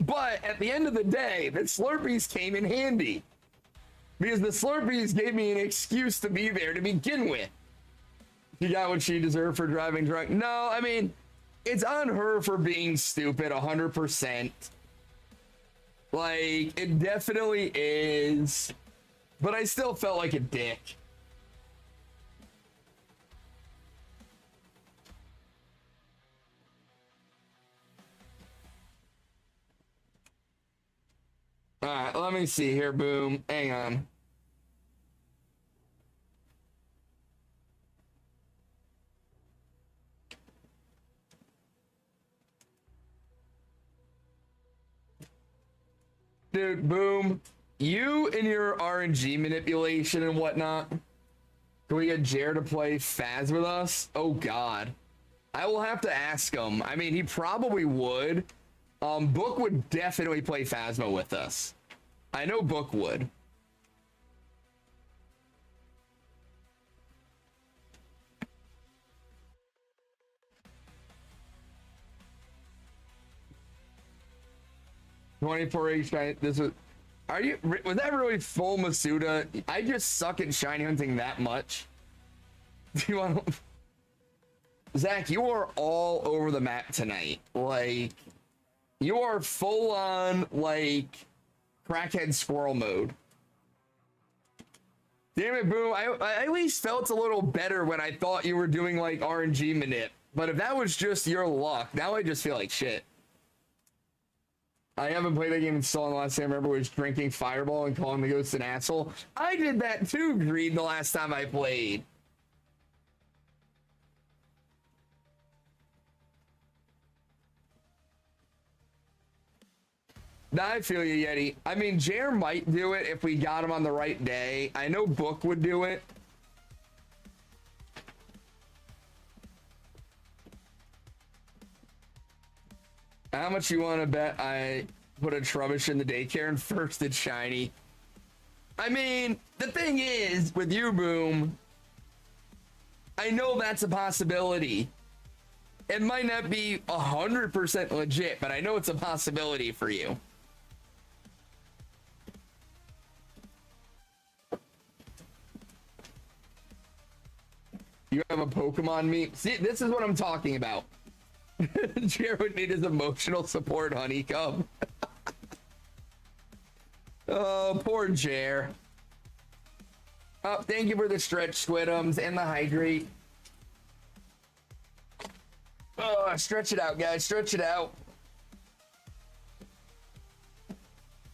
But at the end of the day, the Slurpees came in handy, because the Slurpees gave me an excuse to be there to begin with. She got what she deserved for driving drunk. No, I mean, it's on her for being stupid 100%. Like, it definitely is. But I still felt like a dick. All right, let me see here. Boom. Hang on. Dude, boom. You and your RNG manipulation and whatnot. Can we get Jer to play Faz with us? Oh, God. I will have to ask him. I mean, he probably would. Book would definitely play Phasma with us. I know Book would. $24 this was. Was that really full Masuda? I just suck at shiny hunting that much. Do you want to... Zach, you are all over the map tonight. Like, you are full on, like, crackhead squirrel mode. Damn it, Boom. I at least felt a little better when I thought you were doing, like, RNG manip. But if that was just your luck, now I just feel like shit. I haven't played that game in so long. The last time I remember was drinking Fireball and calling the ghost an asshole. I did that too, Greed, the last time I played. Nah, I feel you, Yeti. I mean, Jer might do it if we got him on the right day. I know Book would do it. How much you want to bet I put a Trubbish in the daycare and first it's shiny? I mean, the thing is, with you, Boom, I know that's a possibility. It might not be 100% legit, but I know it's a possibility for you. You have a Pokemon meme? See, this is what I'm talking about. Jer would need his emotional support, Honeycomb. Oh, poor Jer. Oh, thank you for the stretch, Squidums, and the hydrate. Oh, stretch it out, guys. Stretch it out.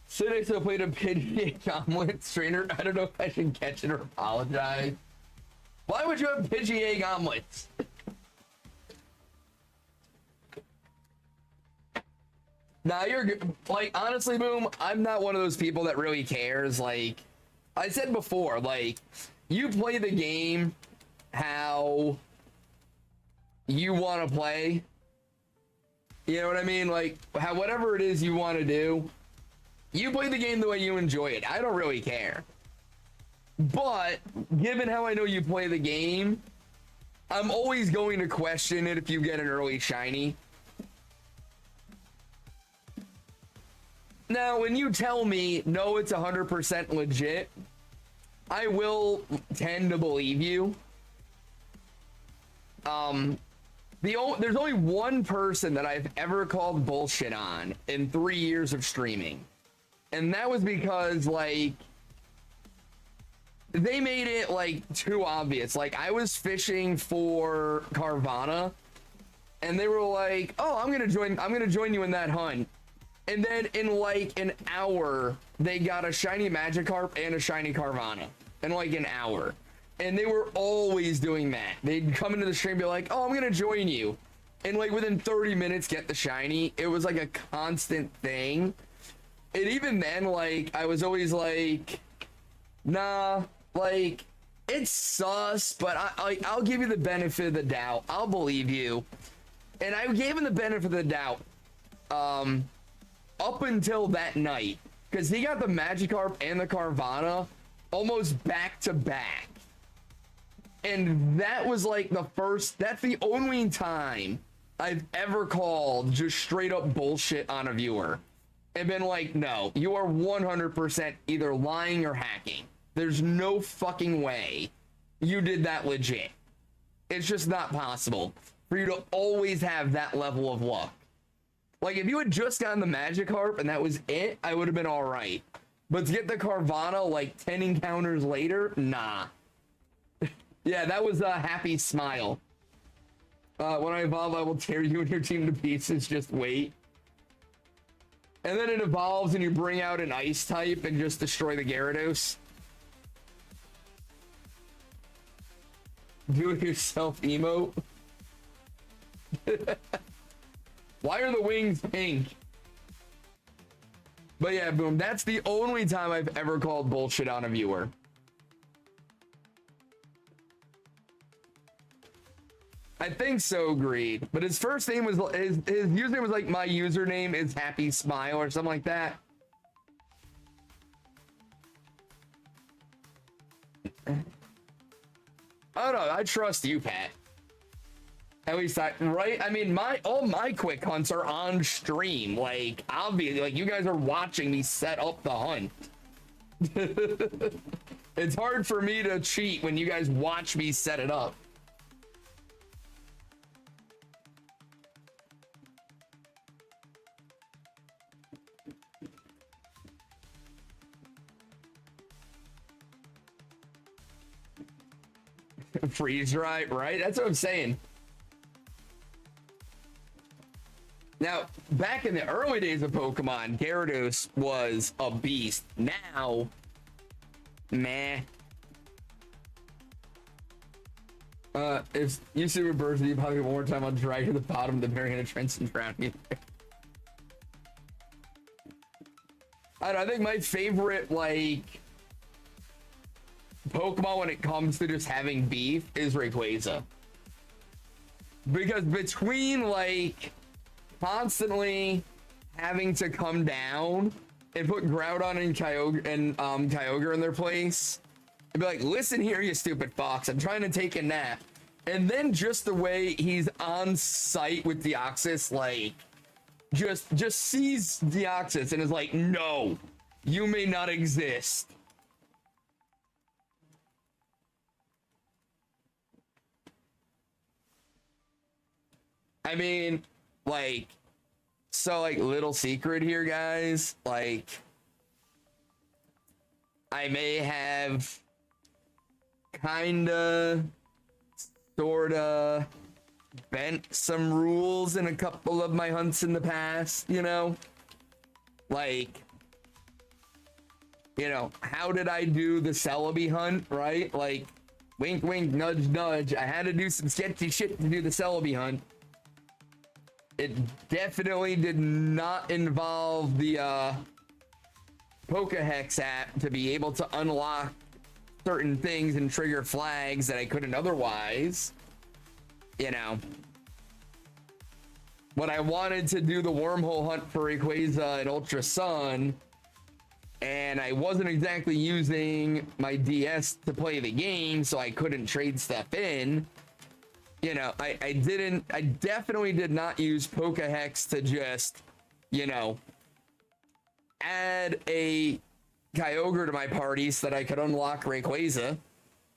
Should I still play a PGA omelet strainer? I don't know if I should catch it or apologize. Why would you have PGA omelets? Nah, you're good. Like, honestly, Boom, I'm not one of those people that really cares. Like, I said before, like, you play the game how you want to play. You know what I mean? Like, how whatever it is you want to do, you play the game the way you enjoy it. I don't really care. But given how I know you play the game, I'm always going to question it if you get an early shiny. Now, when you tell me, no, it's 100% legit, I will tend to believe you. There's only one person that I've ever called bullshit on in 3 years of streaming. And that was because, like, they made it, like, too obvious. Like, I was fishing for Carvana, and they were like, oh, I'm gonna join you in that hunt. And then in, like, an hour, they got a shiny Magikarp and a shiny Carvana. In, like, an hour. And they were always doing that. They'd come into the stream and be like, oh, I'm gonna join you. And, like, within 30 minutes, get the shiny. It was, like, a constant thing. And even then, like, I was always like, nah, like, it's sus, but I'll give you the benefit of the doubt. I'll believe you. And I gave him the benefit of the doubt up until that night. Because he got the Magikarp and the Carvana almost back to back. And that was like that's the only time I've ever called just straight up bullshit on a viewer. And been like, no, you are 100% either lying or hacking. There's no fucking way you did that legit. It's just not possible for you to always have that level of luck. Like, if you had just gotten the Magikarp and that was it, I would have been all right. But to get the Carvana like 10 encounters later, nah. Yeah, that was a happy smile. When I evolve, I will tear you and your team to pieces. Just wait. And then it evolves and you bring out an ice type and just destroy the Gyarados. Do it yourself emote. Why are the wings pink? But yeah, Boom, that's the only time I've ever called bullshit on a viewer. I think so, Greed. But his first name was, his username was like, my username is Happy Smile or something like that. Oh no, I trust you, Pat. At least right? I mean, all my quick hunts are on stream. Like, obviously, like, you guys are watching me set up the hunt. It's hard for me to cheat when you guys watch me set it up. Freeze dry, right? That's what I'm saying. Now, back in the early days of Pokemon, Gyarados was a beast. Now, meh. If you see reverse, you probably one more time, I'll drag you to the bottom of the very entrance and drown you. I don't know, I think my favorite, like, Pokemon when it comes to just having beef is Rayquaza. Because between, like, constantly having to come down and put Groudon and Kyogre in their place and be like, listen here, you stupid fox, I'm trying to take a nap. And then just the way he's on site with Deoxys, like, just sees Deoxys and is like, no, you may not exist. I mean, like, so, like, little secret here, guys, like, I may have kinda, sorta bent some rules in a couple of my hunts in the past, you know? Like, you know, how did I do the Celebi hunt, right? Like, wink, wink, nudge, nudge. I had to do some sketchy shit to do the Celebi hunt. It definitely did not involve the Pokehex app to be able to unlock certain things and trigger flags that I couldn't otherwise. You know, when I wanted to do the wormhole hunt for Rayquaza and Ultra Sun, and I wasn't exactly using my DS to play the game, so I couldn't trade stuff in. You know, I definitely did not use Pokehex to just, you know, add a Kyogre to my party so that I could unlock Rayquaza.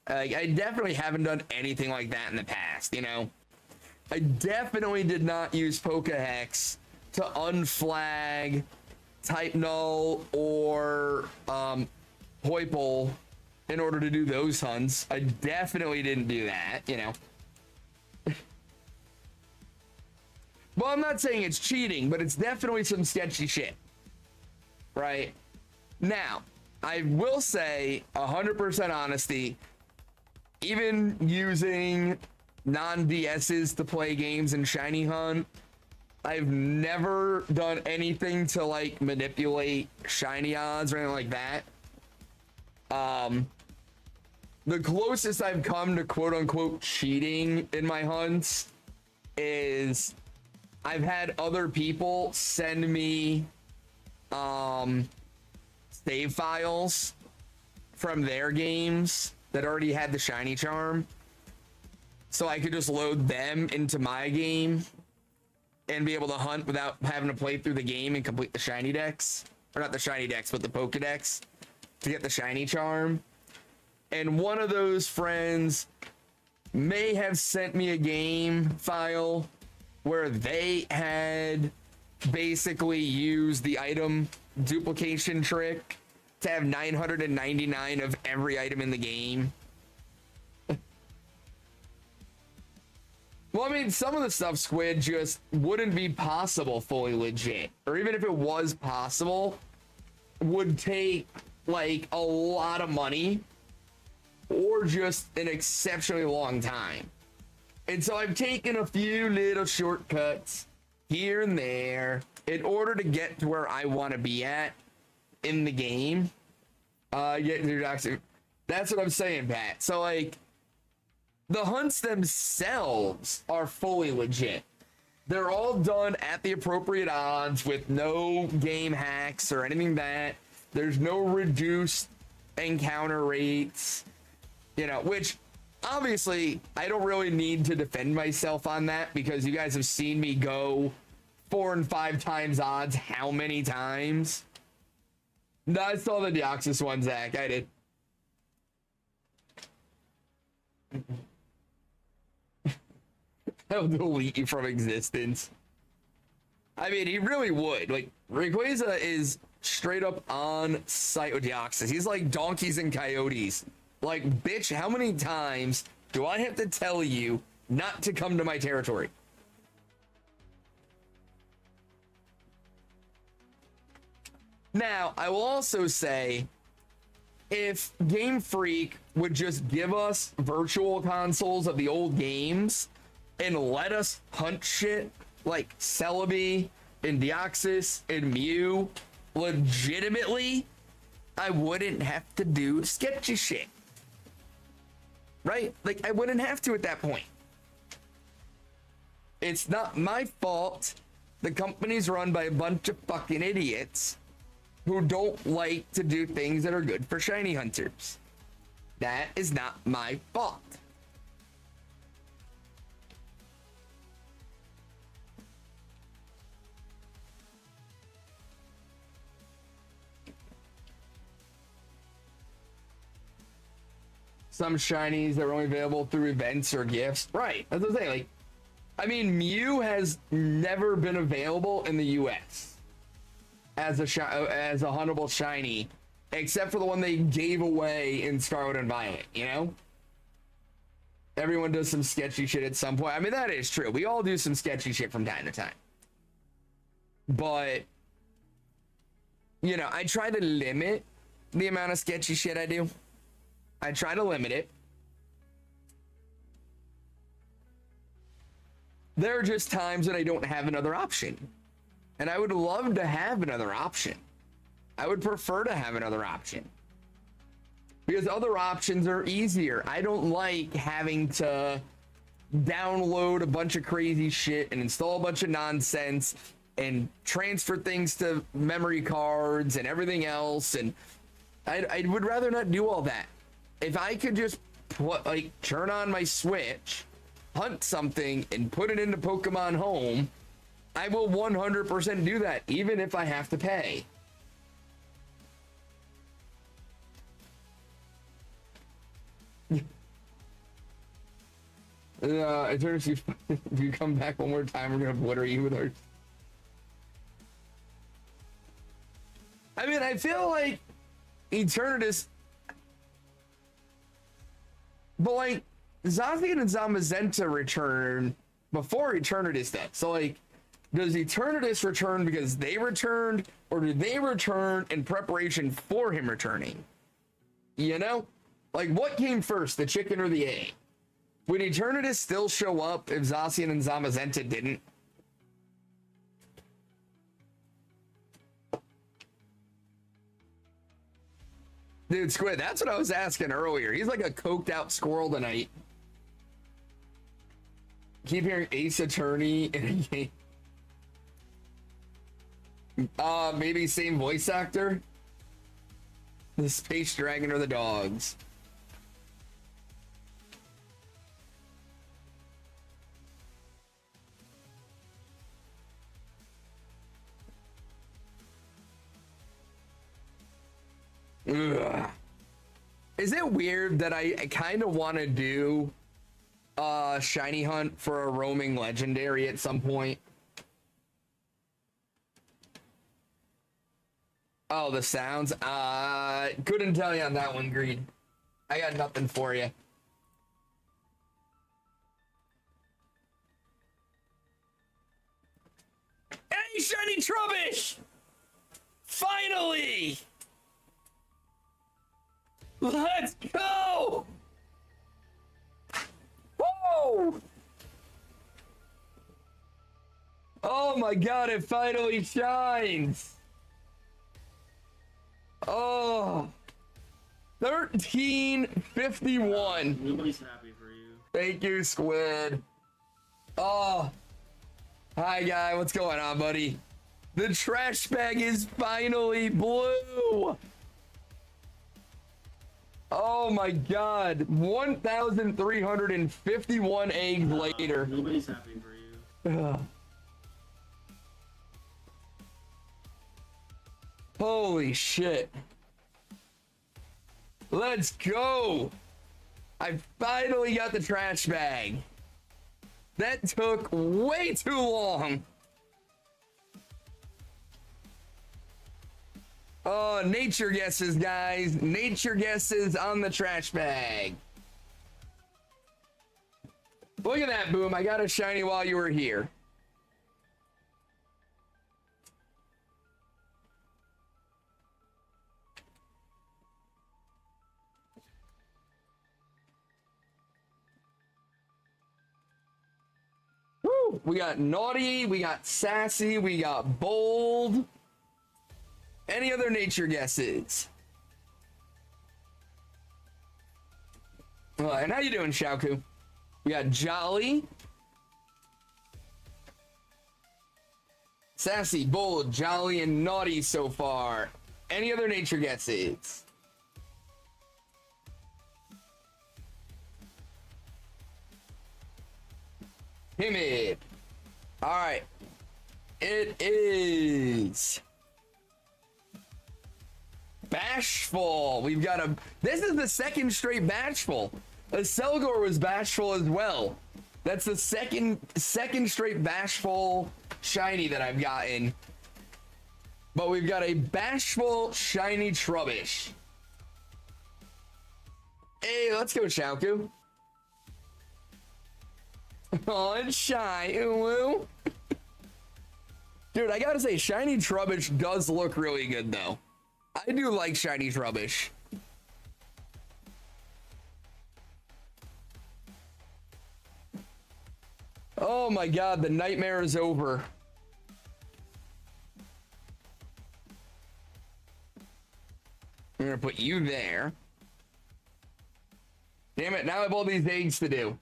I definitely haven't done anything like that in the past, you know. I definitely did not use Pokehex to unflag Type Null or Hoiple in order to do those hunts. I definitely didn't do that, you know. Well, I'm not saying it's cheating, but it's definitely some sketchy shit. Right? Now, I will say 100% honesty, even using non-DSs to play games in Shiny Hunt, I've never done anything to like manipulate shiny odds or anything like that. The closest I've come to quote unquote cheating in my hunts is I've had other people send me save files from their games that already had the shiny charm, so I could just load them into my game and be able to hunt without having to play through the game and complete the shiny decks, or not the shiny decks but the Pokedex to get the shiny charm. And one of those friends may have sent me a game file where they had basically used the item duplication trick to have 999 of every item in the game. Well, I mean, some of the stuff, Squid, just wouldn't be possible fully legit. Or even if it was possible, would take, like, a lot of money or just an exceptionally long time. And so I've taken a few little shortcuts here and there in order to get to where I want to be at in the game. That's what I'm saying, Pat. So, like, the hunts themselves are fully legit. They're all done at the appropriate odds with no game hacks or anything that. There's no reduced encounter rates, you know, which obviously I don't really need to defend myself on that because you guys have seen me go 4 and 5 times odds how many times. No, I saw the Deoxys one, Zach. I did. I'll delete you from existence. I mean, he really would. Like, Rayquaza is straight up on site with Deoxys. He's like donkeys and coyotes. Like, bitch, how many times do I have to tell you not to come to my territory? Now, I will also say, if Game Freak would just give us virtual consoles of the old games and let us hunt shit like Celebi and Deoxys and Mew legitimately, I wouldn't have to do sketchy shit. Right? Like, I wouldn't have to at that point. It's not my fault. The company's run by a bunch of fucking idiots. who don't like to do things that are good for shiny hunters. That is not my fault. Some shinies that are only available through events or gifts. Right. That's what I'm saying. Like, I mean, Mew has never been available in the US as a huntable shiny, except for the one they gave away in Scarlet and Violet, you know? Everyone does some sketchy shit at some point. I mean, that is true. We all do some sketchy shit from time to time. But, you know, I try to limit the amount of sketchy shit I do. I try to limit it. There are just times that I don't have another option. And I would love to have another option. I would prefer to have another option. Because other options are easier. I don't like having to download a bunch of crazy shit and install a bunch of nonsense and transfer things to memory cards and everything else. And I would rather not do all that. If I could just turn on my Switch, hunt something, and put it into Pokemon Home, I will 100% do that, even if I have to pay. Eternus, if you come back one more time, we're gonna obliterate you with our... I mean, I feel like Eternatus... But, like, Zacian and Zamazenta return before Eternatus did. So, like, does Eternatus return because they returned, or do they return in preparation for him returning? You know? Like, what came first, the chicken or the egg? Would Eternatus still show up if Zacian and Zamazenta didn't? Dude, Squid, that's what I was asking earlier. He's like a coked out squirrel tonight. Keep hearing Ace Attorney in a game. Maybe same voice actor? The Space Dragon or the dogs? Ugh. Is it weird that I kind of want to do a shiny hunt for a roaming legendary at some point? Oh, the sounds. Couldn't tell you on that one, Greed. I got nothing for you. Hey, shiny Trubbish! Finally! Let's go! Whoa! Oh my god, it finally shines! Oh! 1351. Nobody's happy for you. Thank you, Squid. Oh. Hi, guy. What's going on, buddy? The trash bag is finally blue! Oh my god, 1,351 eggs later. Nobody's happy for you. Ugh. Holy shit. Let's go. I finally got the trash bag. That took way too long. Oh, nature guesses, guys. Nature guesses on the trash bag. Look at that, Boom. I got a shiny while you were here. Woo! We got naughty, we got sassy, we got bold. Any other nature guesses? And how you doing, Xiaoku? We got jolly, sassy, bold, jolly, and naughty so far. Any other nature guesses? Timid. All right. It is bashful. We've got a. This is the second straight bashful. A Selgor was bashful as well. That's the second straight bashful shiny that I've gotten. But we've got a bashful shiny Trubbish. Hey, let's go, Shauku. Oh, it's shy. Ooh. Dude, I gotta say, shiny Trubbish does look really good, though. I do like shiny Trubbish. Oh my god, the nightmare is over. I'm gonna put you there. Damn it, now I have all these eggs to do.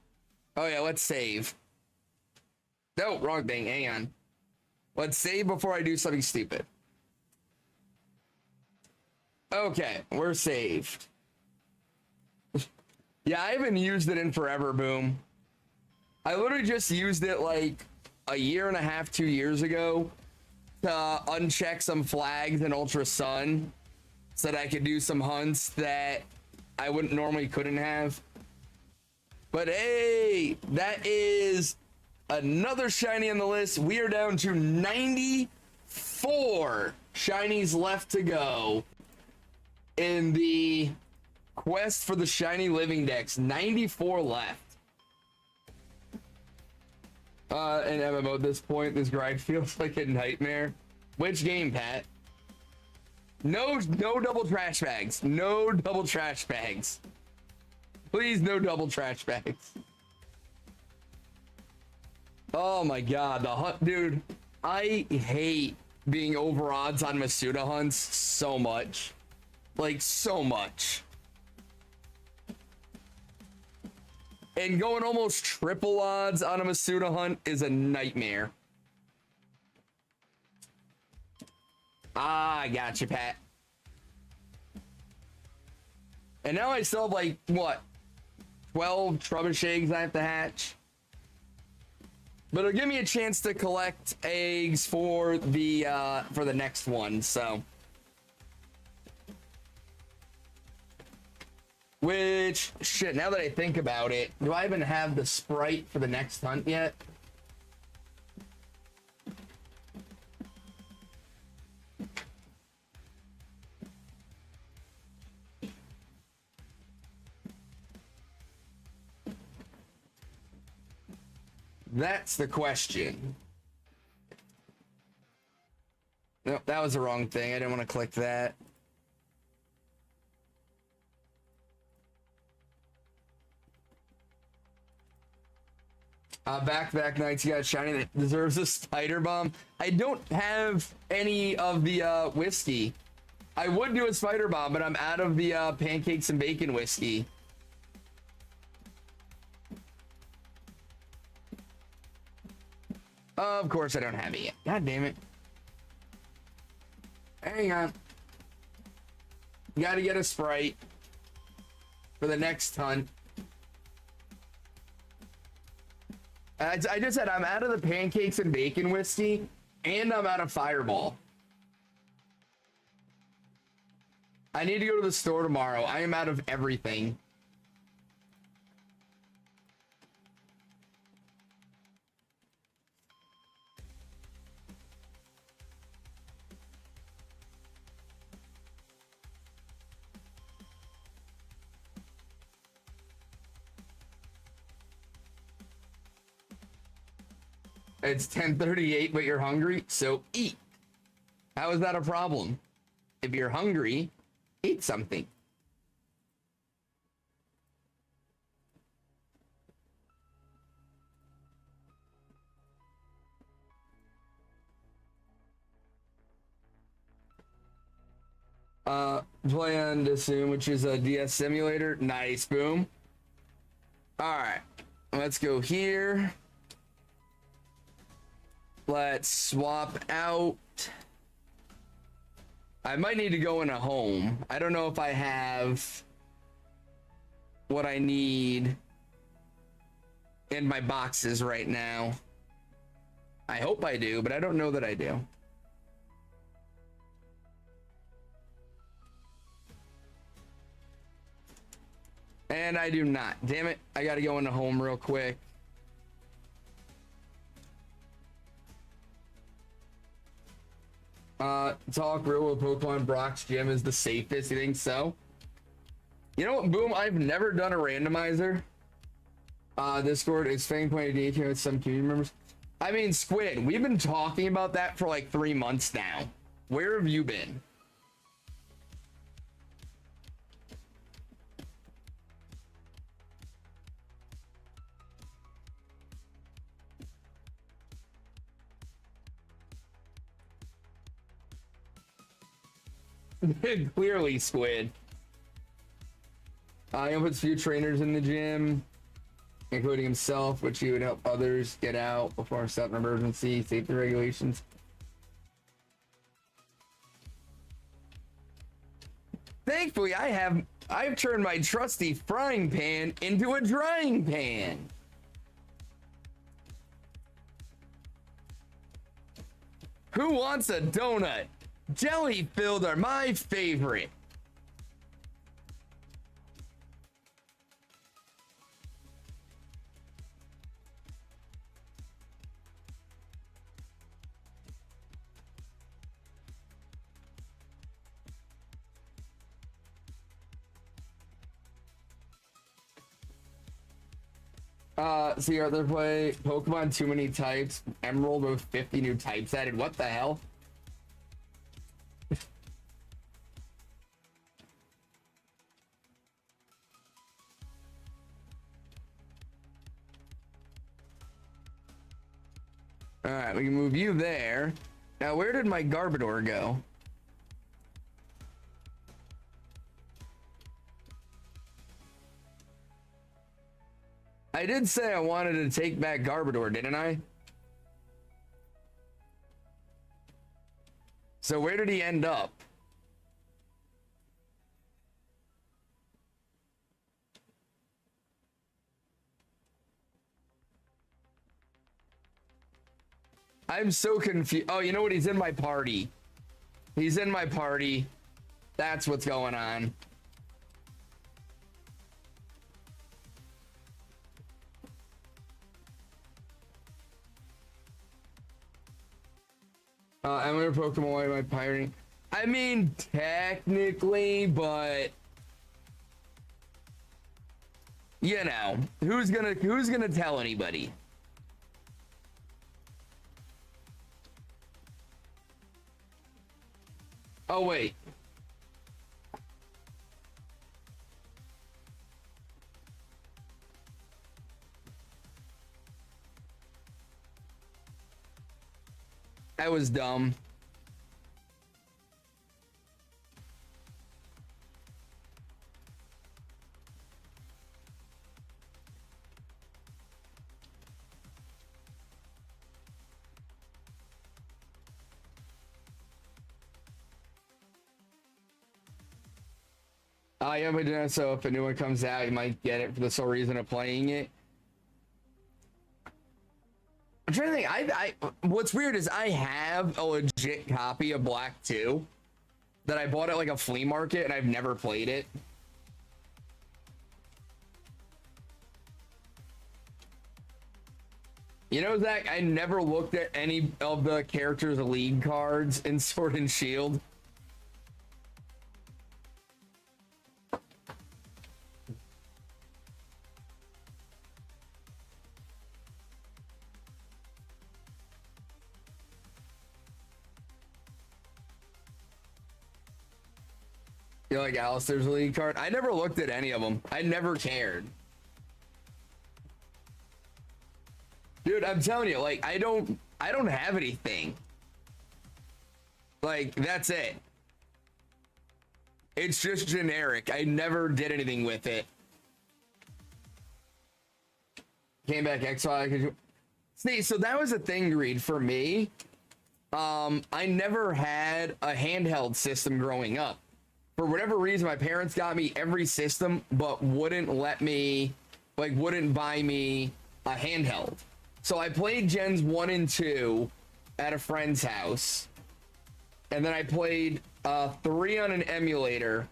Oh yeah, let's save. No, wrong thing, hang on. Let's save before I do something stupid. Okay, we're saved. Yeah, I haven't used it in forever, Boom. I literally just used it like a year and a half, 2 years ago to uncheck some flags in Ultra Sun so that I could do some hunts that I wouldn't normally couldn't have. But hey, that is another shiny on the list. We are down to 94 shinies left to go in the quest for the shiny living dex. 94 left. In MMO at this point, this grind feels like a nightmare. Which game, Pat? No double trash bags. No double trash bags. Please, no double trash bags. Oh my god, the hunt, dude. I hate being over odds on Masuda hunts so much. Like, so much. And going almost triple odds on a Masuda hunt is a nightmare. Ah, I got you, Pat. And now I still have like, what? 12 Trubbish eggs I have to hatch. But it'll give me a chance to collect eggs for the next one, so. Which, shit, now that I think about it, do I even have the sprite for the next hunt yet? That's the question. Nope, that was the wrong thing. I didn't want to click that. Back-to-back nights, you got a shiny that deserves a spider bomb. I don't have any of the whiskey. I would do a spider bomb, but I'm out of the pancakes and bacon whiskey. Of course I don't have it yet. God damn it. Hang on. Gotta get a sprite for the next hunt. I just said I'm out of the pancakes and bacon whiskey, and I'm out of Fireball. I need to go to the store tomorrow. I am out of everything. It's 10:38, but you're hungry, so eat. How is that a problem? If you're hungry, eat something. Play on Assume, which is a DS simulator. Nice, Boom. All right, let's go here. Let's swap out I might need to go in a home. I don't know if I have what I need in my boxes right now. I hope I do, but I don't know that I do. And I do not. Damn it. I gotta go into home real quick. Talk real with Pokemon Brock's gym is the safest. You think so? You know what, Boom? I've never done a randomizer. Discord is Fang pointed DQ with some community members. I mean, Squid, we've been talking about that for like 3 months now. Where have you been? Clearly, Squid. He puts few trainers in the gym, including himself, which he would help others get out before a an emergency, safety regulations. Thankfully, I've turned my trusty frying pan into a drying pan. Who wants a donut? Jelly filled are my favorite. See other play Pokemon too many types. Emerald with 50 new types added. What the hell? All right, we can move you there. Now, where did my Garbodor go? I did say I wanted to take back Garbodor, didn't I? So where did he end up? I'm so confused. Oh, you know what? He's in my party. He's in my party. That's what's going on. I'm gonna Pokemon away my pirating. I mean, technically, but you know, who's gonna tell anybody? Oh wait. I was dumb. Yeah, but so if a new one comes out, you might get it for the sole reason of playing it. I'm trying to think. I what's weird is I have a legit copy of Black 2 that I bought at like a flea market, and I've never played it. You know, Zach, I never looked at any of the characters' league cards in Sword and Shield. You know, like Alistair's league card? I never looked at any of them. I never cared. Dude, I'm telling you, like, I don't have anything. Like, that's it. It's just generic. I never did anything with it. Came back X-File. See, so that was a thing, Greed, for me. I never had a handheld system growing up. For whatever reason, my parents got me every system, but wouldn't let me, like, wouldn't buy me a handheld. So I played Gens 1 and 2 at a friend's house. And then I played 3 on an emulator.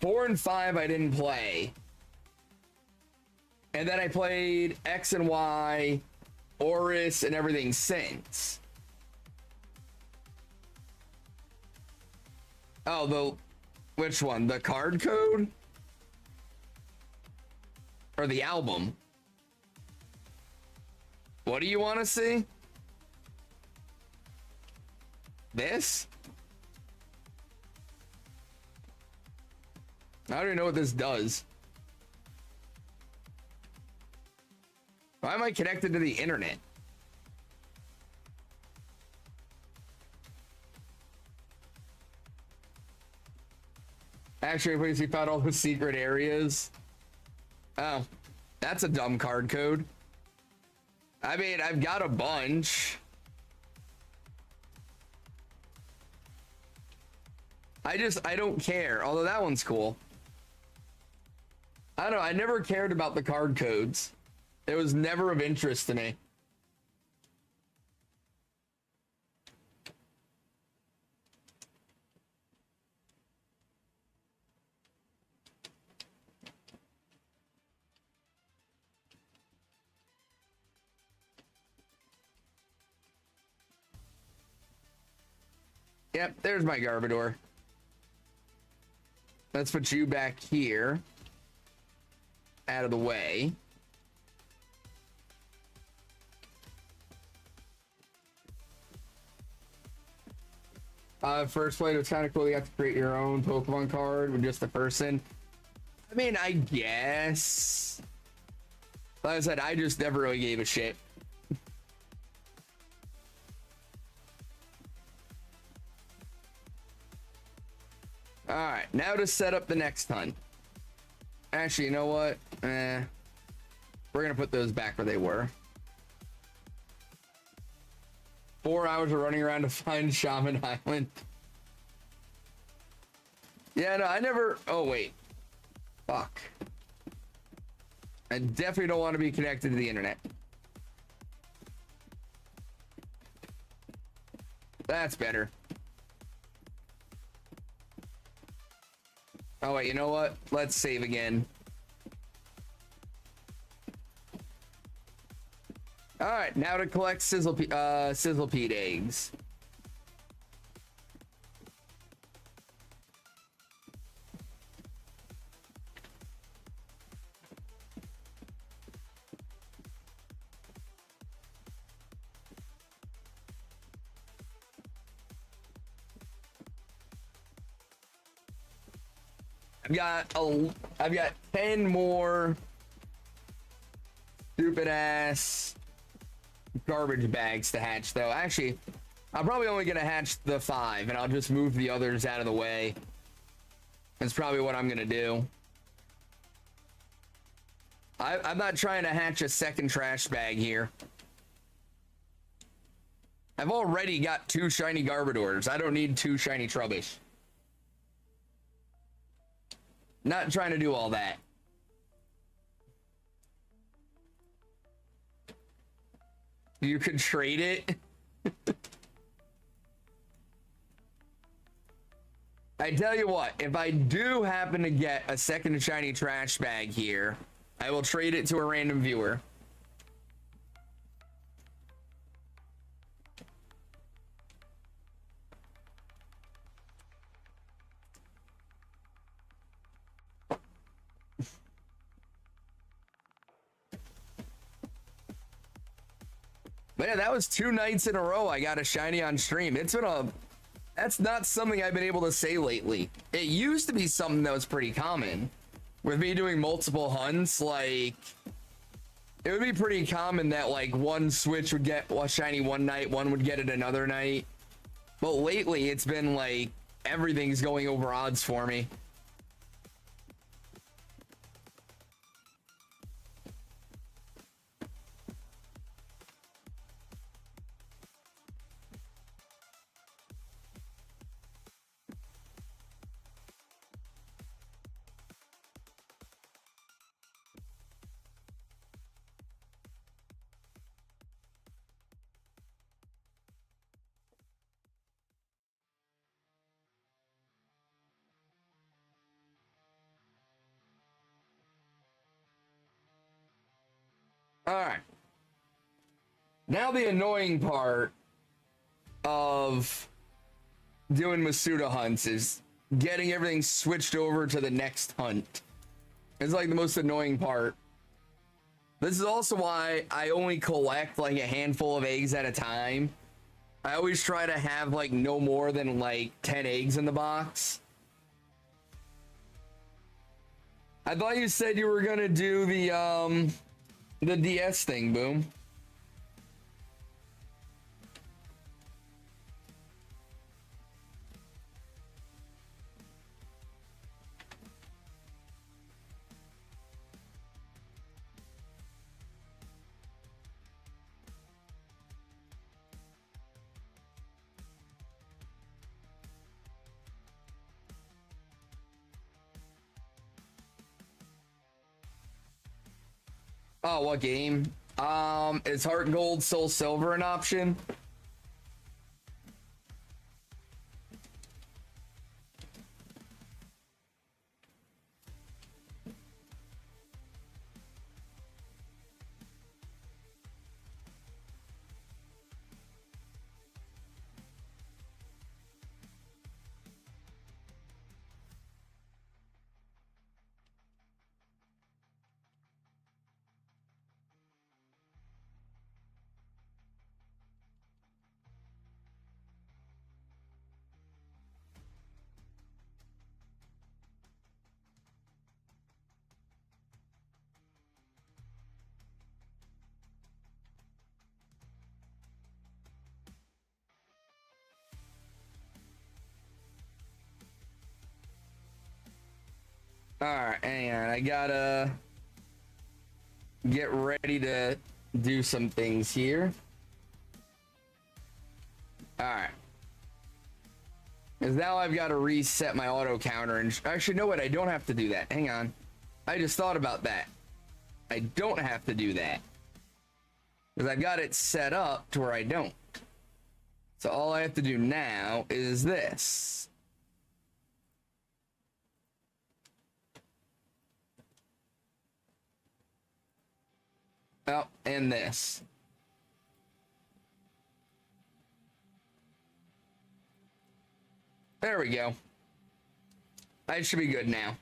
4 and 5 I didn't play. And then I played X and Y, Oris, and everything since. Oh, which one? The card code? Or the album? What do you want to see? This? I don't even know what this does. Why am I connected to the internet? Actually, please, we found all the secret areas. Oh, that's a dumb card code. I mean, I've got a bunch. I don't care. Although that one's cool. I don't know. I never cared about the card codes. It was never of interest to me. Yep, there's my Garbodor. Let's put you back here. Out of the way. First play was kind of cool. You have to create your own Pokemon card with just a person. I mean, I guess. Like I said, I just never really gave a shit. Alright, now to set up the next hunt. Actually, you know what? We're gonna put those back where they were. 4 hours of running around to find Shaman Island. Yeah, no, I never... Oh, wait. Fuck. I definitely don't want to be connected to the internet. That's better. Oh, wait, you know what? Let's save again. All right, now to collect Sizzlepede eggs. I've got 10 more stupid ass garbage bags to hatch, though. Actually, I'm probably only gonna hatch the 5, and I'll just move the others out of the way. That's probably what I'm gonna do. I'm not trying to hatch a second trash bag here. I've already got 2 shiny Garbodors. I don't need 2 shiny Trubbish. Not trying to do all that. You could trade it. I tell you what, if I do happen to get a second shiny trash bag here, I will trade it to a random viewer. But yeah, that was 2 nights in a row I got a shiny on stream. That's not something I've been able to say lately. It used to be something that was pretty common. With me doing multiple hunts, like, it would be pretty common that, like, one Switch would get a shiny one night, one would get it another night. But lately, it's been like, everything's going over odds for me. All right. Now the annoying part of doing Masuda hunts is getting everything switched over to the next hunt. It's like the most annoying part. This is also why I only collect like a handful of eggs at a time. I always try to have like no more than like 10 eggs in the box. I thought you said you were gonna do the DS thing, Boom. Oh, what game? Is Heart Gold, Soul Silver an option? All right, hang on. I gotta get ready to do some things here. All right. Because now I've got to reset my auto counter. And actually, know what? I don't have to do that. Hang on. I just thought about that. I don't have to do that. Because I've got it set up to where I don't. So all I have to do now is this. Oh, and this. There we go. I should be good now.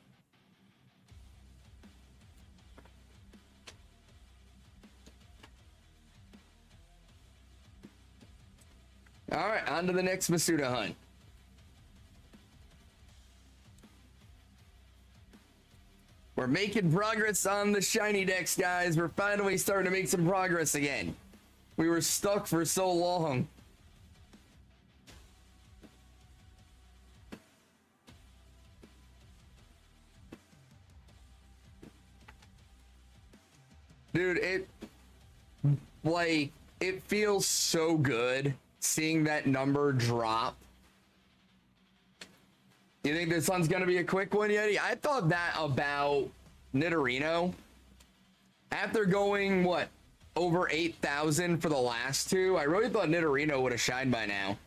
All right, on to the next Masuda hunt. We're making progress on the shiny decks, guys. We're finally starting to make some progress again. We were stuck for so long. Dude, it feels so good seeing that number drop. You think this one's gonna be a quick one, Yeti? I thought that about Nidorino. After going, what, over 8,000 for the last two, I really thought Nidorino would have shined by now.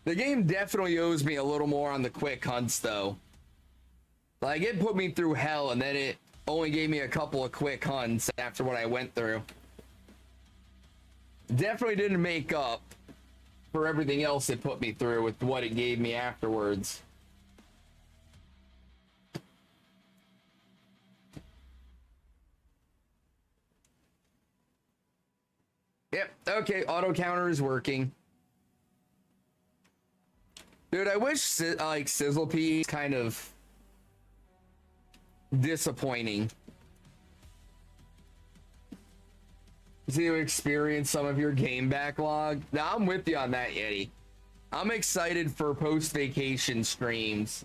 The game definitely owes me a little more on the quick hunts, though. Like, it put me through hell, and then it only gave me a couple of quick hunts after what I went through. Definitely didn't make up for everything else it put me through with what it gave me afterwards. Yep, okay, auto counter is working. Dude, I wish like Sizzle P is kind of disappointing. So you experience some of your game backlog. Now I'm with you on that, Yeti. I'm excited for post-vacation streams.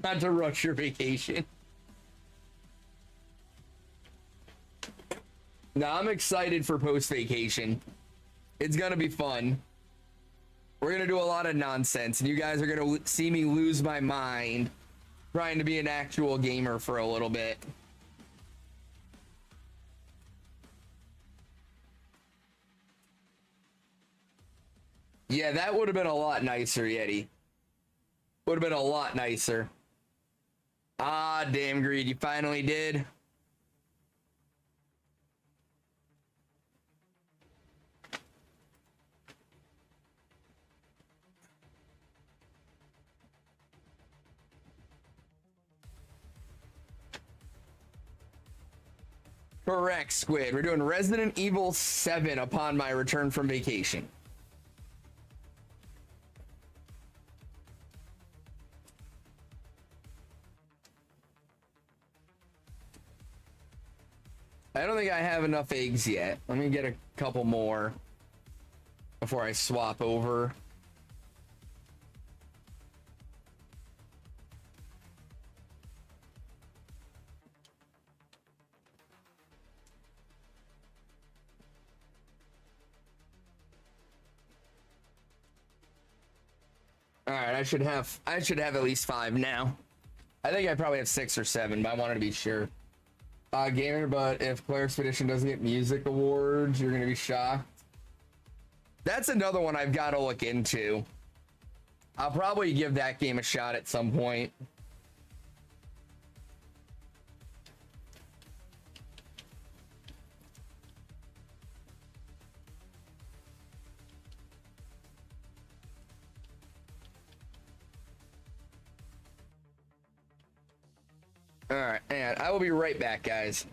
Not to rush your vacation. No, I'm excited for post-vacation. It's gonna be fun. We're gonna do a lot of nonsense, and you guys are gonna see me lose my mind trying to be an actual gamer for a little bit. Yeah, that would have been a lot nicer, Yeti. Would have been a lot nicer. Ah, damn greed, you finally did. Correct, Squid. We're doing Resident Evil 7 upon my return from vacation. I don't think I have enough eggs yet. Let me get a couple more before I swap over. All right, I should have at least 5 now. I think I probably have 6 or 7, but I wanted to be sure. Gamer, but if Claire Expedition doesn't get music awards, you're gonna be shocked. That's another one I've got to look into. I'll probably give that game a shot at some point. All right, and I will be right back, guys.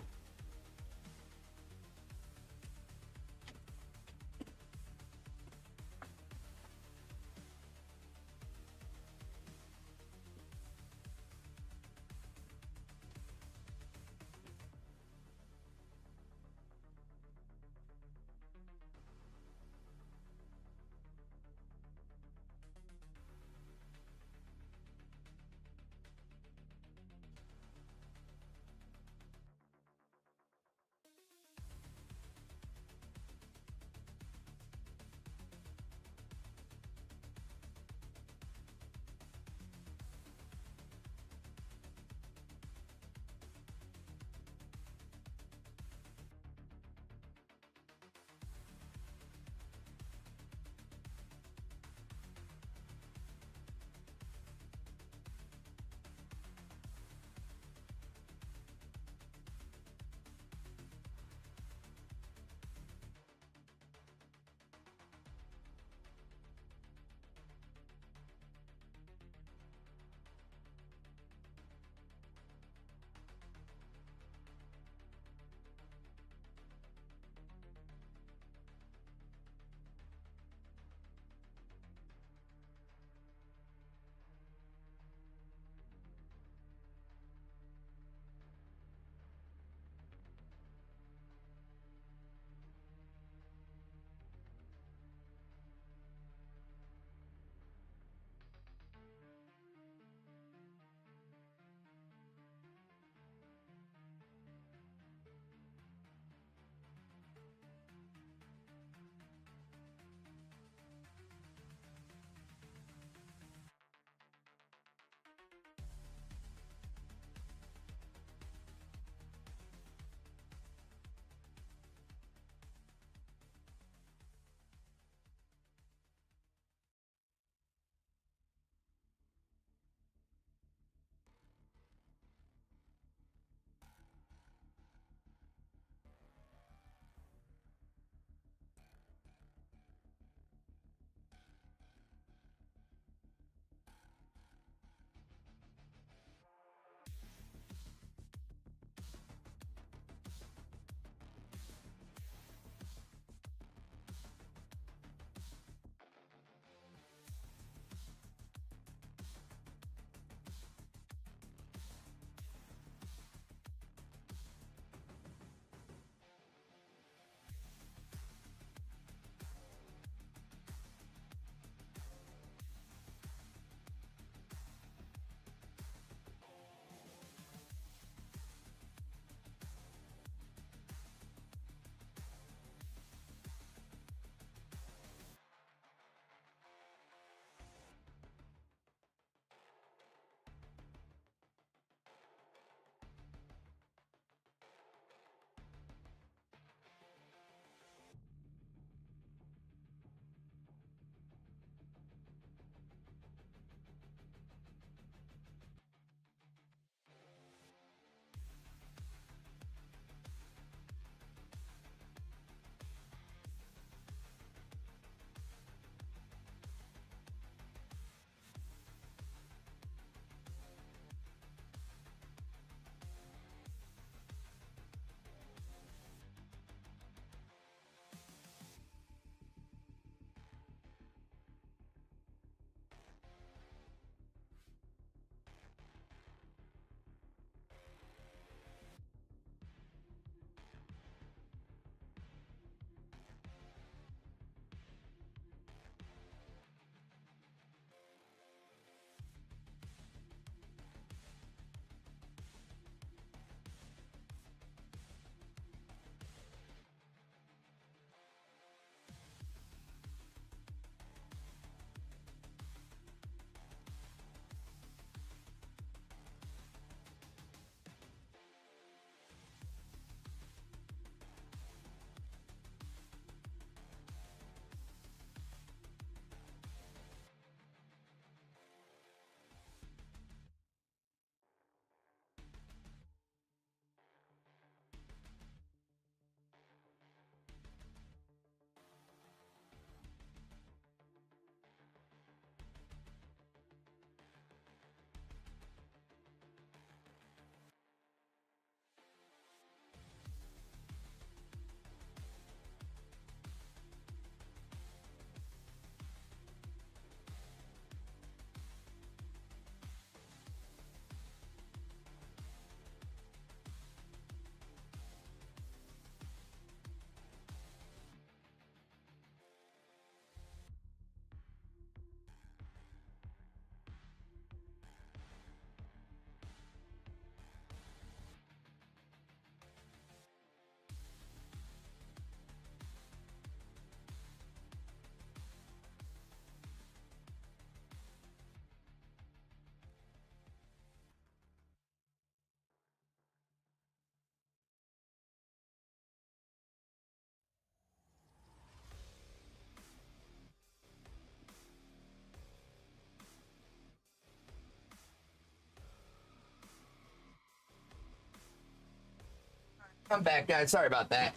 I'm back, guys. Sorry about that.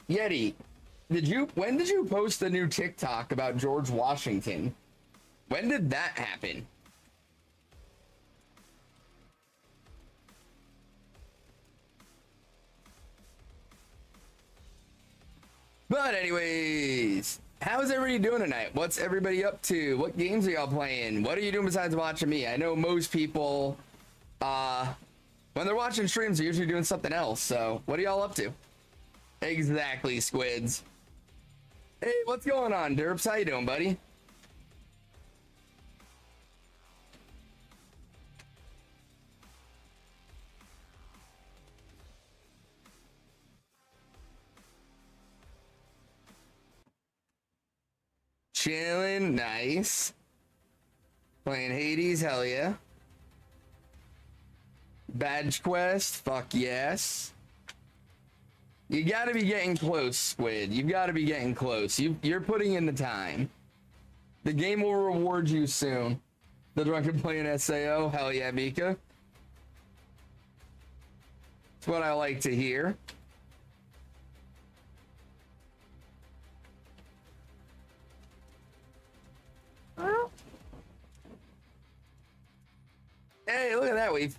Yeti, when did you post the new TikTok about George Washington? When did that happen? But anyways, how's everybody doing tonight? What's everybody up to? What games are y'all playing? What are you doing besides watching me? I know most people, when they're watching streams, they're usually doing something else. So what are y'all up to? Exactly, squids. Hey, what's going on, Derps? How you doing, buddy? Chilling, nice. Playing Hades, hell yeah. Badge quest, fuck yes. You gotta be getting close, Squid. You've gotta be getting close. You're putting in the time. The game will reward you soon. The drunken playing SAO, hell yeah, Mika. That's what I like to hear. Hey, look at that. We've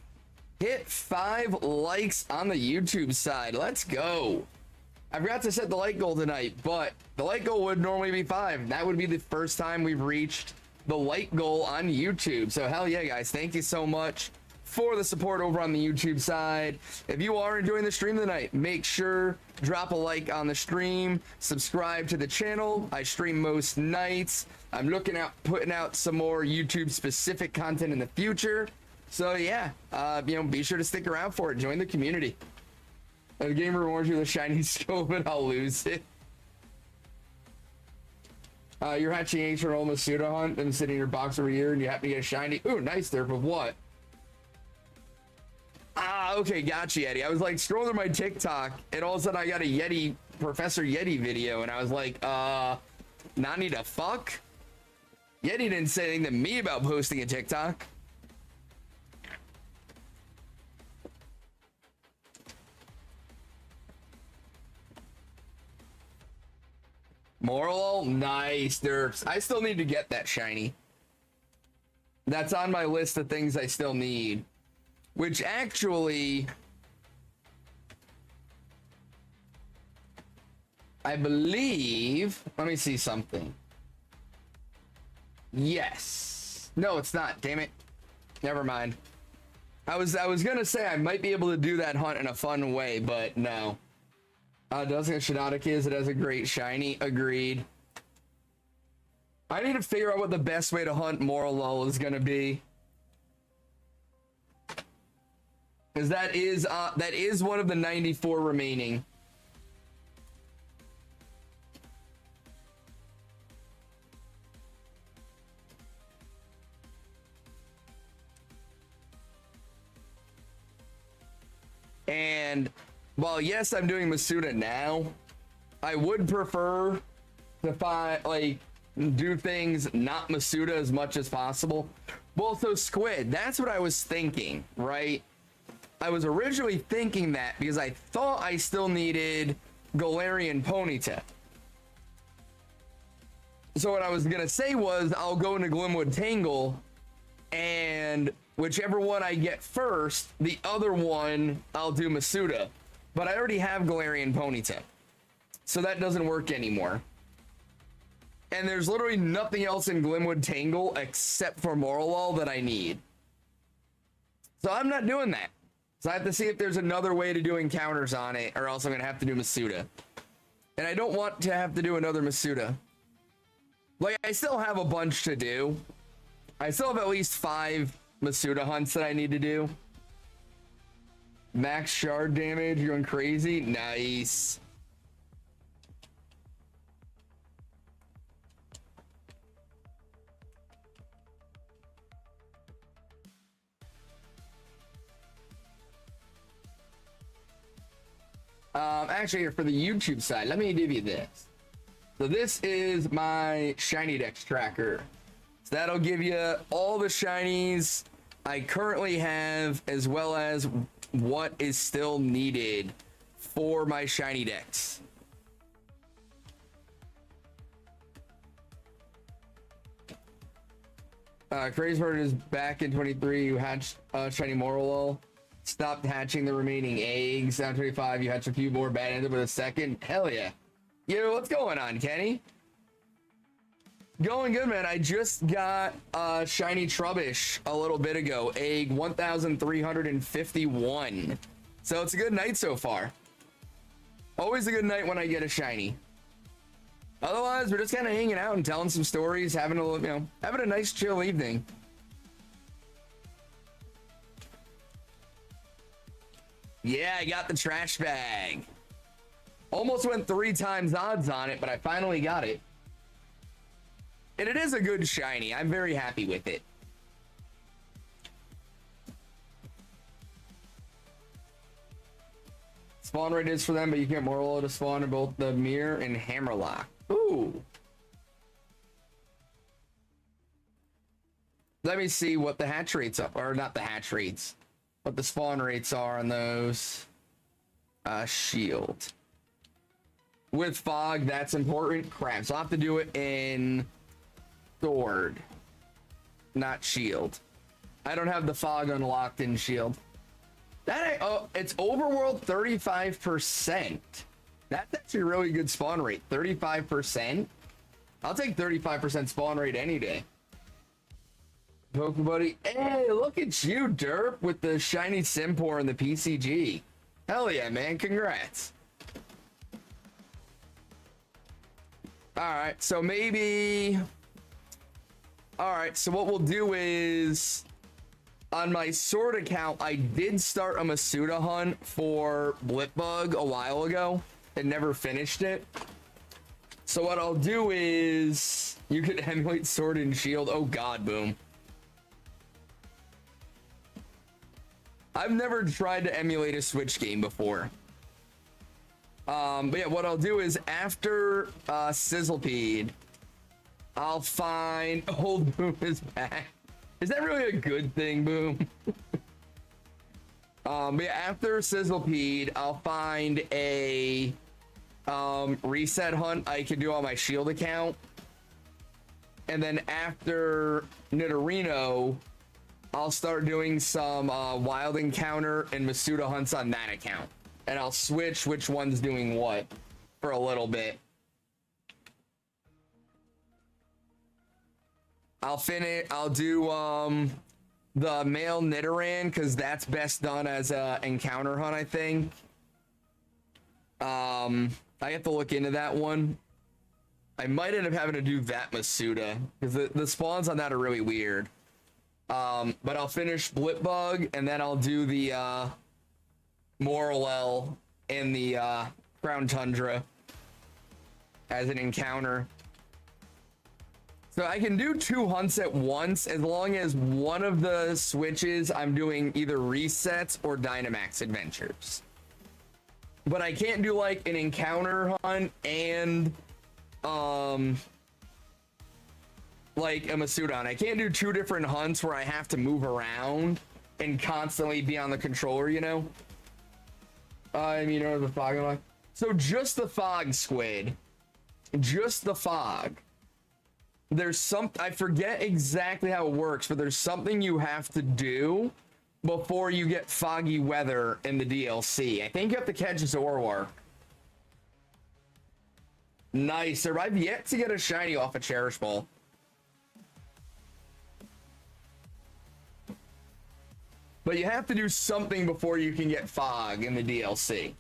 hit 5 likes on the YouTube side. Let's go. I forgot to set the like goal tonight, but the like goal would normally be 5. That would be the first time we've reached the like goal on YouTube. So hell yeah, guys. Thank you so much for the support over on the YouTube side. If you are enjoying the stream tonight, make sure drop a like on the stream, subscribe to the channel. I stream most nights. I'm looking at putting out some more YouTube specific content in the future. So yeah, be sure to stick around for it. Join the community. If the game rewards you with a shiny scope, and I'll lose it. You're hatching eggs for an old Masuda hunt and sitting in your box over here, and you happen to get a shiny. Ooh, nice there, but what? Ah, okay, gotcha, Yeti. I was like scrolling through my TikTok, and all of a sudden I got a Yeti, Professor Yeti video, and I was like, Nani the fuck? Yeti didn't say anything to me about posting a TikTok. Moral, nice, Derps. I still need to get that shiny. That's on my list of things I still need. Which actually, I believe, let me see something. Yes. No, it's not, damn it. Never mind. I was gonna say I might be able to do that hunt in a fun way, but no. Doesn't Shinotic is, it has a great shiny. Agreed. I need to figure out what the best way to hunt Moral Lull is gonna be. Because that is one of the 94 remaining. And while yes, I'm doing Masuda now, I would prefer to do things not Masuda as much as possible. Well, so Squid, that's what I was thinking, right? I was originally thinking that because I thought I still needed Galarian Ponyta. So what I was gonna say was I'll go into Glimwood Tangle, and whichever one I get first, the other one I'll do Masuda. But I already have Galarian Ponyta, so that doesn't work anymore. And there's literally nothing else in Glimwood Tangle except for Morlul that I need. So I'm not doing that. So I have to see if there's another way to do encounters on it, or else I'm gonna have to do Masuda. And I don't want to have to do another Masuda. Like, I still have a bunch to do. I still have at least 5 Masuda hunts that I need to do. Max shard damage, you're going crazy. Nice. Actually, here for the YouTube side, let me give you this. So this is my shiny dex tracker. So that'll give you all the shinies I currently have, as well as what is still needed for my shiny decks. Crazy Bird is back in 23. You hatched shiny Morlul. Stopped hatching the remaining eggs. Now 25. You hatched a few more. Bad ended with a second. Hell yeah. Yo, what's going on, Kenny? Going good, man. I just got shiny Trubbish a little bit ago. Egg 1351. So it's a good night so far. Always a good night when I get a shiny. Otherwise, we're just kind of hanging out and telling some stories, having a, having a nice chill evening. Yeah, I got the trash bag. Almost went 3 times odds on it, but I finally got it. And it is a good shiny. I'm very happy with it. Spawn rate is for them, but you can't Morlul to spawn in both the Mirror and Hammerlock. Ooh. Let me see what the hatch rates are, or not the hatch rates, what the spawn rates are on those. Shield. With fog, that's important. Crap, so I'll have to do it in sword, not shield. I don't have the fog unlocked in shield. That it's overworld 35%. That's actually a really good spawn rate. 35%. I'll take 35% spawn rate any day. Pokebuddy. Hey, look at you, Derp, with the shiny Simpor and the PCG. Hell yeah, man. Congrats. Alright, so maybe... Alright, so what we'll do is... On my sword account, I did start a Masuda hunt for Blipbug a while ago and never finished it. So what I'll do is... You could emulate Sword and Shield. Oh god, Boom. I've never tried to emulate a Switch game before. But yeah, what I'll do is after Sizzlepede, I'll find... Old Boom is back. Is that really a good thing, Boom? But yeah, after Sizzlepede, I'll find a reset hunt I can do on my shield account. And then after Nidorino, I'll start doing some wild encounter and Masuda hunts on that account. And I'll switch which one's doing what for a little bit. I'll do the male Nidoran because that's best done as a encounter hunt, I think. I have to look into that one. I might end up having to do that Masuda because the spawns on that are really weird. But I'll finish Blipbug and then I'll do the Morlul in the Crown Tundra as an encounter. So I can do 2 hunts at once as long as one of the switches I'm doing either resets or Dynamax adventures. But I can't do like an encounter hunt and like a Masuda hunt. I can't do 2 different hunts where I have to move around and constantly be on the controller, you know? The fog unlock. So just the fog, Squid. Just the fog. There's I forget exactly how it works, but there's something you have to do before you get foggy weather in the DLC. I think you have to catch Zoroark. Nice. I've yet to get a shiny off a Cherish Ball. But you have to do something before you can get fog in the DLC.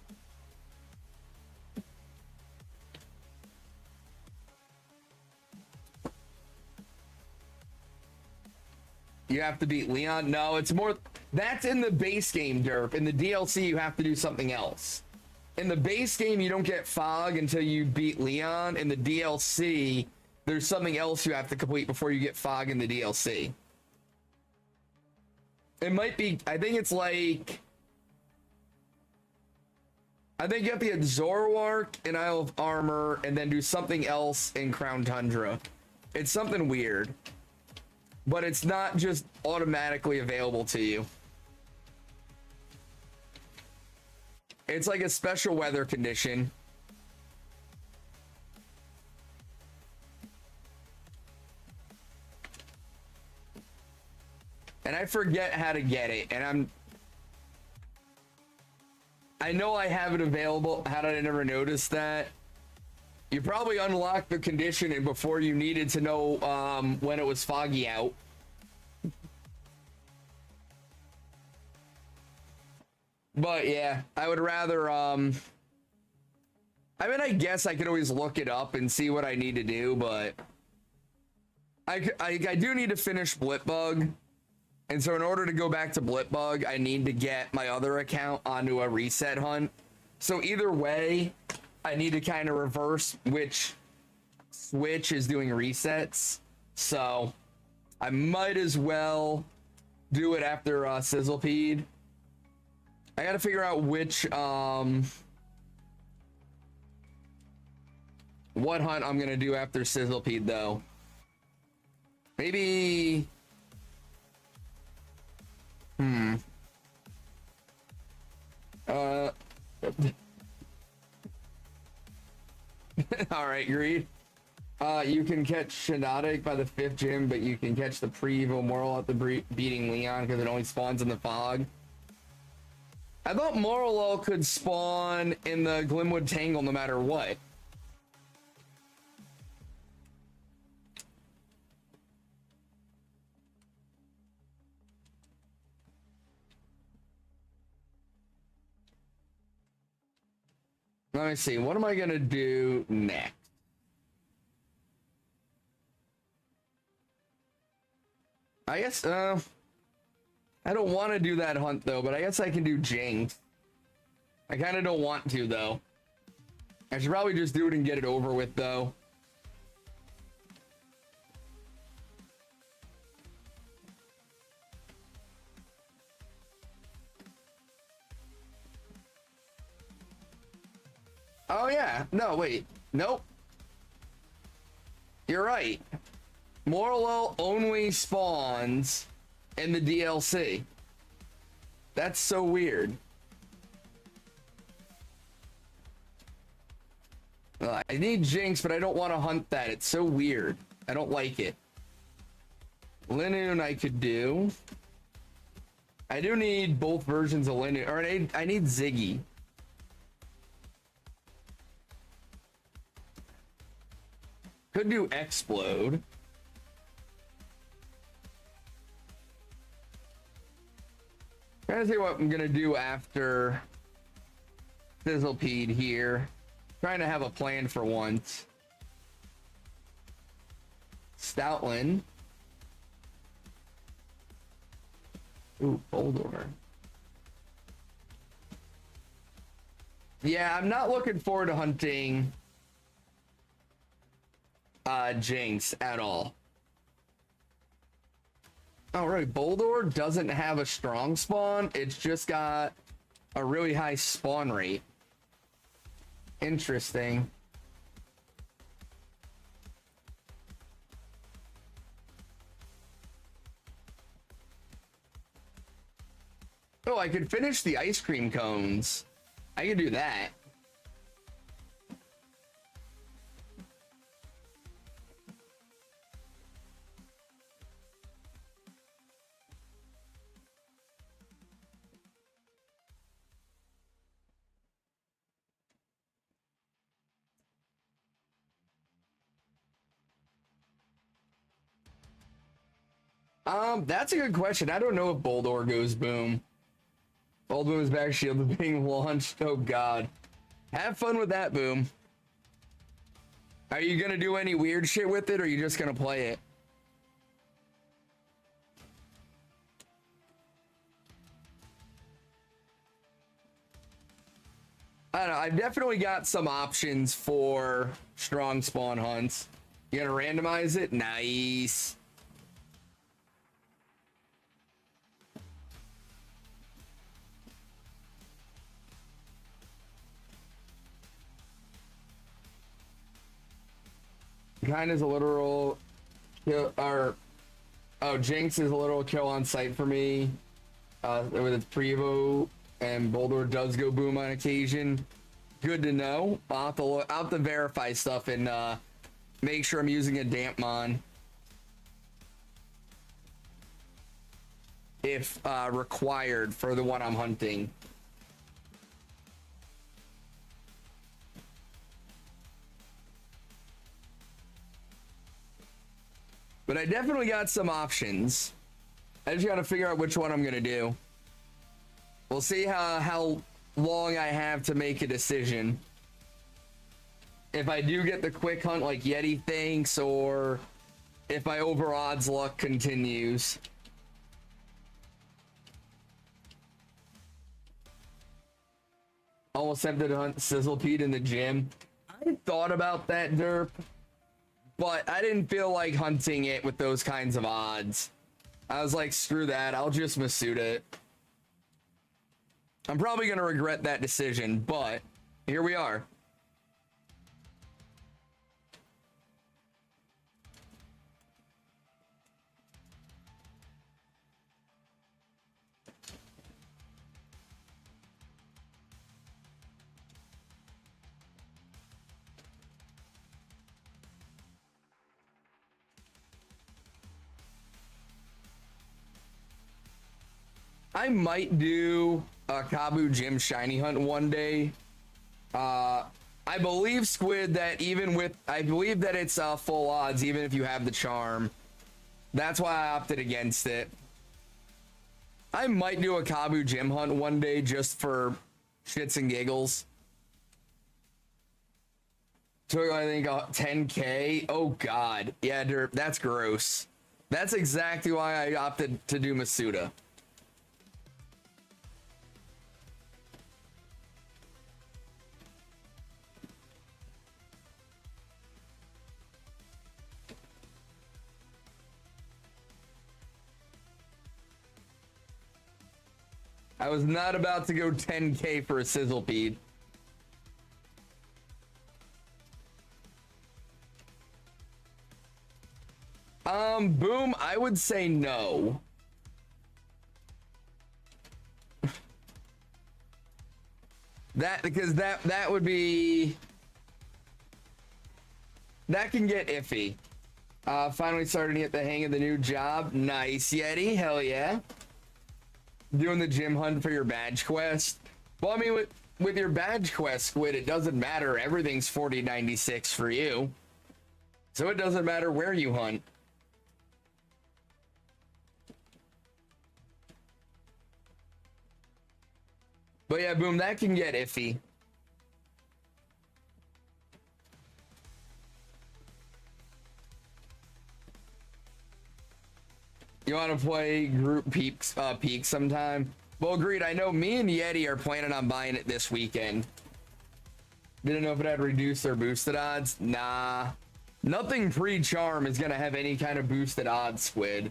You have to beat Leon? No, it's more... That's in the base game, Derp. In the DLC, you have to do something else. In the base game, you don't get fog until you beat Leon. In the DLC, there's something else you have to complete before you get fog in the DLC. It might be... I think it's like... I think you have to get Zoroark in Isle of Armor and then do something else in Crown Tundra. It's something weird. But it's not just automatically available to you. It's like a special weather condition. And I forget how to get it, and I know I have it available. How did I never notice that? You probably unlocked the condition before you needed to know when it was foggy out. But yeah, I would rather I mean, I guess I could always look it up and see what I need to do, but I do need to finish Blipbug. And so in order to go back to Blipbug, I need to get my other account onto a reset hunt. So either way, I need to kind of reverse which Switch is doing resets. So I might as well do it after Sizzlepede. I gotta figure out which what hunt I'm gonna do after Sizzlepede though. Maybe all right, Greed. You can catch Shinotic by the 5th gym, but you can catch the pre-Evo Moral at the beating Leon because it only spawns in the fog. I thought Moralo could spawn in the Glimwood Tangle no matter what. Let me see. What am I going to do next? I guess, I don't want to do that hunt, though, but I guess I can do Jinx. I kind of don't want to, though. I should probably just do it and get it over with, though. Oh, yeah. No, wait. Nope. You're right. Moralo only spawns in the DLC. That's so weird. I need Jinx, but I don't want to hunt that. It's so weird. I don't like it. Linoon I could do. I do need both versions of Linoon. Or I need Ziggy. Could do Explode. Trying to see what I'm gonna do after Sizzlepede here. Trying to have a plan for once. Stoutland. Ooh, Boldor. Yeah, I'm not looking forward to hunting Jinx at all. Oh, right. Boldor doesn't have a strong spawn. It's just got a really high spawn rate. Interesting. Oh, I could finish the ice cream cones. I could do that. That's a good question. I don't know if Boldor goes boom. Boom is back shield being launched. Oh god. Have fun with that, Boom. Are you gonna do any weird shit with it, or are you just gonna play it? I don't know. I've definitely got some options for strong spawn hunts. You gonna randomize it? Nice. Kind is a literal kill, or oh, Jinx is a literal kill on sight for me with its Prevo and Boulder does go boom on occasion. Good to know. I'll have to verify stuff and make sure I'm using a damp mon if required for the one I'm hunting. But I definitely got some options. I just got to figure out which one I'm going to do. We'll see how long I have to make a decision. If I do get the quick hunt like Yeti thinks, or if my over odds luck continues. Almost tempted to hunt Sizzlepede in the gym. I thought about that, derp, but I didn't feel like hunting it with those kinds of odds. I was like, screw that, I'll just Masuda it. I'm probably going to regret that decision, but here we are. I might do a Kabu Gym shiny hunt one day. I believe, Squid, that I believe that it's full odds even if you have the charm. That's why I opted against it. I might do a Kabu Gym hunt one day just for shits and giggles. Took, I think, 10K. Oh god. Yeah, derp, that's gross. That's exactly why I opted to do Masuda. I was not about to go 10K for a Sizzlepede. Boom, I would say no. Because that would be... That can get iffy. Finally starting to get the hang of the new job. Nice, Yeti, hell yeah. Doing the gym hunt for your badge quest. Well, I mean, with your badge quest, Squid, it doesn't matter. Everything's 4096 for you. So it doesn't matter where you hunt. But yeah, boom, that can get iffy. You want to play group peak sometime? Well, agreed. I know me and Yeti are planning on buying it this weekend. Didn't know if it had reduced or boosted odds. Nah. Nothing pre-charm is going to have any kind of boosted odds, Squid.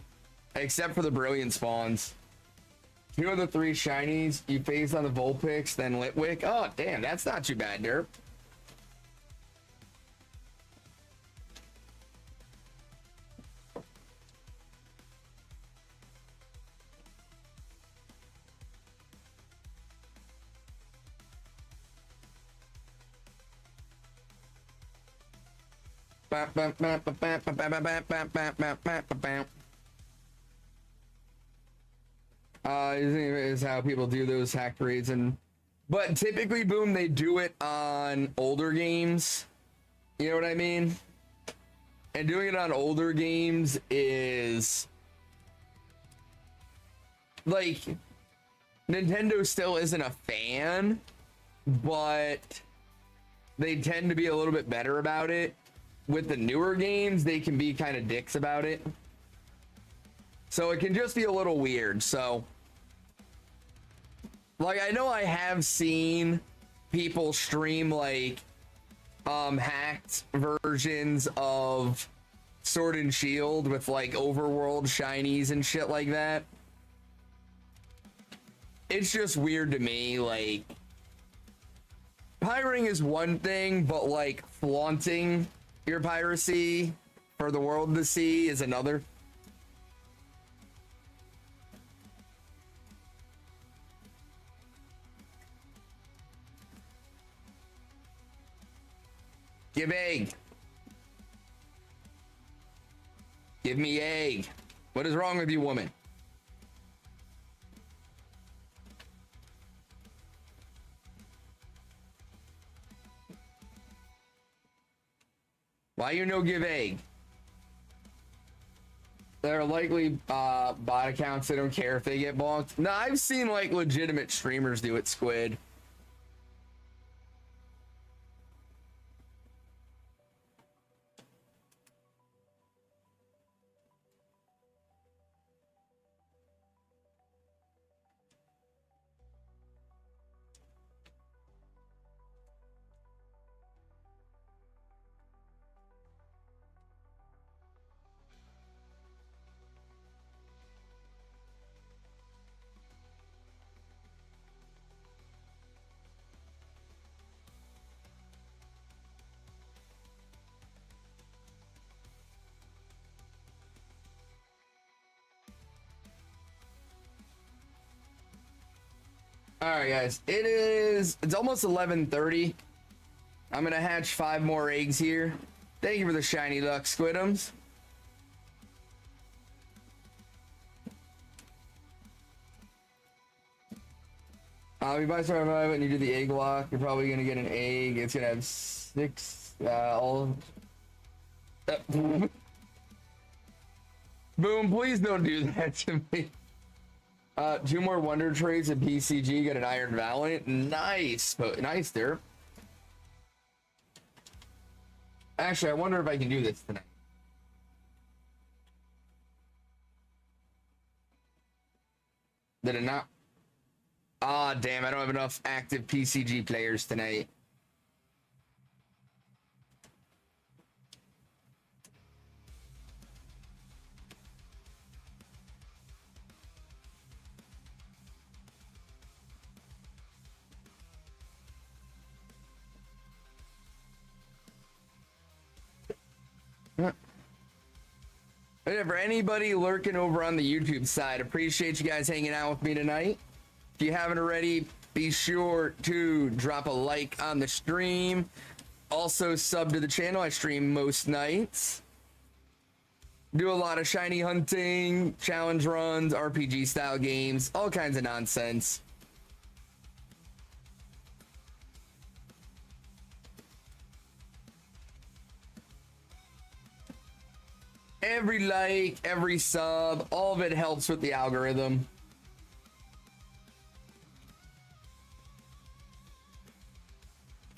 Except for the brilliant spawns. 2 of the 3 shinies you phased on the Vulpix, then Litwick. Oh, damn. That's not too bad, derp. Is how people do those hack raids, but typically, boom, they do it on older games. You know what I mean? And doing it on older games is like Nintendo still isn't a fan, but they tend to be a little bit better about it. With the newer games, they can be kind of dicks about it. So it can just be a little weird. So, like, I know I have seen people stream, like, hacked versions of Sword and Shield with, like, overworld shinies and shit like that. It's just weird to me, like, pirating is one thing, but, like, flaunting your piracy for the world to see is another. Give egg. Give me egg. What is wrong with you, woman? Why you no give egg? There are likely bot accounts that don't care if they get blocked. No, I've seen like legitimate streamers do it, Squid. All right, guys. It's almost 11:30. I'm gonna hatch 5 more eggs here. Thank you for the shiny luck, Squidums. If you buy Survive and you do the egg lock, you're probably gonna get an egg. It's gonna have 6 all. Boom, please don't do that to me. 2 more Wonder Trades at PCG, get an Iron Valiant. Nice, nice there. Actually, I wonder if I can do this tonight. Did it not? Ah, damn, I don't have enough active PCG players tonight. And for anybody lurking over on the YouTube side, appreciate you guys hanging out with me tonight. If you haven't already, be sure to drop a like on the stream. Also sub to the channel. I stream most nights. Do a lot of shiny hunting, challenge runs, RPG style games, all kinds of nonsense. Every like, every sub, all of it helps with the algorithm.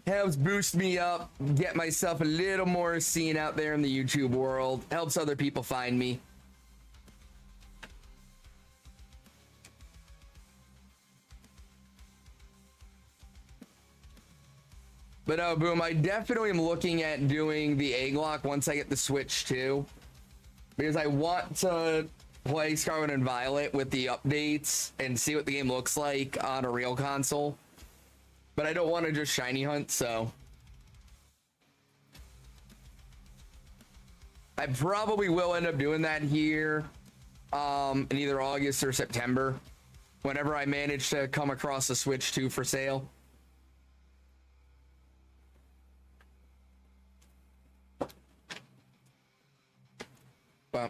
Helps boost me up, get myself a little more seen out there in the YouTube world. Helps other people find me. But oh, boom, I definitely am looking at doing the egg lock once I get the Switch too. Because I want to play Scarlet and Violet with the updates and see what the game looks like on a real console. But I don't want to just shiny hunt, so I probably will end up doing that here in either August or September, whenever I manage to come across a Switch 2 for sale. All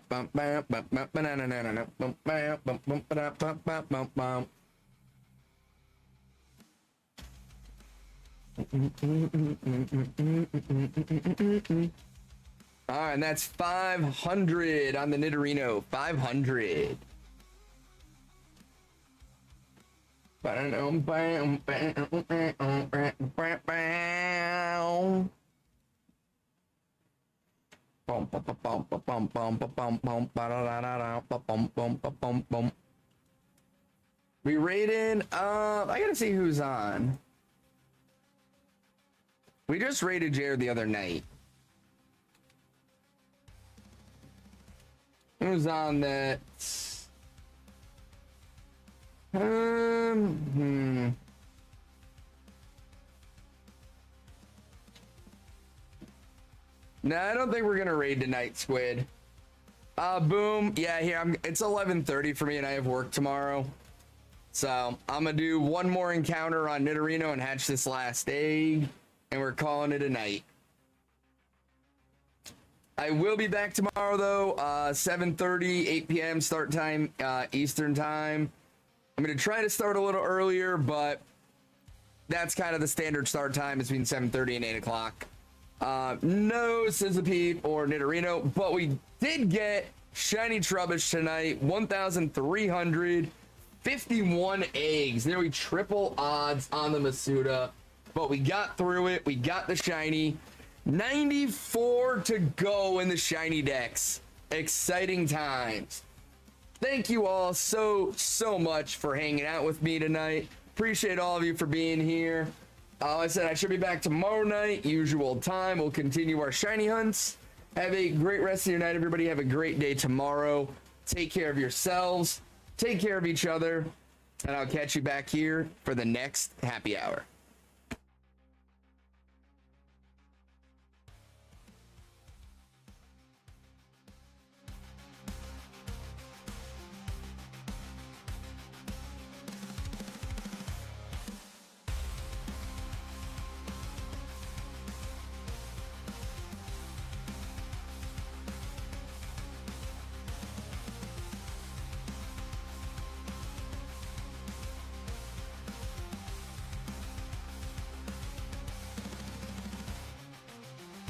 right, and that's 500 on the Nidorino. 500. We rated, I gotta see who's on. We just rated Jared the other night. Who's on that? No, I don't think we're gonna raid tonight, Squid. Boom. Yeah, here it's 11:30 for me, and I have work tomorrow. So I'm gonna do one more encounter on Nidorino and hatch this last egg, and we're calling it a night. I will be back tomorrow though. 7:30, 8 p.m. start time, Eastern time. I'm gonna try to start a little earlier, but that's kind of the standard start time between 7:30 and 8 o'clock. No Sizzipede or Nidorino, but we did get Shiny Trubbish tonight. 1,351 eggs. Nearly triple odds on the Masuda, but we got through it. We got the Shiny. 94 to go in the Shiny decks. Exciting times. Thank you all so much for hanging out with me tonight. Appreciate all of you for being here. Like I said, I should be back tomorrow night, usual time. We'll continue our shiny hunts. Have a great rest of your night, everybody. Have a great day tomorrow. Take care of yourselves. Take care of each other. And I'll catch you back here for the next happy hour.